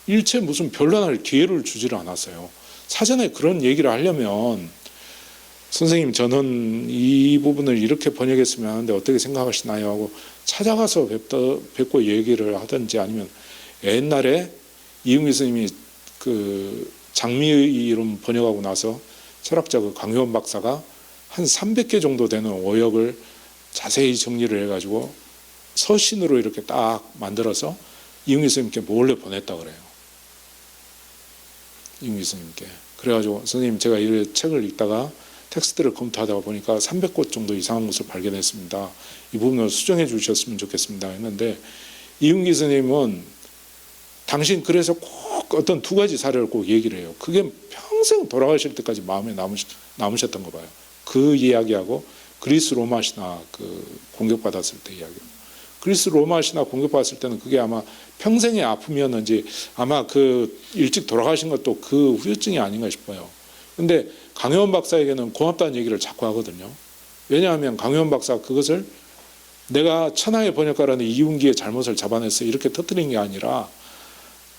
B: 일체 무슨 변론할 기회를 주지를 않았어요. 사전에 그런 얘기를 하려면 선생님 저는 이 부분을 이렇게 번역했으면 하는데 어떻게 생각하시나요? 하고 찾아가서 뵙고 얘기를 하든지 아니면 옛날에 이은기 스님이 그 장미의 이름 번역하고 나서 철학자 그 강효원 박사가 한 300개 정도 되는 오역을 자세히 정리를 해가지고 서신으로 이렇게 딱 만들어서 이은기 스님께 몰래 보냈다 그래요. 이은기 스님께. 그래가지고 선생님 제가 이 책을 읽다가 텍스트를 검토하다 보니까 300곳 정도 이상한 것을 발견했습니다. 이 부분을 수정해 주셨으면 좋겠습니다 했는데 이은기 스님은 당신 그래서 꼭 어떤 두 가지 사례를 꼭 얘기를 해요. 그게 평생 돌아가실 때까지 마음에 남으셨던 거 봐요. 그 이야기하고 그리스 로마 신화 그 공격받았을 때 이야기. 그리스 로마 신화 공격받았을 때는 그게 아마 평생의 아픔이었는지 아마 그 일찍 돌아가신 것도 그 후유증이 아닌가 싶어요. 근데 강효원 박사에게는 고맙다는 얘기를 자꾸 하거든요. 왜냐하면 강효원 박사 그것을 내가 천하의 번역가라는 이윤기의 잘못을 잡아냈어 이렇게 터뜨린 게 아니라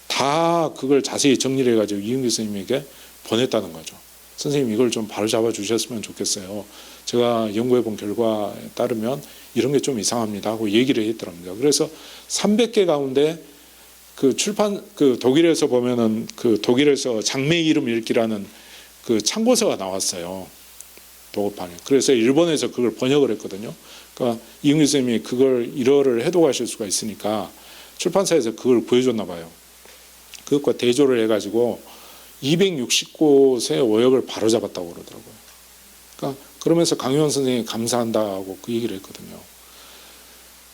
B: 다 그걸 자세히 정리를 해가지고 이윤기 선생님에게 보냈다는 거죠. 선생님 이걸 좀 바로잡아 주셨으면 좋겠어요. 제가 연구해 본 결과에 따르면 이런 게 좀 이상합니다 하고 얘기를 했더랍니다. 그래서 300개 가운데 그 독일에서 보면은 독일에서 장매 이름 읽기라는 그 참고서가 나왔어요. 도급판에. 그래서 일본에서 그걸 번역을 했거든요. 그러니까 이은기 선생님이 그걸 일어를 해독하실 수가 있으니까 출판사에서 그걸 구해줬나 봐요. 그것과 대조를 해가지고 260곳의 오역을 바로잡았다고 그러더라고요. 그러니까 그러면서 강효원 선생님이 감사한다고 그 얘기를 했거든요.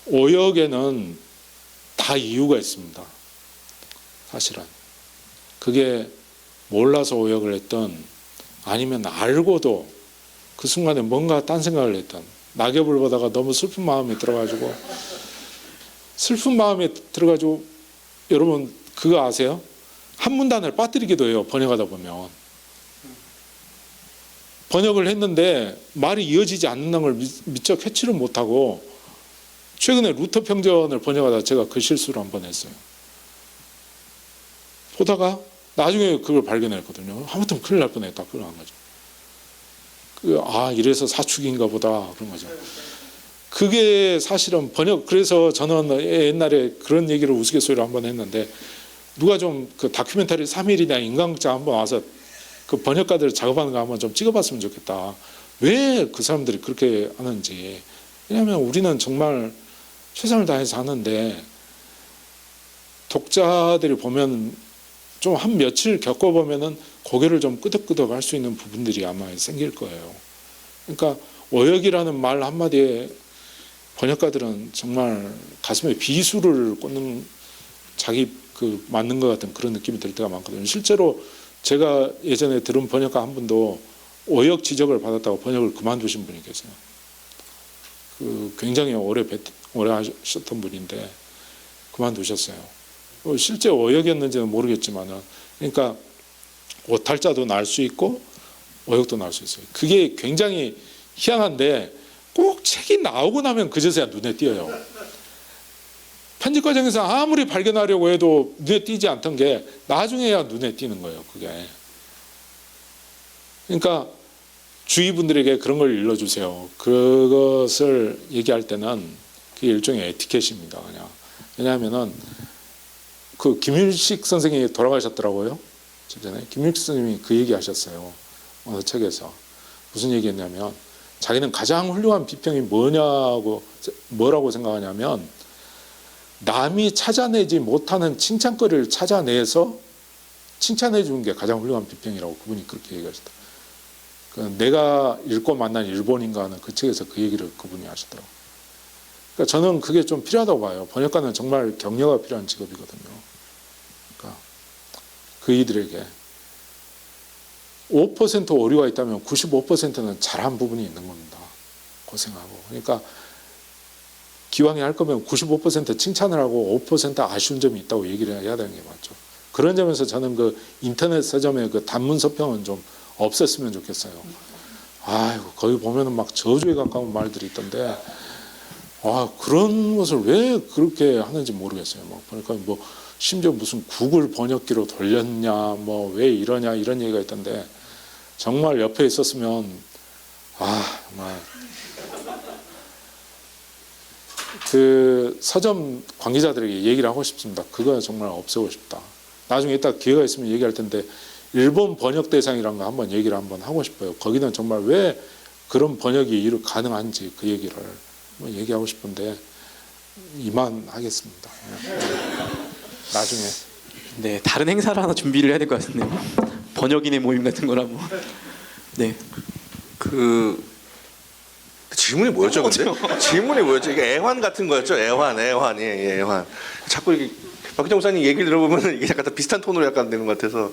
B: 오역에는 다 이유가 있습니다. 사실은. 그게 몰라서 오역을 했던 아니면 알고도 그 순간에 뭔가 딴 생각을 했던 낙엽을 보다가 너무 슬픈 마음이 들어가지고 여러분 그거 아세요? 한 문단을 빠뜨리기도 해요. 번역하다 보면. 번역을 했는데 말이 이어지지 않는 걸 미처 캐치를 못하고 최근에 루터 평전을 번역하다 제가 그 실수를 한번 했어요. 보다가 나중에 그걸 발견했거든요. 아무튼 큰일 날 뻔했다. 그런 거죠. 이래서 사축인가 보다. 그런 거죠. 그게 사실은 그래서 저는 옛날에 그런 얘기를 우스갯소리로 한번 했는데 누가 좀 그 다큐멘터리 3일이나 인간극장 한번 와서 그 번역가들 작업하는 거 한번 좀 찍어봤으면 좋겠다. 왜 그 사람들이 그렇게 하는지. 왜냐하면 우리는 정말 최선을 다해서 하는데 독자들이 보면 좀 한 며칠 겪어보면은 고개를 좀 끄덕끄덕 할 수 있는 부분들이 아마 생길 거예요. 그러니까 오역이라는 말 한마디에 번역가들은 정말 가슴에 비수를 꽂는 자기 맞는 것 같은 그런 느낌이 들 때가 많거든요. 실제로 제가 예전에 들은 번역가 한 분도 오역 지적을 받았다고 번역을 그만두신 분이 계세요. 굉장히 오래 하셨던 분인데 그만두셨어요. 실제 오역이었는지는 모르겠지만은 그러니까 오탈자도 날 수 있고 오역도 날 수 있어요. 그게 굉장히 희한한데 꼭 책이 나오고 나면 그제서야 눈에 띄어요. 편집 과정에서 아무리 발견하려고 해도 눈에 띄지 않던 게 나중에야 눈에 띄는 거예요. 그게. 그러니까 주위 분들에게 그런 걸 일러주세요. 그것을 얘기할 때는 그게 일종의 에티켓입니다. 그냥. 왜냐하면은 그 김일식 선생님이 돌아가셨더라고요. 전에 김일식 선생님이 그 얘기 하셨어요. 어느 책에서. 무슨 얘기했냐면 자기는 가장 훌륭한 비평이 뭐라고 생각하냐면 남이 찾아내지 못하는 칭찬거리를 찾아내서 칭찬해 주는 게 가장 훌륭한 비평이라고 그분이 그렇게 얘기하셨다. 내가 읽고 만난 일본인가는 그 책에서 그 얘기를 그분이 하시더라고요. 그러니까 저는 그게 좀 필요하다고 봐요. 번역가는 정말 격려가 필요한 직업이거든요. 그러니까 그 이들에게 5% 오류가 있다면 95%는 잘한 부분이 있는 겁니다. 고생하고. 그러니까 기왕에 할 거면 95% 칭찬을 하고 5% 아쉬운 점이 있다고 얘기를 해야 되는 게 맞죠. 그런 점에서 저는 그 인터넷 서점의 그 단문 서평은 좀 없었으면 좋겠어요. 아이고 거기 보면은 막 저주에 가까운 말들이 있던데 그런 것을 왜 그렇게 하는지 모르겠어요. 막 보니까 뭐 심지어 무슨 구글 번역기로 돌렸냐 뭐 왜 이러냐 이런 얘기가 있던데 정말 옆에 있었으면 정말 그 서점 관계자들에게 얘기를 하고 싶습니다. 그거 정말 없애고 싶다. 나중에 이따 기회가 있으면 얘기할 텐데 일본 번역 대상이라는 거 한번 얘기를 한번 하고 싶어요. 거기는 정말 왜 그런 번역이 가능한지 그 얘기를 한번 얘기하고 싶은데 이만 하겠습니다. 나중에.
A: 네, 다른 행사를 하나 준비를 해야 될 것 같은데요. 번역인의 모임 같은 거라 뭐. 네.
C: 그 질문이 뭐였죠, 근데? 질문이 뭐였죠? 이게 애환 같은 거였죠, 애환. 예, 애환. 자꾸 이게 박기정 목사님 얘기를 들어보면 이게 약간 비슷한 톤으로 약간 되는 것 같아서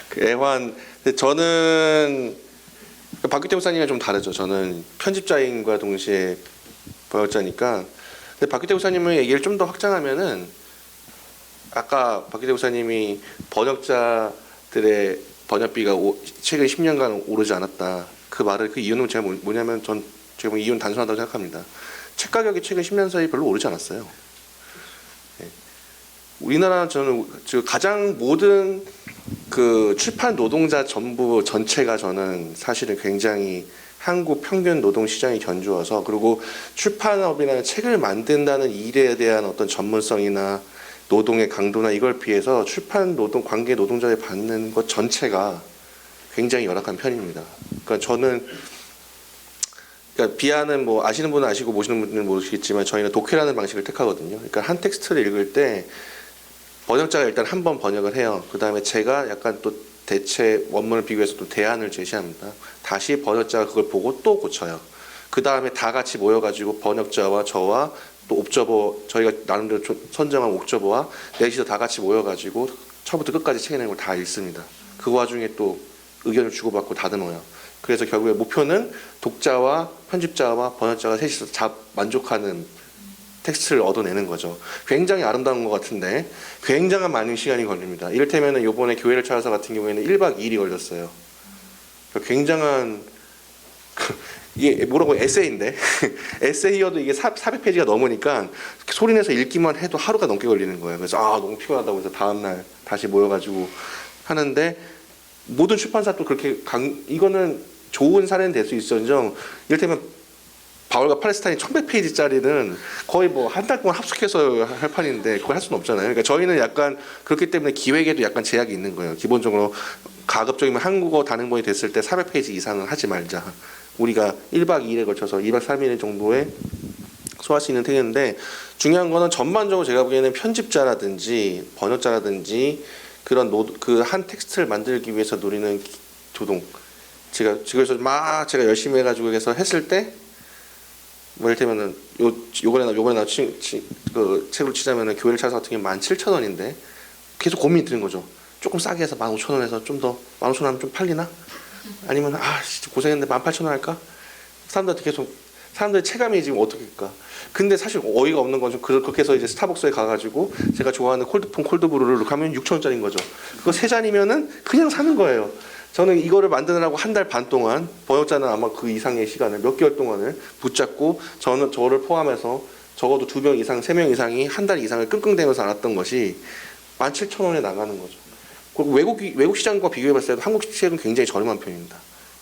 C: 그 애환. 근데 저는 박기정 목사님과 좀 다르죠. 저는 편집자인과 동시에 번역자니까. 근데 박기정 목사님의 얘기를 좀 더 확장하면은 아까 박기정 목사님이 번역자들의 번역비가 최근 10년간 오르지 않았다. 그 말을 그 이유는 제가 뭐냐면 제가 이유는 단순하다고 생각합니다. 책 가격이 최근 10년 사이 별로 오르지 않았어요. 네. 우리나라 저는 가장 모든 그 출판 노동자 전체가 저는 사실은 굉장히 한국 평균 노동 시장이 견주어서 그리고 출판업이나 책을 만든다는 일에 대한 어떤 전문성이나 노동의 강도나 이걸 비해서 출판 노동 관계 노동자에 받는 것 전체가 굉장히 열악한 편입니다. 그러니까 저는 비하는 뭐 아시는 분은 아시고 모시는 분들은 모르시겠지만 저희는 독해라는 방식을 택하거든요. 그러니까 한 텍스트를 읽을 때 번역자가 일단 한 번 번역을 해요. 그 다음에 제가 약간 또 대체 원문을 비교해서 또 대안을 제시합니다. 다시 번역자가 그걸 보고 또 고쳐요. 그 다음에 다 같이 모여가지고 번역자와 저와 또 옵저버 저희가 나름대로 선정한 옵저버와 넷이서 다 같이 모여가지고 처음부터 끝까지 책의 내용을 다 읽습니다. 그 와중에 또 의견을 주고받고 다듬어요. 그래서 결국에 목표는 독자와 편집자와 번역자가 셋이서 만족하는 텍스트를 얻어내는 거죠. 굉장히 아름다운 것 같은데 굉장한 많은 시간이 걸립니다. 이를테면 이번에 교회를 찾아서 같은 경우에는 1박 2일이 걸렸어요. 굉장한 이게 뭐라고 에세이인데 에세이여도 이게 400페이지가 넘으니까 소리내서 읽기만 해도 하루가 넘게 걸리는 거예요. 그래서 너무 피곤하다고 해서 다음날 다시 모여가지고 하는데 모든 출판사도 그렇게 이거는 좋은 사례는 될 수 있어요. 이를테면 바울과 팔레스타인 1100페이지짜리는 거의 뭐 한 달 동안 합숙해서 할 판인데 그걸 할 수는 없잖아요. 그러니까 저희는 약간 그렇기 때문에 기획에도 약간 제약이 있는 거예요. 기본적으로 가급적이면 한국어 단행본이 됐을 때 400페이지 이상은 하지 말자. 우리가 1박 2일에 걸쳐서 2박 3일 정도에 소화할 수 있는 책인데 중요한 거는 전반적으로 제가 보기에는 편집자라든지 번역자라든지 그런 그 한 텍스트를 만들기 위해서 노리는 조동. 그래서 막 제가 열심히 해가지고 해서 했을 때 뭐 이를테면은 요번에 나 그 책으로 치자면은 교회를 찾아서 같은 경우 17,000원인데 계속 고민이 드는 거죠. 조금 싸게 해서 15,000원에서 좀 더 15,000원 하면 좀 팔리나? 아니면 진짜 고생했는데 18,000원 할까? 사람들한테 계속 사람들의 체감이 지금 어떻게일까? 근데 사실 어이가 없는 건 좀 그렇게 해서 이제 스타벅스에 가가지고 제가 좋아하는 콜드폰 콜드브루를 이렇게 하면 6,000원짜리인 거죠. 그거 3잔이면은 그냥 사는 거예요. 저는 이거를 만드느라고 한 달 반 동안 번역자는 아마 그 이상의 시간을 몇 개월 동안을 붙잡고 저를 포함해서 적어도 2명 이상, 3명 이상이 한 달 이상을 끙끙대면서 알았던 것이 17,000원에 나가는 거죠. 그리고 외국 시장과 비교해봤을 때도 한국 시장은 굉장히 저렴한 편입니다.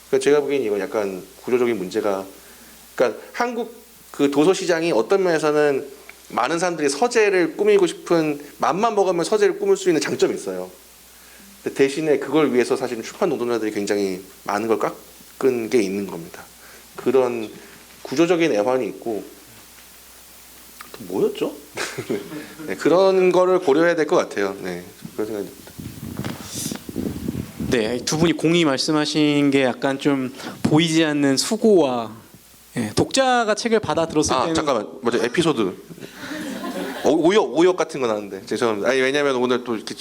C: 그러니까 제가 보기엔 이건 약간 구조적인 문제가, 그러니까 한국 그 도서 시장이 어떤 면에서는 많은 사람들이 서재를 꾸미고 싶은, 맘만 먹으면 서재를 꾸밀 수 있는 장점이 있어요. 근데 대신에 그걸 위해서 사실은 출판 노동자들이 굉장히 많은 걸 깎은 게 있는 겁니다. 그런 구조적인 애환이 있고, 또 뭐였죠? 네, 그런 거를 고려해야 될 것 같아요. 네, 그런 생각이 듭니다.
A: 네, 두 분이 공히 말씀하신 게 약간 좀 보이지 않는 수고와, 예, 독자가 책을 받아 들었을 때는
C: 잠깐만, 먼저 에피소드 오역 같은 거 나왔는데 죄송합니다. 아니 왜냐하면 오늘 또 이렇게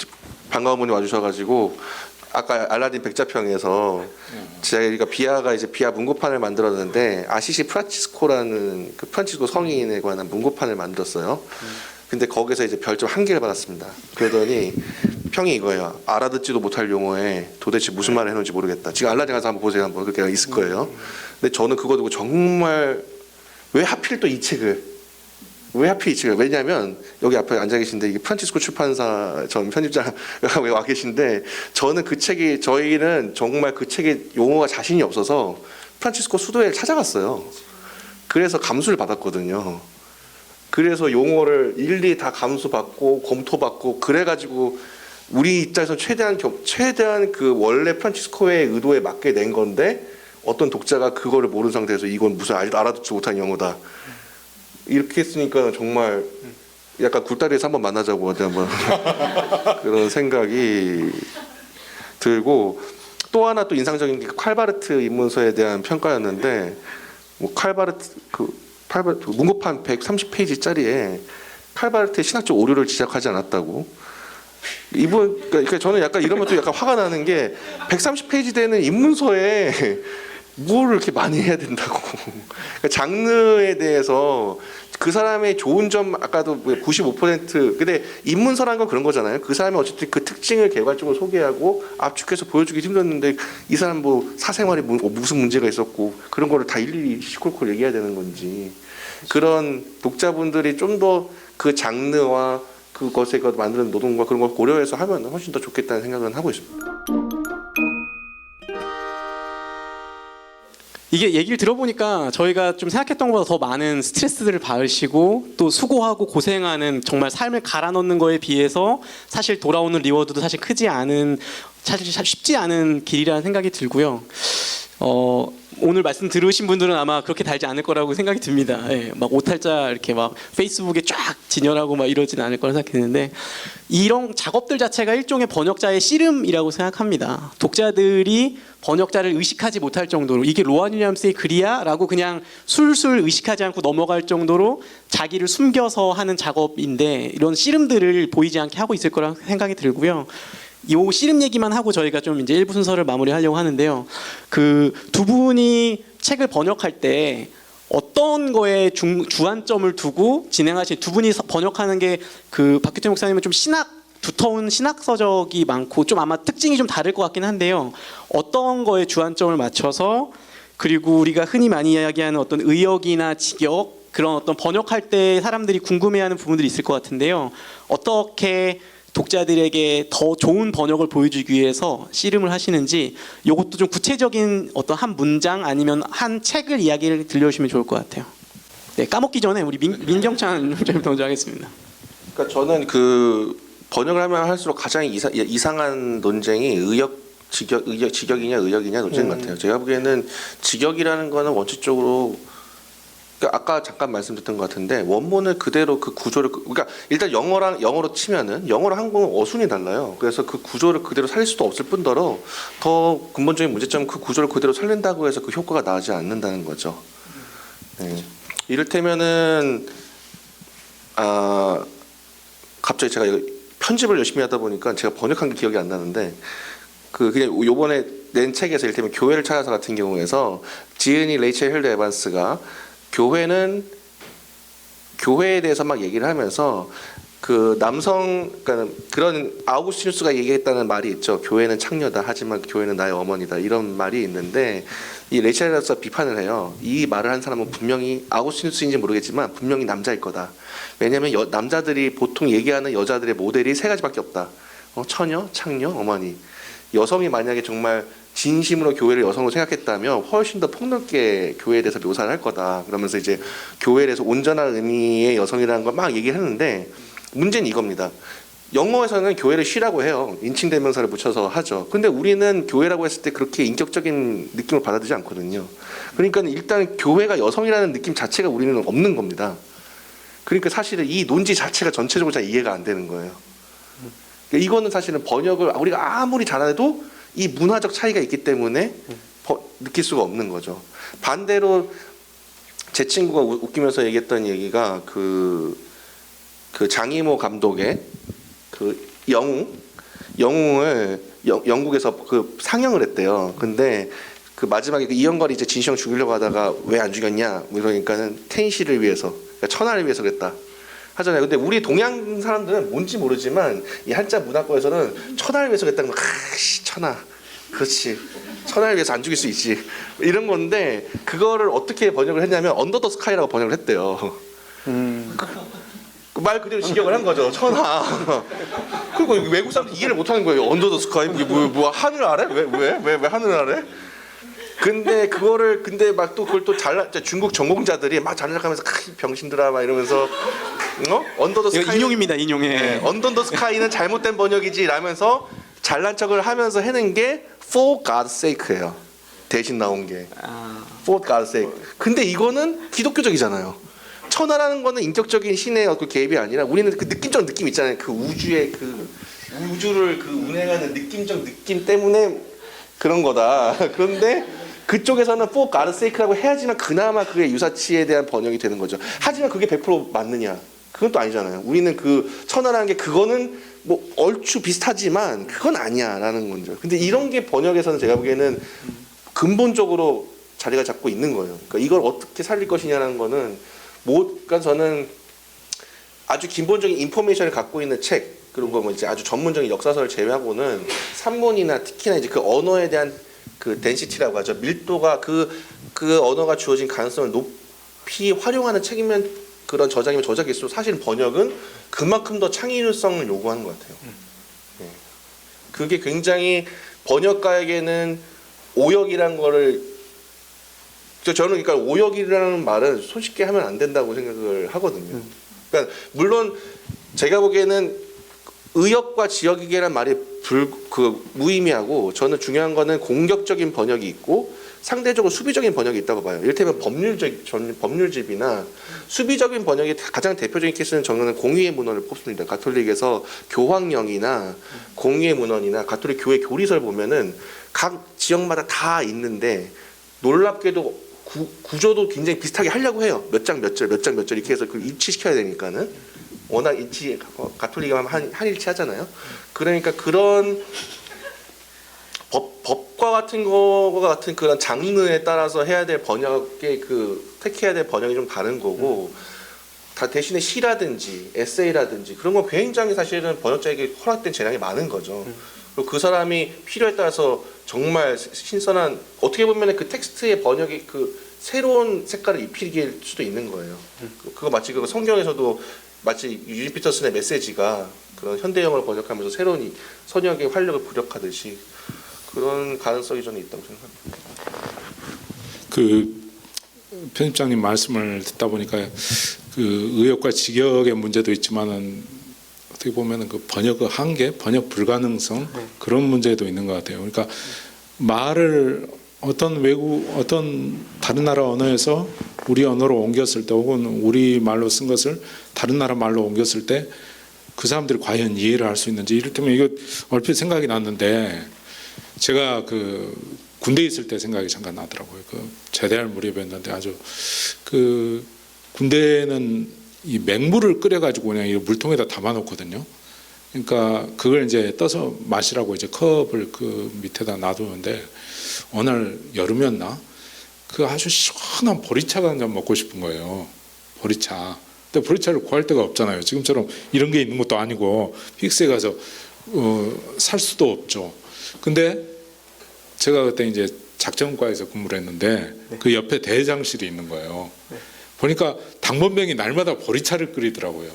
C: 반가운 분이 와주셔가지고 아까 알라딘 백자평에서 저희가 비아가 이제 비아 문고판을 만들었는데 아시시 프란치스코라는 그 프란치스코 성인에 관한 문고판을 만들었어요. 근데 거기서 이제 별점 1개를 받았습니다. 그러더니 평이 이거예요. 알아듣지도 못할 용어에 도대체 무슨 말을 해놓은지 모르겠다. 지금 알라딘 가서 한번 보세요. 한번 그렇게 있을 거예요. 근데 저는 그거 두고 정말 왜 하필 또 이 책을, 왜냐하면 여기 앞에 앉아 계신데 이게 프란치스코 출판사 전 편집자가 와 계신데, 저는 그 책이, 저희는 정말 그 책에 용어가 자신이 없어서 프란치스코 수도회를 찾아갔어요. 그래서 감수를 받았거든요. 그래서 용어를 일일이 다 감수받고 검토받고 그래가지고 우리 입장에서 최대한 그 원래 프란치스코의 의도에 맞게 낸 건데, 어떤 독자가 그거를 모르는 상태에서 이건 무슨 알아듣지 못한 영어다 이렇게 했으니까 정말 약간 굴다리에서 한번 만나자고 어디 한번 그런 생각이 들고, 또 하나 또 인상적인 게 칼바르트 입문서에 대한 평가였는데, 뭐 칼바르트 문고판 130페이지짜리에 칼바르트의 신학적 오류를 지적하지 않았다고. 그러니까 저는 약간 이러면 또 약간 화가 나는 게 130페이지 되는 입문서에 뭘 이렇게 많이 해야 된다고. 그러니까 장르에 대해서 그 사람의 좋은 점, 아까도 95%, 근데 입문서라는 건 그런 거잖아요. 그 사람이 어쨌든 그 특징을 개괄적으로 소개하고 압축해서 보여주기 힘들었는데, 이 사람 뭐 사생활에 무슨 문제가 있었고 그런 거를 다 일일이 시콜콜 얘기해야 되는 건지, 그런 독자분들이 좀 더 그 장르와 그것에 만드는 노동과 그런 걸 고려해서 하면 훨씬 더 좋겠다는 생각은 하고 있습니다.
A: 이게 얘기를 들어보니까 저희가 좀 생각했던 것보다 더 많은 스트레스들을 받으시고 또 수고하고 고생하는, 정말 삶을 갈아 넣는 거에 비해서 사실 돌아오는 리워드도 사실 크지 않은, 사실 쉽지 않은 길이라는 생각이 들고요. 오늘 말씀 들으신 분들은 아마 그렇게 달지 않을 거라고 생각이 듭니다. 예, 막 오탈자 이렇게 막 페이스북에 쫙 진열하고 막 이러진 않을 거라 생각했는데, 이런 작업들 자체가 일종의 번역자의 씨름이라고 생각합니다. 독자들이 번역자를 의식하지 못할 정도로 이게 로안 윌리엄스의 글이야? 라고 그냥 술술 의식하지 않고 넘어갈 정도로 자기를 숨겨서 하는 작업인데, 이런 씨름들을 보이지 않게 하고 있을 거라 생각이 들고요. 요 씨름 얘기만 하고 저희가 좀 이제 1부 순서를 마무리하려고 하는데요. 그 두 분이 책을 번역할 때 어떤 거에 주안점을 두고 진행하신, 두 분이 번역하는 게 그 박규태 목사님은 좀 두터운 신학 서적이 많고 좀 아마 특징이 좀 다를 것 같긴 한데요. 어떤 거에 주안점을 맞춰서, 그리고 우리가 흔히 많이 이야기하는 어떤 의역이나 직역, 그런 어떤 번역할 때 사람들이 궁금해하는 부분들이 있을 것 같은데요. 어떻게 독자들에게 더 좋은 번역을 보여주기 위해서 씨름을 하시는지, 이것도 좀 구체적인 어떤 한 문장 아니면 한 책을 이야기를 들려주시면 좋을 것 같아요. 네, 까먹기 전에 우리 민경찬 좀 먼저 하겠습니다.
C: 그러니까 저는 그 번역을 하면 할수록 가장 이상한 논쟁이 직역이냐 의역이냐 논쟁인 것 같아요. 제가 보기에는 직역이라는 거는 원칙적으로, 그러니까 아까 잠깐 말씀드렸던 것 같은데, 원문을 그대로 그 구조를, 그러니까 일단 영어로 치면은 영어랑 한국어는 어순이 달라요. 그래서 그 구조를 그대로 살릴 수도 없을 뿐더러 더 근본적인 문제점은 그 구조를 그대로 살린다고 해서 그 효과가 나지 않는다는 거죠. 네. 이를테면은 갑자기 제가 이거 편집을 열심히 하다 보니까 제가 번역한 게 기억이 안 나는데, 그냥 요번에 낸 책에서 이를테면 교회를 찾아서 같은 경우에서 지은이 레이첼 헬드 에반스가 교회는 교회에 대해서 막 얘기를 하면서 그 남성 그러니까 그런 아우구스티누스가 얘기했다는 말이 있죠. 교회는 창녀다. 하지만 교회는 나의 어머니다. 이런 말이 있는데 이 레차르트가 비판을 해요. 이 말을 한 사람은 분명히 아우구스티누스인지 모르겠지만 분명히 남자일 거다. 왜냐하면 남자들이 보통 얘기하는 여자들의 모델이 세 가지밖에 없다. 처녀, 창녀, 어머니. 여성이 만약에 정말 진심으로 교회를 여성으로 생각했다면 훨씬 더 폭넓게 교회에 대해서 묘사를 할 거다. 그러면서 이제 교회에 대해서 온전한 의미의 여성이라는 걸 막 얘기를 했는데 문제는 이겁니다. 영어에서는 교회를 she라고 해요. 인칭 대명사를 붙여서 하죠. 근데 우리는 교회라고 했을 때 그렇게 인격적인 느낌을 받아들이지 않거든요. 그러니까 일단 교회가 여성이라는 느낌 자체가 우리는 없는 겁니다. 그러니까 사실은 이 논지 자체가 전체적으로 잘 이해가 안 되는 거예요. 그러니까 이거는 사실은 번역을 우리가 아무리 잘해도 이 문화적 차이가 있기 때문에 느낄 수가 없는 거죠. 반대로 제 친구가 웃기면서 얘기했던 얘기가 그 장이모 감독의 그 영웅을 영국에서 그 상영을 했대요. 근데 그 마지막에 그 이영걸이 이제 진시황 죽이려고 하다가 왜 안 죽였냐? 뭐 이러니까는 텐시를 위해서, 그러니까 천하를 위해서 그랬다 하잖아요. 근데 우리 동양 사람들은 뭔지 모르지만 이 한자 문화권에서는 천하를 위해서 그랬다는 거, 천하, 그렇지. 천하를 위해서 안 죽일 수 있지. 이런 건데 그거를 어떻게 번역을 했냐면 언더 더 스카이라고 번역을 했대요. 말 그대로 직역을 한 거죠. 천하. 그리고 외국 사람들 이해를 못하는 거예요. 언더 더 스카이 이게 뭐 하늘 아래? 왜 하늘 아래? 근데 막 또 그걸 또 중국 전공자들이 막 잘나가면서 병신들아 막 이러면서 언더 더 스카이
A: 인용입니다. 인용해.
C: 네, 언더 더 스카이는 잘못된 번역이지 라면서 잘난 척을 하면서 해낸 게 For God's Sake예요. 대신 나온 게 For God's Sake. 근데 이거는 기독교적이잖아요. 천하라는 거는 인격적인 신의 어떤 개입이 아니라 우리는 그 느낌적 느낌 있잖아요. 그 우주의 그 우주를 그 운행하는 느낌적 느낌 때문에 그런 거다. 그런데 그쪽에서는 For God's Sake라고 해야지만 그나마 그의 유사치에 대한 번역이 되는 거죠. 하지만 그게 100% 맞느냐? 그건 또 아니잖아요. 우리는 그 천하라는 게 그거는 뭐 얼추 비슷하지만 그건 아니야라는 거죠. 근데 이런 게 번역에서는 제가 보기에는 근본적으로 자리가 잡고 있는 거예요. 그러니까 이걸 어떻게 살릴 것이냐라는 거는 그러니까 저는 아주 기본적인 인포메이션을 갖고 있는 책 그리고 뭐 이제 아주 전문적인 역사서를 제외하고는 산문이나 특히나 이제 그 언어에 대한 그 덴시티라고 하죠. 밀도가 그 언어가 주어진 가능성을 높이 활용하는 책이면 그런 저작이면 저작일수록 사실 번역은 그만큼 더 창의성을 요구하는 것 같아요. 네. 그게 굉장히 번역가에게는 오역이라는 거를 저는 그러니까 오역이라는 말은 손쉽게 하면 안 된다고 생각을 하거든요. 그러니까 물론 제가 보기에는 의역과 지역이계란 말이 무의미하고 저는 중요한 거는 공격적인 번역이 있고 상대적으로 수비적인 번역이 있다고 봐요. 이를테면 법률집이나 수비적인 번역이 가장 대표적인 케이스는 저는 공의의 문헌을 뽑습니다. 가톨릭에서 교황령이나 공의의 문헌이나 가톨릭 교회 교리서를 보면은 각 지역마다 다 있는데 놀랍게도 구조도 굉장히 비슷하게 하려고 해요. 몇 장 몇 절 이렇게 해서 그걸 일치시켜야 되니까는 워낙 가톨릭이 하면 한일치 하잖아요. 그러니까 그런 법과 같은 그런 장르에 따라서 해야 될 번역의 택해야 될 번역이 좀 다른 거고 다 대신에 시라든지 에세이라든지 그런 건 굉장히 사실은 번역자에게 허락된 재량이 많은 거죠. 그리고 그 사람이 필요에 따라서 정말 신선한 어떻게 보면 그 텍스트의 번역이 새로운 색깔을 입힐 수도 있는 거예요. 그거 마치 성경에서도 마치 유진 피터슨의 메시지가 그런 현대영어를 번역하면서 새로운 선역의 활력을 부력하듯이 그런 가능성이 저는 있다고 생각합니다.
B: 그 편집장님 말씀을 듣다 보니까 그 의역과 직역의 문제도 있지만은 어떻게 보면은 그 번역의 한계, 번역 불가능성 그런 문제도 있는 것 같아요. 그러니까 말을 어떤 다른 나라 언어에서 우리 언어로 옮겼을 때 혹은 우리 말로 쓴 것을 다른 나라 말로 옮겼을 때 그 사람들이 과연 이해를 할 수 있는지 이를테면 이거 얼핏 생각이 났는데 제가 그 군대에 있을 때 생각이 잠깐 나더라고요. 제대할 무렵이었는데 아주 군대는 이 맹물을 끓여가지고 그냥 이 물통에다 담아놓거든요. 그러니까 그걸 이제 떠서 마시라고 이제 컵을 그 밑에다 놔두는데 어느 날 여름이었나 그 아주 시원한 보리차가 한 잔 먹고 싶은 거예요. 보리차. 근데 보리차를 구할 데가 없잖아요. 지금처럼 이런 게 있는 것도 아니고 픽스에 가서 살 수도 없죠. 근데 제가 그때 이제 작전과에서 근무를 했는데 그 옆에 대장실이 있는 거예요. 보니까 당번병이 날마다 보리차를 끓이더라고요.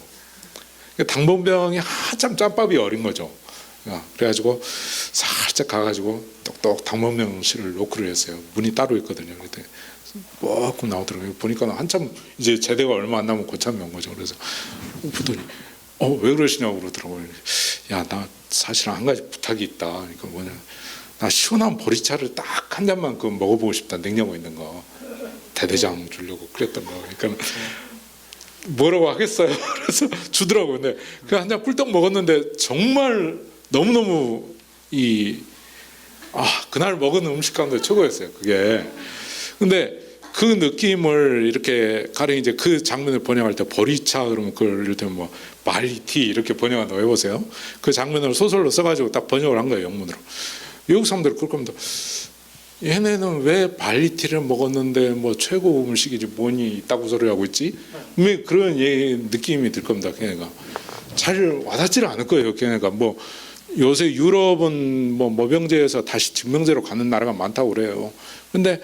B: 당번병이 한참 짬밥이 어린 거죠. 그래가지고 살짝 가가지고 똑똑 당번병실을 노크를 했어요. 문이 따로 있거든요. 그랬더니 뻑 나오더라고요. 보니까 한참 이제 제대가 얼마 안 남은 고참이 온 거죠. 그래서 보더니 왜 그러시냐고 그러더라고요. 야, 나 사실 한 가지 부탁이 있다. 그러니까 뭐냐, 나 시원한 보리차를 딱 한 잔만 그 먹어보고 싶다. 냉장고에 있는 거 대대장 주려고 그랬던 거. 그러니까 뭐라고 하겠어요. 그래서 주더라고요. 근데 그 한 잔 꿀떡 먹었는데 정말 너무너무 그날 먹은 음식 가운데 최고였어요. 그게. 근데 그 느낌을 이렇게 가령 이제 그 장면을 번역할 때 보리차 그러면 그걸 이럴 때 뭐 말리티 이렇게 번역한다고 해보세요. 그 장면을 소설로 써가지고 딱 번역을 한 거예요. 영문으로. 외국 사람들 그럴 겁니다. 얘네는 왜 발리티를 먹었는데 뭐 최고 음식이지 뭐니 있다고 소리 하고 있지? 그런 느낌이 들 겁니다. 걔네가 잘 와닿지를 않을 거예요. 걔네가 뭐 요새 유럽은 뭐 모병제에서 다시 직명제로 가는 나라가 많다고 그래요. 근데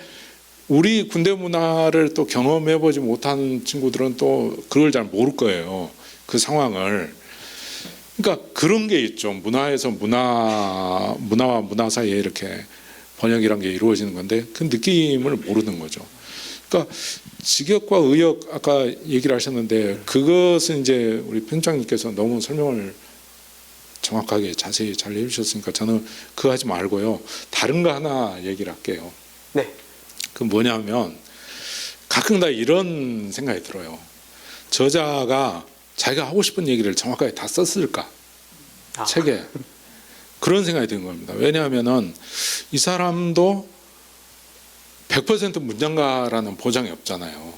B: 우리 군대 문화를 또 경험해보지 못한 친구들은 또 그걸 잘 모를 거예요. 그 상황을. 그러니까 그런 게 있죠. 문화에서 문화와 문화 사이에 이렇게 번역이란 게 이루어지는 건데 그 느낌을 모르는 거죠. 그러니까 직역과 의역 아까 얘기를 하셨는데 그것은 이제 우리 편집장님께서 너무 설명을 정확하게 자세히 잘 해주셨으니까 저는 그거 하지 말고요. 다른 거 하나 얘기를 할게요.
A: 네.
B: 그 뭐냐면 가끔 다 이런 생각이 들어요. 저자가 자기가 하고 싶은 얘기를 정확하게 다 썼을까? 책에. 그런 생각이 드는 겁니다. 왜냐하면은 이 사람도 100% 문장가라는 보장이 없잖아요.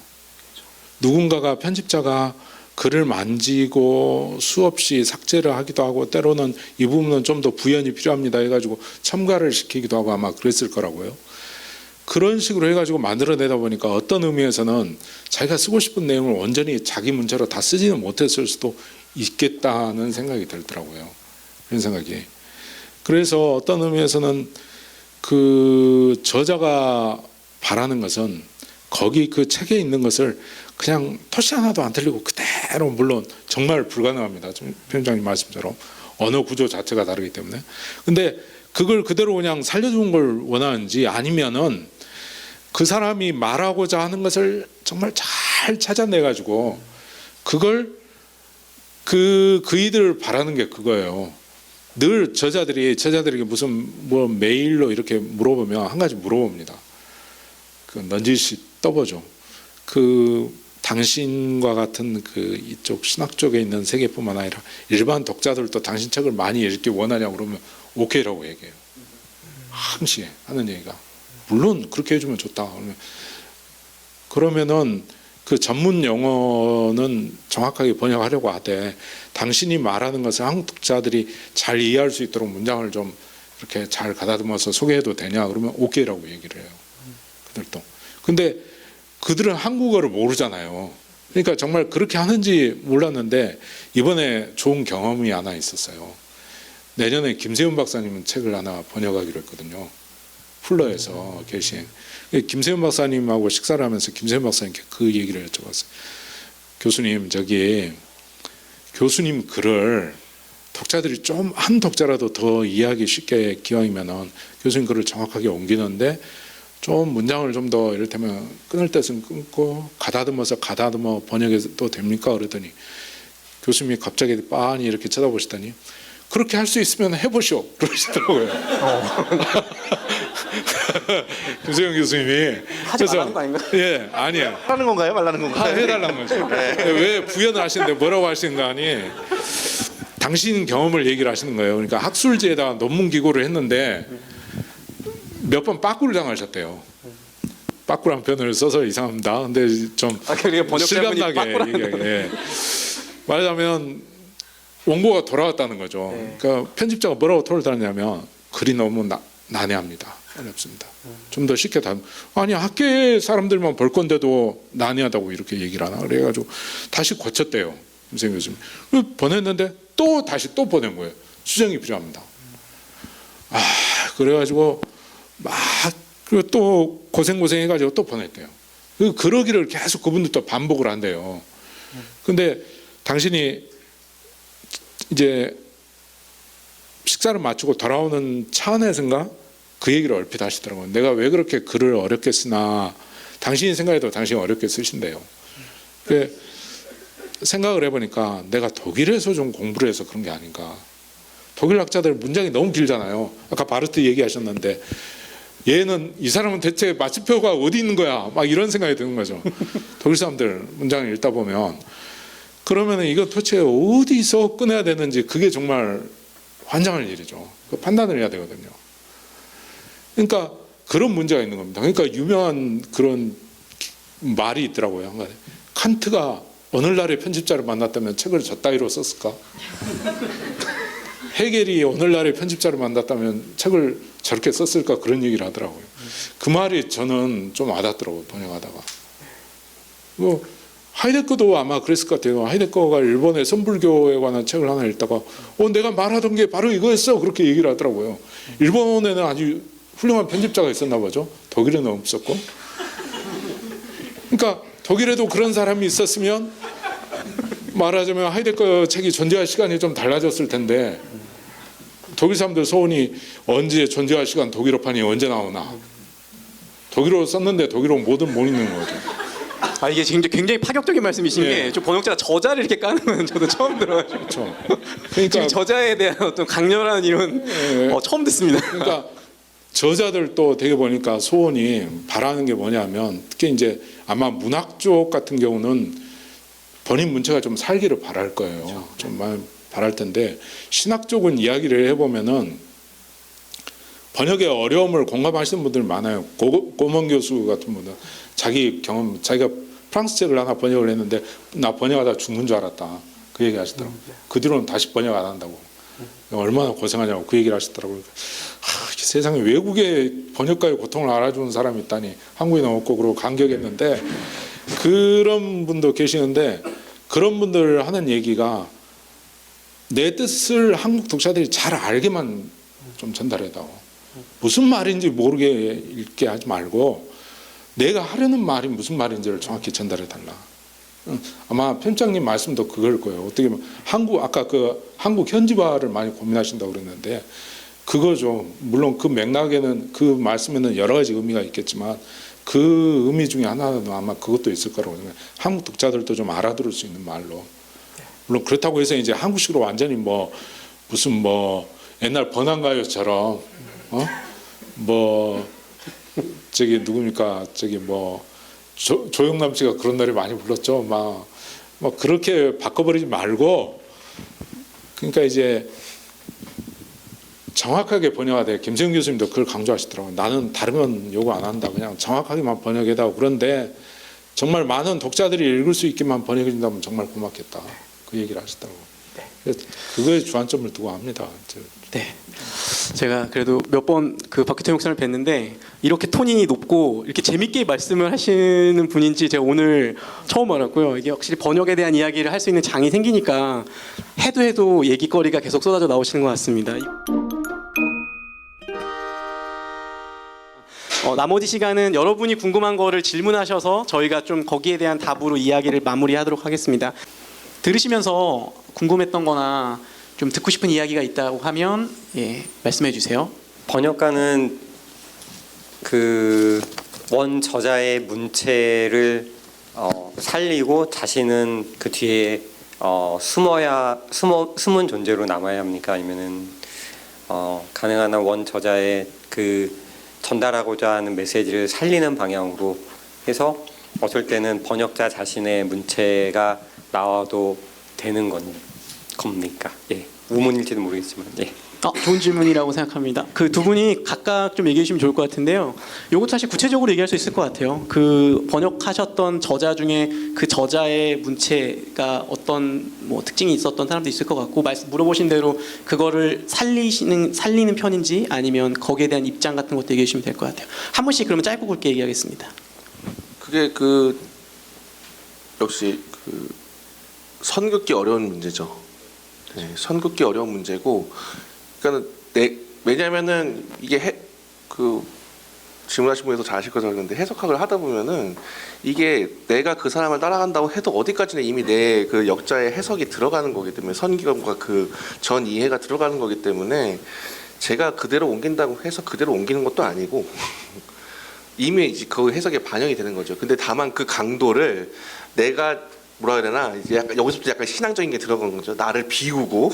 B: 누군가가 편집자가 글을 만지고 수없이 삭제를 하기도 하고 때로는 이 부분은 좀 더 부연이 필요합니다 해가지고 첨가를 시키기도 하고 아마 그랬을 거라고요. 그런 식으로 해가지고 만들어내다 보니까 어떤 의미에서는 자기가 쓰고 싶은 내용을 완전히 자기 문체로 다 쓰지는 못했을 수도 있겠다는 생각이 들더라고요. 그런 생각이. 그래서 어떤 의미에서는 그 저자가 바라는 것은 거기 그 책에 있는 것을 그냥 토시 하나도 안 틀리고 그대로, 물론 정말 불가능합니다. 편집장님 말씀처럼 언어 구조 자체가 다르기 때문에. 근데 그걸 그대로 그냥 살려주는 걸 원하는지 아니면은 그 사람이 말하고자 하는 것을 정말 잘 찾아내 가지고 그걸 그이들 바라는 게 그거예요. 늘 저자들에게 무슨 뭐 메일로 이렇게 물어보면 한 가지 물어봅니다. 그 넌지시 떠보죠. 그 당신과 같은 그 이쪽 신학 쪽에 있는 세계뿐만 아니라 일반 독자들도 당신 책을 많이 읽기 원하냐고 그러면 오케이라고 얘기해요. 항시 하는 얘기가 물론 그렇게 해주면 좋다. 그러면은 그 전문 용어는 정확하게 번역하려고 하되 당신이 말하는 것을 한국 독자들이 잘 이해할 수 있도록 문장을 좀 이렇게 잘 가다듬어서 소개해도 되냐 그러면 오케이라고 얘기를 해요. 그들도. 근데 그들은 한국어를 모르잖아요. 그러니까 정말 그렇게 하는지 몰랐는데 이번에 좋은 경험이 하나 있었어요. 내년에 김세훈 박사님은 책을 하나 번역하기로 했거든요. 풀러에서 계신 김세훈 박사님하고 식사를 하면서 김세훈 박사님께 그 얘기를 여쭤봤어요. 교수님, 교수님 글을 독자들이 좀 한 독자라도 더 이해하기 쉽게 기왕이면은 교수님 글을 정확하게 옮기는데 좀 문장을 좀 더 이를테면 끊을 때는 끊고 가다듬어 번역해도 됩니까? 그러더니 교수님이 갑자기 빤히 이렇게 쳐다보시더니 그렇게 할 수 있으면 해보시오 그러시더라고요. 김세영 교수님이
A: 하지 말라는 거 아닌가요?
B: 예, 아니에요.
C: 하는 건가요? 말라는 건가요?
B: 해달라는 거죠. 왜 부연을 하시는데 뭐라고 하시는 거 아니? 당신 경험을 얘기를 하시는 거예요. 그러니까 학술지에다 논문 기고를 했는데 몇 번 빠꾸를 당하셨대요. 빠꾸란 표현을 써서 이상합니다. 근데 좀 실감나게 얘기하게. 말하자면 원고가 돌아왔다는 거죠. 그러니까 편집자가 뭐라고 토를 달았냐면 글이 너무 난해합니다. 어렵습니다. 좀 더 쉽게 아니 학계 사람들만 볼 건데도 난해하다고 이렇게 얘기를 하나 그래가지고 다시 고쳤대요. 김세영 교수님. 보냈는데 또 다시 또 보낸 거예요. 수정이 필요합니다. 그래가지고 막 그리고 또 고생해가지고 또 보냈대요. 그러기를 계속 그분들도 반복을 한대요. 근데 당신이 이제 식사를 마치고 돌아오는 차 안에서인가 그 얘기를 얼핏 하시더라고요. 내가 왜 그렇게 글을 어렵게 쓰나. 당신이 생각해도 당신이 어렵게 쓰신대요. 생각을 해보니까 내가 독일에서 좀 공부를 해서 그런 게 아닌가. 독일 학자들 문장이 너무 길잖아요. 아까 바르트 얘기하셨는데 얘는 이 사람은 대체 마침표가 어디 있는 거야 막 이런 생각이 드는 거죠. 독일 사람들 문장을 읽다 보면 그러면 이거 도대체 어디서 꺼내야 되는지 그게 정말 환장할 일이죠. 그 판단을 해야 되거든요. 그러니까 그런 문제가 있는 겁니다. 그러니까 유명한 그런 말이 있더라고요. 칸트가 오늘날의 편집자를 만났다면 책을 저 따위로 썼을까? 헤겔이 오늘날의 편집자를 만났다면 책을 저렇게 썼을까? 그런 얘기를 하더라고요. 그 말이 저는 좀 와닿더라고요. 번역하다가. 하이데거도 아마 그랬을 것 같아요. 하이데거가 일본의 선불교에 관한 책을 하나 읽다가 내가 말하던 게 바로 이거였어. 그렇게 얘기를 하더라고요. 일본에는 아주 훌륭한 편집자가 있었나 보죠. 독일에는 없었고. 그러니까 독일에도 그런 사람이 있었으면 말하자면 하이데거 책이 존재할 시간이 좀 달라졌을 텐데 독일 사람들 소원이 언제 존재할 시간 독일어판이 언제 나오나. 독일어로 썼는데 독일어 뭐든 못 읽는 거죠.
A: 이게 지금 굉장히 파격적인 말씀이신
B: 예.
A: 게 좀 번역자가 저자를 이렇게 까는 건 저도 처음 들어가지고
B: 그렇죠.
A: 지금
B: 그러니까
A: 저자에 대한 어떤 강렬한 이런 처음 듣습니다.
B: 그러니까 저자들도 되게 보니까 소원이 바라는 게 뭐냐면 특히 이제 아마 문학 쪽 같은 경우는 본인 문체가 좀 살기를 바랄 거예요.
A: 그렇죠.
B: 좀 많이 바랄 텐데 신학 쪽은 이야기를 해보면은 번역의 어려움을 공감하시는 분들 많아요. 고먼 교수 같은 분은 자기 경험, 자기가 프랑스 책을 하나 번역을 했는데 나 번역하다 죽는 줄 알았다. 그 얘기 하시더라고요. 그 뒤로는 다시 번역 안 한다고. 얼마나 고생하냐고 그 얘기를 하시더라고요. 세상에 외국의 번역가의 고통을 알아주는 사람이 있다니 한국에는 없고 그러고 감격했는데 그런 분도 계시는데 그런 분들 하는 얘기가 내 뜻을 한국 독자들이 잘 알게만 좀 전달해다오. 무슨 말인지 모르게 읽게 하지 말고 내가 하려는 말이 무슨 말인지를 정확히 전달해달라. 아마 편집장님 말씀도 그걸 거예요. 어떻게 보면 아까 그 한국 현지화를 많이 고민하신다고 그랬는데 그거죠. 물론 그 맥락에는 그 말씀에는 여러 가지 의미가 있겠지만 그 의미 중에 하나는 아마 그것도 있을 거라고 생각해요. 한국 독자들도 좀 알아들을 수 있는 말로. 물론 그렇다고 해서 이제 한국식으로 완전히 무슨 옛날 번안가요처럼 저기 누굽니까 조영남 씨가 그런 노래 많이 불렀죠. 막 그렇게 바꿔버리지 말고 그러니까 이제 정확하게 번역하되 김세영 교수님도 그걸 강조하시더라고요. 나는 다른 건 요구 안 한다. 그냥 정확하게만 번역해다오. 그런데 정말 많은 독자들이 읽을 수 있게만 번역해준다면 정말 고맙겠다. 그 얘기를 하시더라고요. 그거에 주안점을 두고 합니다.
A: 네. 제가 그래도 몇 번 그 박규태 목사님을 뵀는데 이렇게 톤이 높고 이렇게 재밌게 말씀을 하시는 분인지 제가 오늘 처음 알았고요. 이게 확실히 번역에 대한 이야기를 할 수 있는 장이 생기니까 해도 얘기거리가 계속 쏟아져 나오시는 것 같습니다. 나머지 시간은 여러분이 궁금한 거를 질문하셔서 저희가 좀 거기에 대한 답으로 이야기를 마무리하도록 하겠습니다. 들으시면서 궁금했던 거나 좀 듣고 싶은 이야기가 있다고 하면 말씀해 주세요.
D: 번역가는 그 원 저자의 문체를 살리고 자신은 그 뒤에 숨은 존재로 남아야 합니까? 아니면은 가능한 한 원 저자의 그 전달하고자 하는 메시지를 살리는 방향으로 해서 어쩔 때는 번역자 자신의 문체가 나와도 되는 겁니까? 예. 우문일지도 모르겠지만 예.
A: 좋은 질문이라고 생각합니다. 그 두 분이 각각 좀 얘기해 주시면 좋을 것 같은데요. 요것도 사실 구체적으로 얘기할 수 있을 것 같아요. 그 번역하셨던 저자 중에 그 저자의 문체가 어떤 뭐 특징이 있었던 사람도 있을 것 같고 물어보신 대로 그거를 살리는 편인지 아니면 거기에 대한 입장 같은 것도 얘기해 주시면 될 것 같아요. 한 분씩 그러면 짧고 굵게 얘기하겠습니다.
C: 그게 역시 선긋기 어려운 문제죠. 네, 선긋기 어려운 문제고, 그러니까 왜냐하면은 이게 질문하신 분에서 잘 아실 거라고 하는데 해석학을 하다 보면은 이게 내가 그 사람을 따라간다고 해도 어디까지는 이미 내 그 역자의 해석이 들어가는 거기 때문에 선기감과 그 전 이해가 들어가는 거기 때문에 제가 그대로 옮긴다고 해서 그대로 옮기는 것도 아니고 이미 이제 그 해석에 반영이 되는 거죠. 근데 다만 그 강도를 내가 뭐라 해야 되나 이제 여기서부터 약간 신앙적인 게 들어간 거죠. 나를 비우고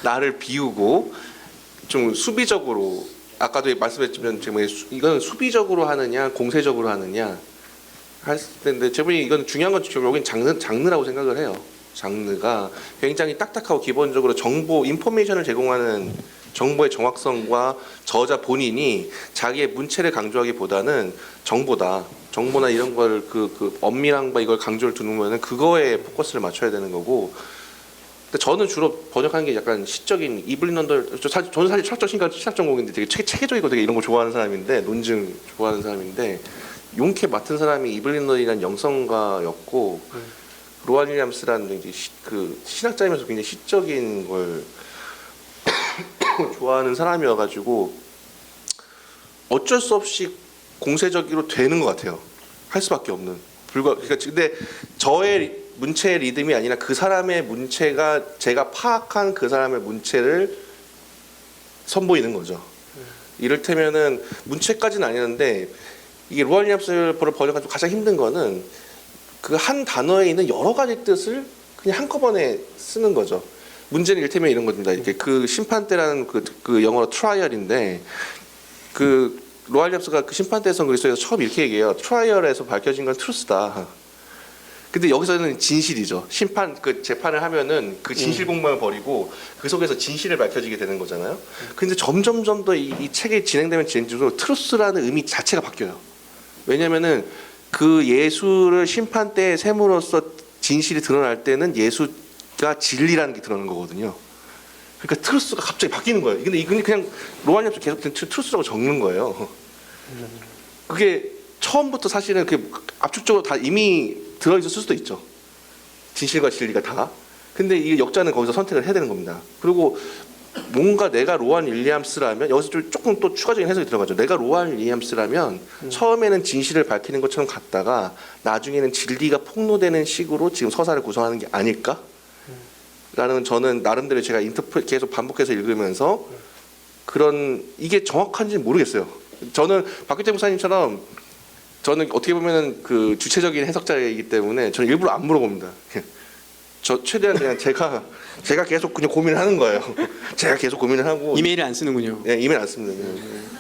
C: 나를 비우고 좀 수비적으로 아까도 말씀했지만 지금 이건 수비적으로 하느냐 공세적으로 하느냐 할 텐데 제분이 이건 중요한 건 여긴 장르라고 생각을 해요. 장르가 굉장히 딱딱하고 기본적으로 인포메이션을 제공하는 정보의 정확성과 저자 본인이 자기의 문체를 강조하기보다는 정보나 이런 걸 그 엄밀함과 이걸 강조를 두면은 그거에 포커스를 맞춰야 되는 거고. 근데 저는 주로 번역하는 게 약간 시적인 이블린 런덜. 저는 사실 철학적 시각 전공인데 되게 체계적이고 되게 이런 거 좋아하는 사람인데 논증 좋아하는 사람인데 용케 맡은 사람이 이블린 런덜이라는 영성가였고 로안 윌리엄스라는 이제 그 신학자이면서 굉장히 시적인 걸 좋아하는 사람이어가지고 어쩔 수 없이 공세적으로 되는 것 같아요. 할 수밖에 없는 그러니까 근데 저의 문체의 리듬이 아니라 그 사람의 문체가 제가 파악한 그 사람의 문체를 선보이는 거죠. 이를테면은 문체까지는 아니었는데 이게 로안 윌리엄스를 번역하기 가장 힘든 거는 그 한 단어에 있는 여러 가지 뜻을 그냥 한꺼번에 쓰는 거죠. 문제는 이를테면 이런 겁니다. 이렇게 그 심판대라는 그 영어로 트라이얼인데 그 로안 윌리엄스가 그 심판대에서 그리스도에서 처음 이렇게 얘기해요. 트라이얼에서 밝혀진 건 트루스다. 근데 여기서는 진실이죠. 그 재판을 하면은 그 진실 공방을 버리고 그 속에서 진실을 밝혀지게 되는 거잖아요. 근데 점점 더 이 책이 진행되면 진행될수록 트루스라는 의미 자체가 바뀌어요. 왜냐면은 그 예수를 심판대에 셈으로써 진실이 드러날 때는 예수가 진리라는 게 드러나는 거거든요. 그러니까 트루스가 갑자기 바뀌는 거예요. 근데 이건 그냥 로안 윌리엄스 계속 트루스라고 적는 거예요. 그게 처음부터 사실은 그 압축적으로 다 이미 들어있을 수도 있죠. 진실과 진리가 다. 근데 이 역자는 거기서 선택을 해야 되는 겁니다. 그리고 뭔가 내가 로안 윌리엄스라면 여기서 조금 또 추가적인 해석이 들어가죠. 내가 로안 윌리엄스라면 처음에는 진실을 밝히는 것처럼 갔다가 나중에는 진리가 폭로되는 식으로 지금 서사를 구성하는 게 아닐까? 라는 저는 나름대로 제가 계속 반복해서 읽으면서 그런 이게 정확한지는 모르겠어요. 저는 박규태 목사님처럼 저는 어떻게 보면은 그 주체적인 해석자이기 때문에 저는 일부러 안 물어봅니다. 저 최대한 그냥 제가 계속 그냥 고민을 하는 거예요. 제가 계속 고민을 하고
A: 이메일을 안 쓰는군요.
C: 네, 이메일 안 씁니다.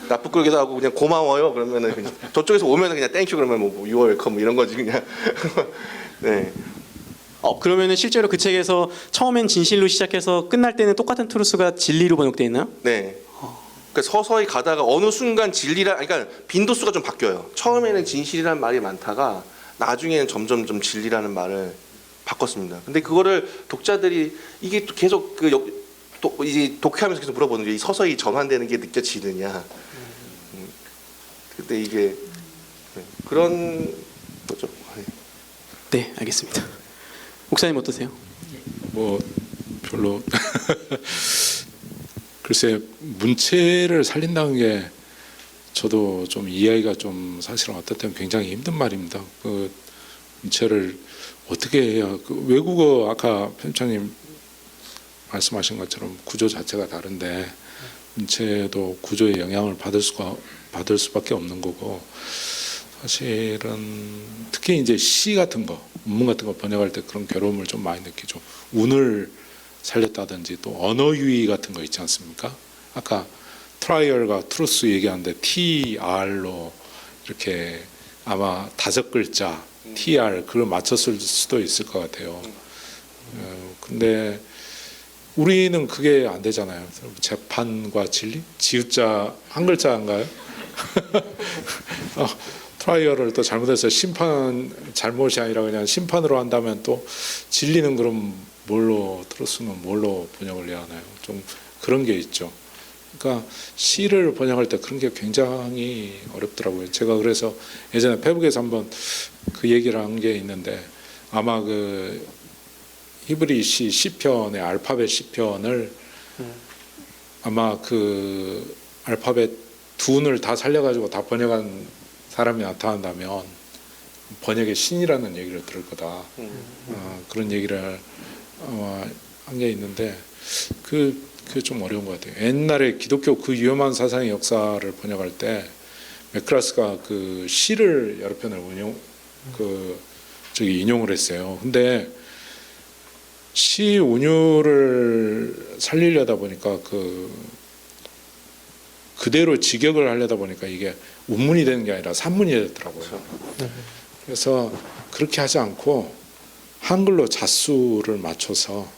C: 나쁘게도 하고 그냥 고마워요. 그러면은 그냥 저쪽에서 오면은 그냥 땡큐 그러면 뭐 you are welcome 이런 거지 그냥. 네.
A: 그러면은 실제로 그 책에서 처음엔 진실로 시작해서 끝날 때는 똑같은 트루스가 진리로 번역되어 있나요?
C: 네. 그러니까 서서히 가다가 어느 순간 그러니까 빈도수가 좀 바뀌어요. 처음에는 진실이라는 말이 많다가 나중에는 점점 진리라는 말을 바꿨습니다. 근데 그거를 독자들이 이게 또 계속 이제 독해하면서 계속 물어보는 게 서서히 전환되는 게 느껴지느냐. 근데 이게 그런 거죠.
A: 네, 알겠습니다. 목사님 어떠세요?
B: 뭐 별로 글쎄 문체를 살린다는 게 저도 좀 이해하기가 좀 사실은 어떨 때는 굉장히 힘든 말입니다. 그 문체를 어떻게 해야 그 외국어 아까 편집장님 말씀하신 것처럼 구조 자체가 다른데 문체도 구조의 영향을 받을 수밖에 없는 거고 사실은 특히 이제 시 같은 거, 문문 같은 거 번역할 때 그런 괴로움을 좀 많이 느끼죠. 운을 살렸다든지 또 언어 유희 같은 거 있지 않습니까? 아까 트라이얼과 트루스 얘기하는데 TR로 이렇게 아마 5글자 TR 그걸 맞췄을 수도 있을 것 같아요. 근데 우리는 그게 안 되잖아요. 재판과 진리? 지읒자 한 글자인가요? 트라이얼을 또 잘못해서 심판 잘못이 아니라 그냥 심판으로 한다면 또 진리는 그럼 뭘로 들었으면 뭘로 번역을 해야 하나요? 좀 그런 게 있죠. 그러니까 시를 번역할 때 그런 게 굉장히 어렵더라고요. 제가 그래서 예전에 페북에서 한번 그 얘기를 한 게 있는데 아마 그 히브리 시편의 알파벳 시편을 아마 그 알파벳 둔을 다 살려가지고 다 번역한 사람이 나타난다면 번역의 신이라는 얘기를 들을 거다. 그런 얘기를 한 게 있는데 그게 좀 어려운 것 같아요. 옛날에 기독교 그 위험한 사상의 역사를 번역할 때 맥크라스가 그 시를 여러 편을 인용을 했어요. 근데 시 운율을 살리려다 보니까 그대로 직역을 하려다 보니까 이게 운문이 되는 게 아니라 산문이 되더라고요. 그래서 그렇게 하지 않고 한글로 자수를 맞춰서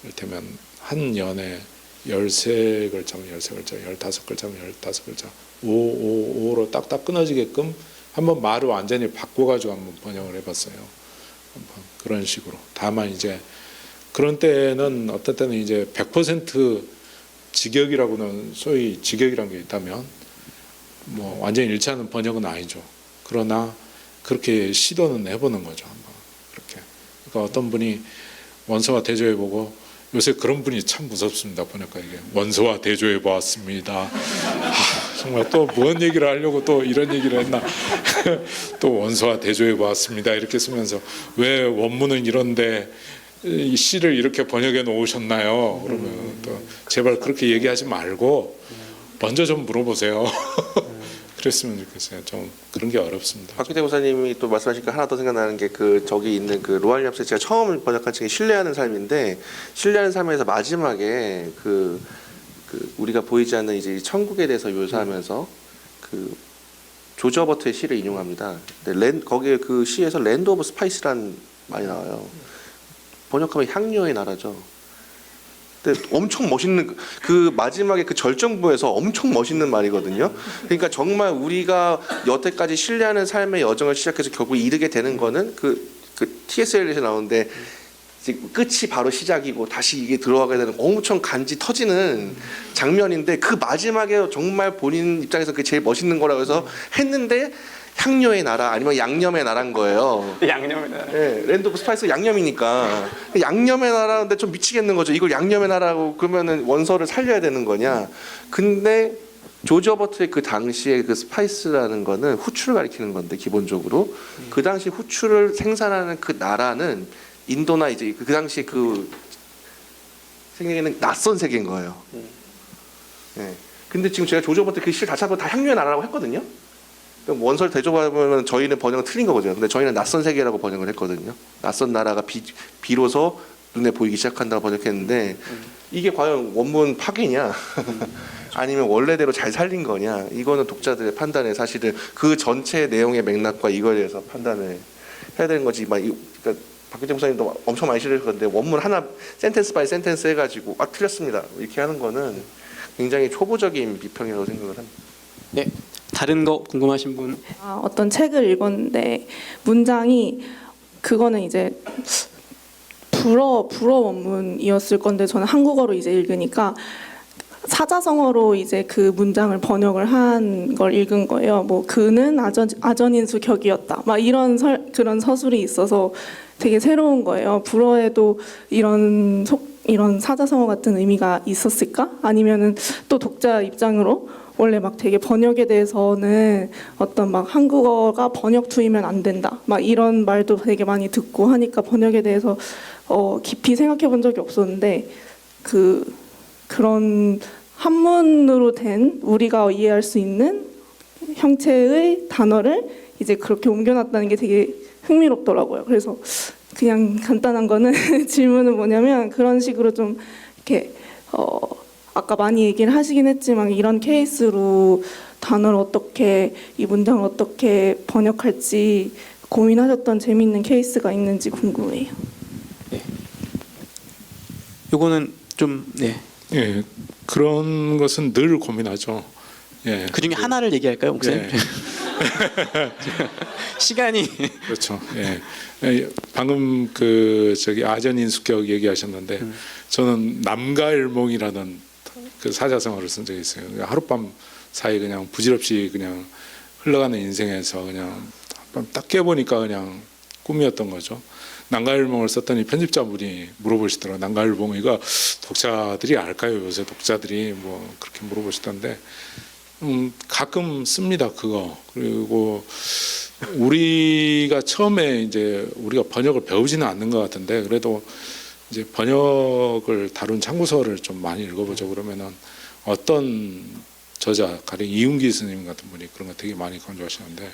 B: 이를테면 한 연에 13글자면 13글자, 15글자면 15글자, 5로 딱딱 끊어지게끔 한번 말을 완전히 바꿔가지고 한번 번역을 해봤어요. 한번 그런 식으로. 다만 이제 그런 때는 어떤 때는 이제 100% 직역이라고는 소위 직역이란 게 있다면 뭐 완전히 일치하는 번역은 아니죠. 그러나 그렇게 시도는 해보는 거죠. 한번 그렇게. 그러니까 어떤 분이 원서와 대조해보고 요새 그런 분이 참 무섭습니다. 번역가에게 원서와 대조해보았습니다. 정말 또 뭔 얘기를 하려고 또 이런 얘기를 했나. 또 원서와 대조해보았습니다. 이렇게 쓰면서 왜 원문은 이런데 이 시를 이렇게 번역해 놓으셨나요? 그러면 또 제발 그렇게 얘기하지 말고 먼저 좀 물어보세요. 그랬으면 좋겠어요. 좀 그런 게 어렵습니다.
C: 박기태 목사님이 또 말씀하시니까 하나 더 생각나는 게 그 저기 있는 그 로알 yap스 제가 처음 번역한 책이 신뢰하는 삶인데 신뢰하는 삶에서 마지막에 그 우리가 보이지 않는 이제 천국에 대해서 묘사하면서 그 조지 허버트의 시를 인용합니다. 근데 거기에 그 시에서 랜드 오브 스파이스란 말이 나와요. 번역하면 향료의 나라죠. 근데 엄청 멋있는 그 마지막에 그 절정부에서 엄청 멋있는 말이거든요. 그러니까 정말 우리가 여태까지 신뢰하는 삶의 여정을 시작해서 결국 이르게 되는 거는 그 T.S. 엘리엇에 나오는데 끝이 바로 시작이고 다시 이게 들어가게 되는 엄청 간지 터지는 장면인데 그 마지막에 정말 본인 입장에서 그게 제일 멋있는 거라고 해서 했는데 향료의 나라 아니면 양념의 나라인 거예요.
E: 양념의 나라.
C: 네, 랜드 오브 스파이스 양념이니까 양념의 나라인데 좀 미치겠는 거죠. 이걸 양념의 나라고 그러면은 원서를 살려야 되는 거냐. 근데 조지 허버트의 그 당시에 그 스파이스라는 거는 후추를 가리키는 건데 기본적으로 그 당시 후추를 생산하는 그 나라는 인도나 이제 그 당시 그 세계는 낯선 세계인 거예요. 네. 근데 지금 제가 조지 허버트 그 실 다 찾고 다 향료의 나라라고 했거든요. 원서를 대조하면 저희는 번역은 틀린 거거든요. 근데 저희는 낯선 세계라고 번역을 했거든요. 낯선 나라가 비로소 눈에 보이기 시작한다고 번역했는데 이게 과연 원문 파괴냐 아니면 원래대로 잘 살린 거냐 이거는 독자들의 판단에 사실은 그 전체 내용의 맥락과 이거에 대해서 판단을 해야 되는 거지. 그러니까 박기태 목사님도 엄청 많이 싫어하실 건데 원문 하나 센텐스 바이 센텐스 해가지고 틀렸습니다 이렇게 하는 거는 굉장히 초보적인 비평이라고 생각을 합니다.
A: 네, 다른 거 궁금하신 분?
F: 어떤 책을 읽었는데 문장이 그거는 이제 불어 원문이었을 건데 저는 한국어로 이제 읽으니까 사자성어로 이제 그 문장을 번역을 한 걸 읽은 거예요. 뭐 그는 아전인수 격이었다. 막 그런 서술이 있어서 되게 새로운 거예요. 불어에도 이런 사자성어 같은 의미가 있었을까? 아니면은 또 독자 입장으로 원래 막 되게 번역에 대해서는 어떤 막 한국어가 번역 투이면 안 된다. 막 이런 말도 되게 많이 듣고 하니까 번역에 대해서 깊이 생각해 본 적이 없었는데 그런 한문으로 된 우리가 이해할 수 있는 형체의 단어를 이제 그렇게 옮겨놨다는 게 되게 흥미롭더라고요. 그래서 그냥 간단한 거는 질문은 뭐냐면 그런 식으로 좀 이렇게 아까 많이 얘기를 하시긴 했지만 이런 케이스로 단어를 어떻게 이 문장을 어떻게 번역할지 고민하셨던 재미있는 케이스가 있는지 궁금해요.
A: 요거는 좀 네.
B: 예, 그런 것은 늘 고민하죠. 예,
A: 그 중에 하나를 얘기할까요, 목사님?
B: 예.
A: 시간이
B: 그렇죠. 예. 예, 방금 그 저기 아전인수격 얘기하셨는데 저는 남가일몽이라는 그 사자성어를 쓴 적이 있어요. 그러니까 하룻밤 사이 그냥 부질없이 그냥 흘러가는 인생에서 그냥 한밤 딱 깨보니까 그냥 꿈이었던 거죠. 난가일몽을 썼더니 편집자분이 물어보시더라고요. 난가일몽 이거 독자들이 알까요? 요새 독자들이 뭐 그렇게 물어보시던데 가끔 씁니다. 그거. 그리고 우리가 처음에 이제 우리가 번역을 배우지는 않는 것 같은데 그래도 이제 번역을 다룬 참고서를 좀 많이 읽어보죠. 그러면은 어떤 저자, 가령 이윤기 스님 같은 분이 그런 거 되게 많이 강조하시는데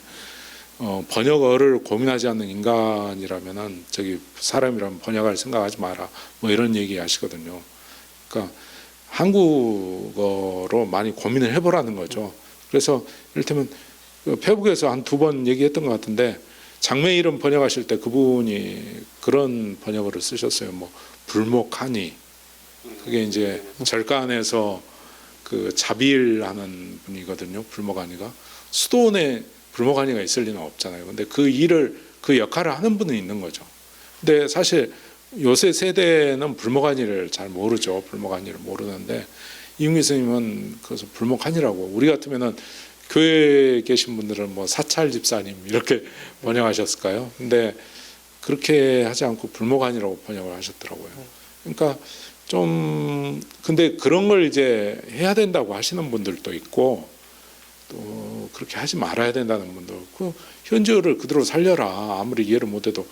B: 번역어를 고민하지 않는 인간이라면은 저기 사람이라면 번역할 생각하지 마라. 뭐 이런 얘기 하시거든요. 그러니까 한국어로 많이 고민을 해보라는 거죠. 그래서 이를테면 페북에서 한 2번 얘기했던 것 같은데 장매 이름 번역하실 때 그분이 그런 번역어를 쓰셨어요. 뭐 불목하니 그게 이제 절간에서 그 자비일하는 분이거든요. 불목하니가 수도원에 불목하니가 있을 리는 없잖아요. 근데 그 일을 그 역할을 하는 분은 있는 거죠. 근데 사실 요새 세대는 불목한이를 잘 모르죠. 불목한이를 모르는데 이윤기 스님은 그래서 불목한이라고 우리 같으면은 교회에 계신 분들은 뭐 사찰 집사님 이렇게 번역하셨을까요? 근데 그렇게 하지 않고 불목한이라고 번역을 하셨더라고요. 그러니까 좀 근데 그런 걸 이제 해야 된다고 하시는 분들도 있고 또 그렇게 하지 말아야 된다는 분도 그 현지어를 그대로 살려라. 아무리 이해를 못해도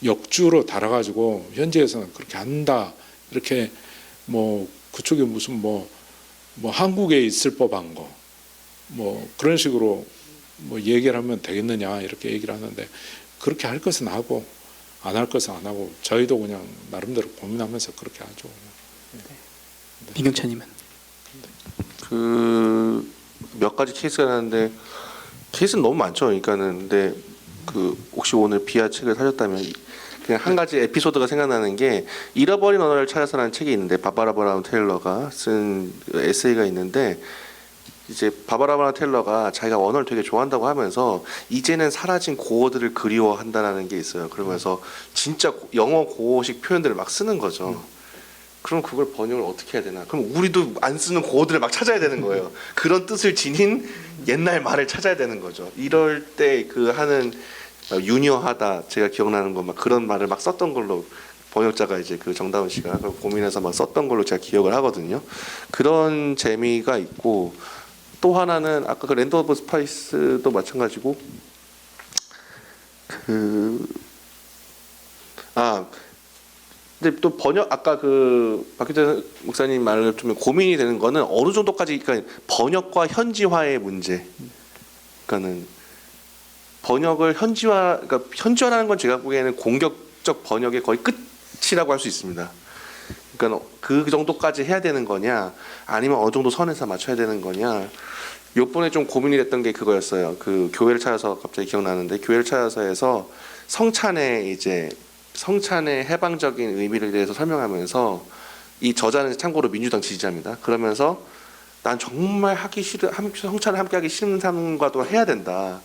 B: 역주로 달아가지고 현지에서는 그렇게 한다 이렇게 뭐 그쪽에 무슨 뭐 한국에 있을 법한 거 뭐 그런 식으로 뭐 얘기를 하면 되겠느냐 이렇게 얘기를 하는데 그렇게 할 것은 하고 안 할 것은 안 하고 저희도 그냥 나름대로 고민하면서 그렇게 하죠.
A: 민경찬님은
C: 그 몇 가지 케이스가 나는데 케이스는 너무 많죠. 그러니까는 근데 그 혹시 오늘 비아 책을 사셨다면 그냥 한 가지 에피소드가 생각나는 게 잃어버린 언어를 찾아서라는 책이 있는데 바바라 브라운 테일러가 쓴 에세이가 있는데 이제 바바라 브라운 테일러가 자기가 언어를 되게 좋아한다고 하면서 이제는 사라진 고어들을 그리워한다는 게 있어요. 그러면서 진짜 영어 고어식 표현들을 막 쓰는 거죠. 그럼 그걸 번역을 어떻게 해야 되나? 그럼 우리도 안 쓰는 고어들을 막 찾아야 되는 거예요. 그런 뜻을 지닌 옛날 말을 찾아야 되는 거죠. 이럴 때 그 하는 유니어하다 제가 기억나는 거 막 그런 말을 막 썼던 걸로 번역자가 이제 그 정다운 씨가 고민해서 막 썼던 걸로 제가 기억을 하거든요. 그런 재미가 있고 또 하나는 아까 그 랜드 오브 스파이스도 마찬가지고 근데 또 번역 아까 그 박규태 목사님 말을 좀 고민이 되는 거는 어느 정도까지 그러니까 번역과 현지화의 문제. 그러니까는 번역을 그러니까 현지화라는 건 제가 보기에는 공격적 번역의 거의 끝이라고 할 수 있습니다. 그러니까 그 정도까지 해야 되는 거냐, 아니면 어느 정도 선에서 맞춰야 되는 거냐. 요번에 좀 고민이 됐던 게 그거였어요. 그 교회를 찾아서 갑자기 기억나는데 교회를 찾아서에서 성찬의 해방적인 의미를 대해서 설명하면서 이 저자는 참고로 민주당 지지자입니다. 그러면서 난 정말 성찬을 함께하기 싫은 사람과도 해야 된다.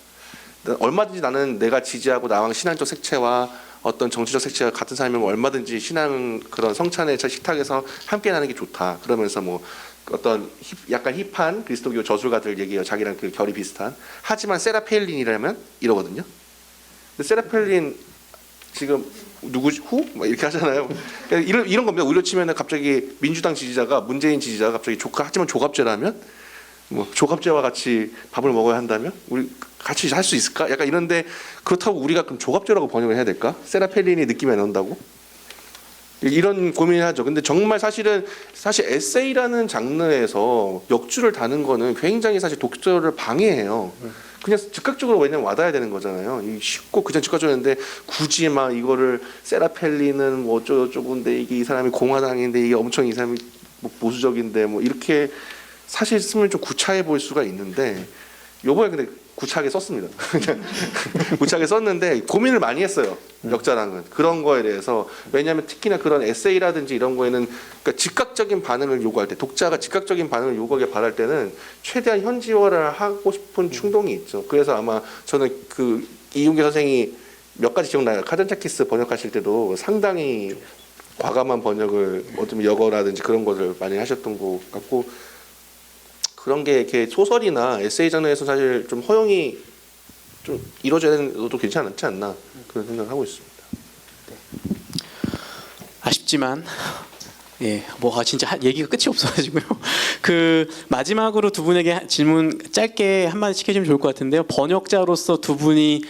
C: 얼마든지 나는 내가 지지하고 나랑 신앙적 색채와 어떤 정치적 색채가 같은 사람이면 얼마든지 신앙 그런 성찬의 식탁에서 함께 나는 게 좋다. 그러면서 뭐 어떤 약간 힙한 그리스도교 저술가들 얘기해요. 자기랑 그 결이 비슷한. 하지만 세라펠린이라면 이러거든요. 근데 세라펠린 지금 누구지? 막 이렇게 하잖아요. 이런 겁니다. 우리로 치면은 갑자기 민주당 지지자가 문재인 지지자가 갑자기 하지만 조갑제라면 뭐 조갑제와 같이 밥을 먹어야 한다면 우리 같이 할 수 있을까? 약간 이런데 그렇다고 우리가 그럼 조갑제라고 번역을 해야 될까? 세라펠린이 느낌이 안 온다고? 이런 고민을 하죠. 근데 정말 사실 에세이라는 장르에서 역주를 다는 거는 굉장히 사실 독서를 방해해요. 그냥 즉각적으로 왜냐면 와닿아야 되는 거잖아요. 쉽고 그냥 즉각적인데 굳이 막 이거를 세라펠리는 뭐 어쩌고저쩌고인데 이게 이 사람이 공화당인데 이게 엄청 이 사람이 뭐 보수적인데 뭐 이렇게 사실 쓰면 좀 구차해 보일 수가 있는데 요번에 근데 구차하게 썼습니다. 그냥 구차하게 썼는데 고민을 많이 했어요. 역자랑은 그런 거에 대해서. 왜냐하면 특히나 그런 에세이라든지 이런 거에는 그러니까 즉각적인 반응을 요구할 때, 독자가 즉각적인 반응을 요구하게 바랄 때는 최대한 현지화를 하고 싶은 충동이 있죠. 그래서 아마 저는 그 이윤계 선생이 몇 가지 기억나요. 카잔차키스 번역하실 때도 상당히 과감한 번역을 어쩌면 역어라든지 그런 것을 많이 하셨던 것 같고, 그런 게 이렇게 소설이나 에세이 장르에서 사실 좀 허용이 좀 이루어져야 되는 것도 괜찮지 않나 그런 생각을 하고 있습니다.
A: 아쉽지만 예, 뭐가 진짜 얘기가 끝이 없어가지고요. 그 마지막으로 두 분에게 질문 짧게 한마디씩 해주면 좋을 것 같은데요. 번역자로서 두 분이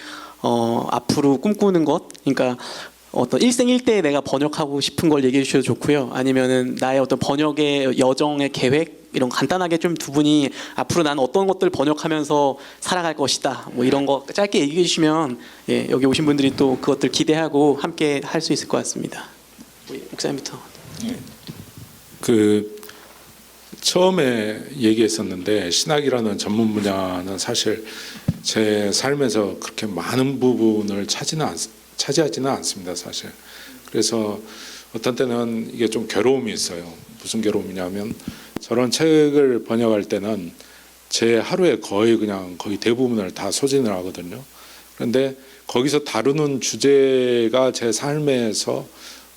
A: 앞으로 꿈꾸는 것, 그러니까 어떤 일생일대에 내가 번역하고 싶은 걸 얘기해 주셔도 좋고요. 아니면은 나의 어떤 번역의 여정의 계획 이런 간단하게 좀 두 분이 앞으로 나는 어떤 것들 번역하면서 살아갈 것이다. 뭐 이런 거 짧게 얘기해 주시면 예, 여기 오신 분들이 또 그것들 기대하고 함께 할 수 있을 것 같습니다. 우리 목사님부터.
B: 그 처음에 얘기했었는데 신학이라는 전문 분야는 사실 제 삶에서 그렇게 많은 부분을 차지하지는 않습니다, 사실. 그래서 어떤 때는 이게 좀 괴로움이 있어요. 무슨 괴로움이냐면 저런 책을 번역할 때는 제 하루에 거의 대부분을 다 소진을 하거든요. 그런데 거기서 다루는 주제가 제 삶에서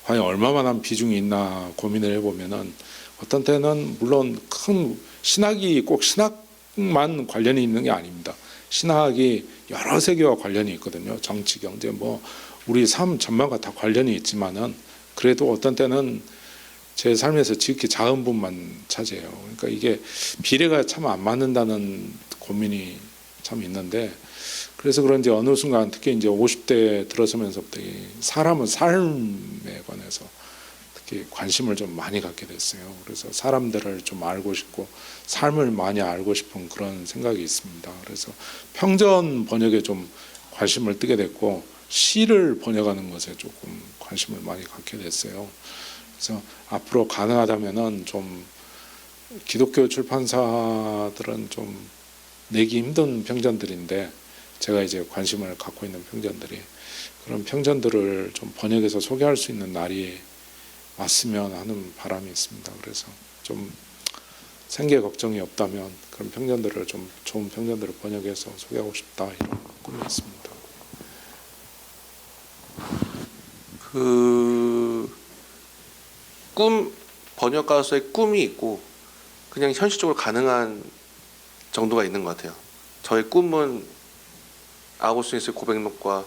B: 과연 얼마만한 비중이 있나 고민을 해보면은 어떤 때는 물론 큰 신학이 꼭 신학만 관련이 있는 게 아닙니다. 신학이 여러 세계와 관련이 있거든요. 정치, 경제, 뭐 우리 삶 전반과 다 관련이 있지만은 그래도 어떤 때는 제 삶에서 지극히 작은 부분만 차지해요. 그러니까 이게 비례가 참 안 맞는다는 고민이 참 있는데, 그래서 그런지 어느 순간 특히 이제 50대 들어서면서부터 이 사람은 삶에 관해서 특히 관심을 좀 많이 갖게 됐어요. 그래서 사람들을 좀 알고 싶고 삶을 많이 알고 싶은 그런 생각이 있습니다. 그래서 평전 번역에 좀 관심을 뜨게 됐고 시를 번역하는 것에 조금 관심을 많이 갖게 됐어요. 그래서 앞으로 가능하다면은 좀 기독교 출판사들은 좀 내기 힘든 평전들인데 제가 이제 관심을 갖고 있는 평전들이 그런 평전들을 좀 번역해서 소개할 수 있는 날이 왔으면 하는 바람이 있습니다. 그래서 좀 생계 걱정이 없다면 그런 평전들을 좀 좋은 평전들을 번역해서 소개하고 싶다 이런 꿈이 있습니다.
C: 번역가로서의 꿈이 있고 그냥 현실적으로 가능한 정도가 있는 것 같아요. 저의 꿈은 아우구스티누스의 고백록과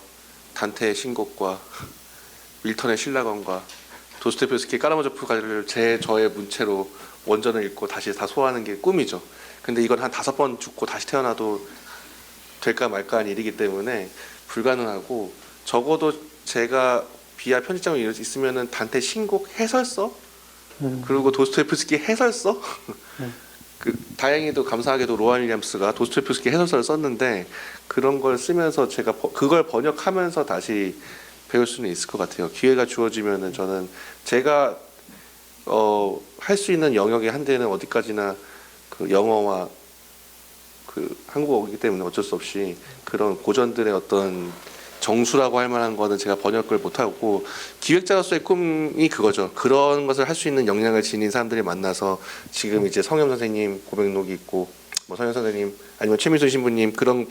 C: 단테의 신곡과 밀턴의 신라건과 도스토옙스키의 까라마조프가를 저의 문체로 원전을 읽고 다시 다 소화하는 게 꿈이죠. 근데 이건 한 5번 죽고 다시 태어나도 될까 말까한 일이기 때문에 불가능하고, 적어도 제가 비하 편집장이 있으면은 단테 신곡 해설서 그리고 도스토옙스키 해설서 다행히도 감사하게도 로안 윌리엄스가 도스토옙스키 해설서를 썼는데 그런 걸 쓰면서 제가 그걸 번역하면서 다시 배울 수는 있을 것 같아요. 기회가 주어지면은 저는 제가 할 수 있는 영역의 한계는 어디까지나 그 영어와 그 한국어이기 때문에 어쩔 수 없이 그런 고전들의 어떤 정수라고 할 만한 거는 제가 번역을 못하고, 기획자로서의 꿈이 그거죠. 그런 것을 할 수 있는 역량을 지닌 사람들이 만나서 지금 이제 성현 선생님 고백록이 있고 뭐 성현 선생님 아니면 최민수 신부님 그런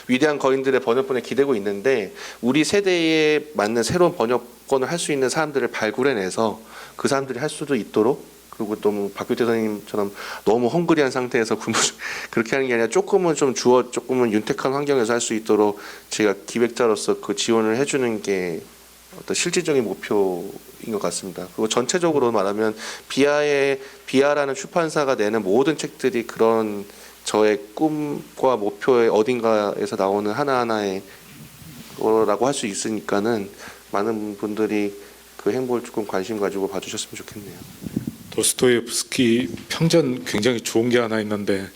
C: 위대한 거인들의 번역본에 기대고 있는데, 우리 세대에 맞는 새로운 번역권을 할 수 있는 사람들을 발굴해내서 그 사람들이 할 수도 있도록, 그리고 또 박규태 선생님처럼 너무 헝그리한 상태에서 그렇게 하는 게 아니라 조금은 윤택한 환경에서 할 수 있도록 제가 기획자로서 그 지원을 해주는 게 어떤 실질적인 목표인 것 같습니다. 그리고 전체적으로 말하면 비아라는 출판사가 내는 모든 책들이 그런 저의 꿈과 목표의 어딘가에서 나오는 하나하나의 거라고 할 수 있으니까는 많은 분들이 그 행보를 조금 관심 가지고 봐주셨으면 좋겠네요.
B: 도스토옙스키 평전 굉장히 좋은 게 하나 있는데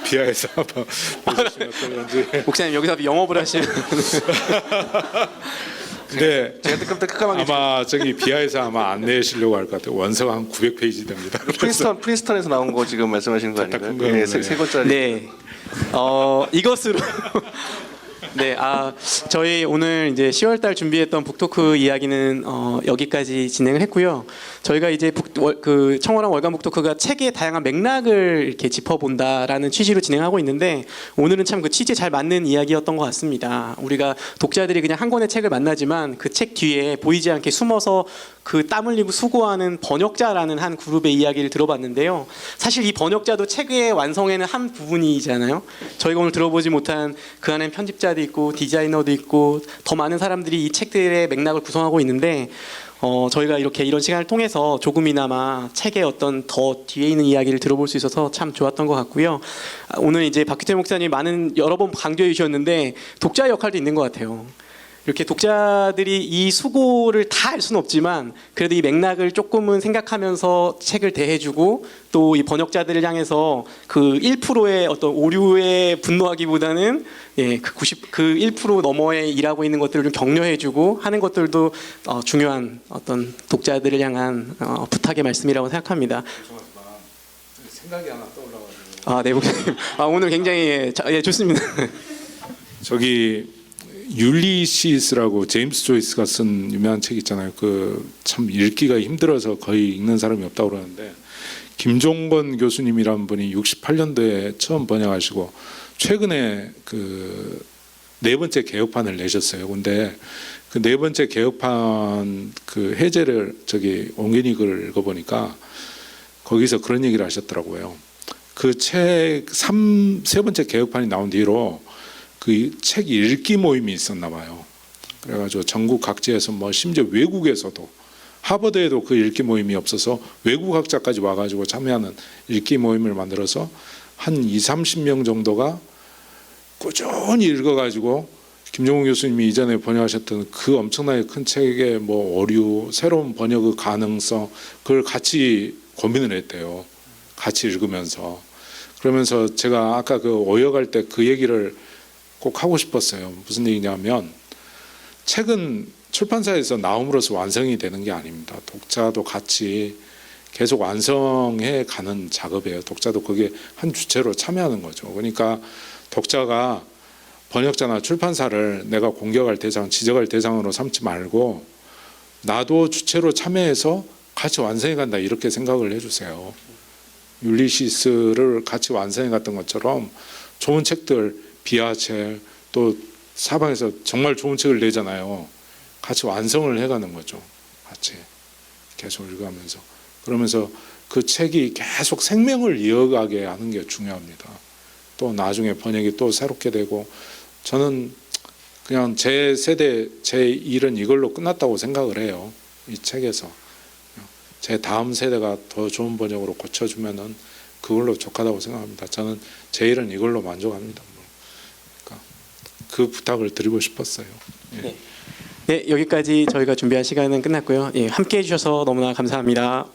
B: 비하에서 한번 보시면 어떨지.
A: 목사님 여기서 영업을 하시는
B: 근데
C: 제가 뜨끔뜨끔하게
B: 아마 저기 비하에서 아마 안 내시려고 할 것 같아요. 원서가 한 900페이지 됩니다.
C: 프린스턴에서 나온 거 지금 말씀하시는 거
B: 딱
C: 아닌가요?
B: 큰
C: 네,
B: 거였네.
C: 세 권짜리.
A: 네. 이것으로 네, 저희 오늘 이제 10월달 준비했던 북토크 이야기는 여기까지 진행을 했고요. 저희가 이제 그 청월한 월간 북토크가 책의 다양한 맥락을 이렇게 짚어본다라는 취지로 진행하고 있는데 오늘은 참 그 취지에 잘 맞는 이야기였던 것 같습니다. 우리가 독자들이 그냥 한 권의 책을 만나지만 그 책 뒤에 보이지 않게 숨어서 그 땀 흘리고 수고하는 번역자라는 한 그룹의 이야기를 들어봤는데요. 사실 이 번역자도 책의 완성에는 한 부분이잖아요. 저희가 오늘 들어보지 못한 그 안에 편집자도 있고 디자이너도 있고 더 많은 사람들이 이 책들의 맥락을 구성하고 있는데 저희가 이렇게 이런 시간을 통해서 조금이나마 책의 어떤 더 뒤에 있는 이야기를 들어볼 수 있어서 참 좋았던 것 같고요. 오늘 이제 박규태 목사님 여러 번 강조해 주셨는데 독자의 역할도 있는 것 같아요. 이렇게 독자들이 이 수고를 다 알 수는 없지만 그래도 이 맥락을 조금은 생각하면서 책을 대해주고 또 이 번역자들을 향해서 그 1%의 어떤 오류에 분노하기보다는 그 1% 너머에 일하고 있는 것들을 좀 격려해주고 하는 것들도 중요한 어떤 독자들을 향한 부탁의 말씀이라고 생각합니다.
B: 생각이 하나 떠올라가지고.
A: 네, 목사님. 오늘 굉장히 좋습니다.
B: 저기 율리시스라고 제임스 조이스가 쓴 유명한 책 있잖아요. 그 참 읽기가 힘들어서 거의 읽는 사람이 없다고 그러는데 김종건 교수님이란 분이 68년도에 처음 번역하시고 최근에 그 네 번째 개혁판을 내셨어요. 근데 그 네 번째 개혁판 그 해제를 저기 옹기닉을 읽어보니까 거기서 그런 얘기를 하셨더라고요. 그 책 세 번째 개혁판이 나온 뒤로 그 책 읽기 모임이 있었나 봐요. 그래가지고 전국 각지에서 뭐 심지어 외국에서도 하버드에도 그 읽기 모임이 없어서 외국 학자까지 와가지고 참여하는 읽기 모임을 만들어서 한 20-30명 정도가 꾸준히 읽어가지고 김종훈 교수님이 이전에 번역하셨던 그 엄청나게 큰 책의 뭐 오류, 새로운 번역의 가능성 그걸 같이 고민을 했대요. 같이 읽으면서. 그러면서 제가 아까 그 오역할 때 그 얘기를 꼭 하고 싶었어요. 무슨 얘기냐면 책은 출판사에서 나옴으로써 완성이 되는 게 아닙니다. 독자도 같이 계속 완성해 가는 작업이에요. 독자도 거기에 한 주체로 참여하는 거죠. 그러니까 독자가 번역자나 출판사를 내가 공격할 대상, 지적할 대상으로 삼지 말고 나도 주체로 참여해서 같이 완성해 간다 이렇게 생각을 해주세요. 율리시스를 같이 완성해 갔던 것처럼 좋은 책들 비하책 또 사방에서 정말 좋은 책을 내잖아요. 같이 완성을 해가는 거죠. 같이 계속 읽어가면서 그러면서 그 책이 계속 생명을 이어가게 하는 게 중요합니다. 또 나중에 번역이 또 새롭게 되고 저는 그냥 제 세대 제 일은 이걸로 끝났다고 생각을 해요. 이 책에서 제 다음 세대가 더 좋은 번역으로 고쳐주면은 그걸로 족하다고 생각합니다. 저는 제 일은 이걸로 만족합니다. 그러니까 그 부탁을 드리고 싶었어요. 예.
A: 네, 여기까지 저희가 준비한 시간은 끝났고요. 함께해 주셔서 너무나 감사합니다.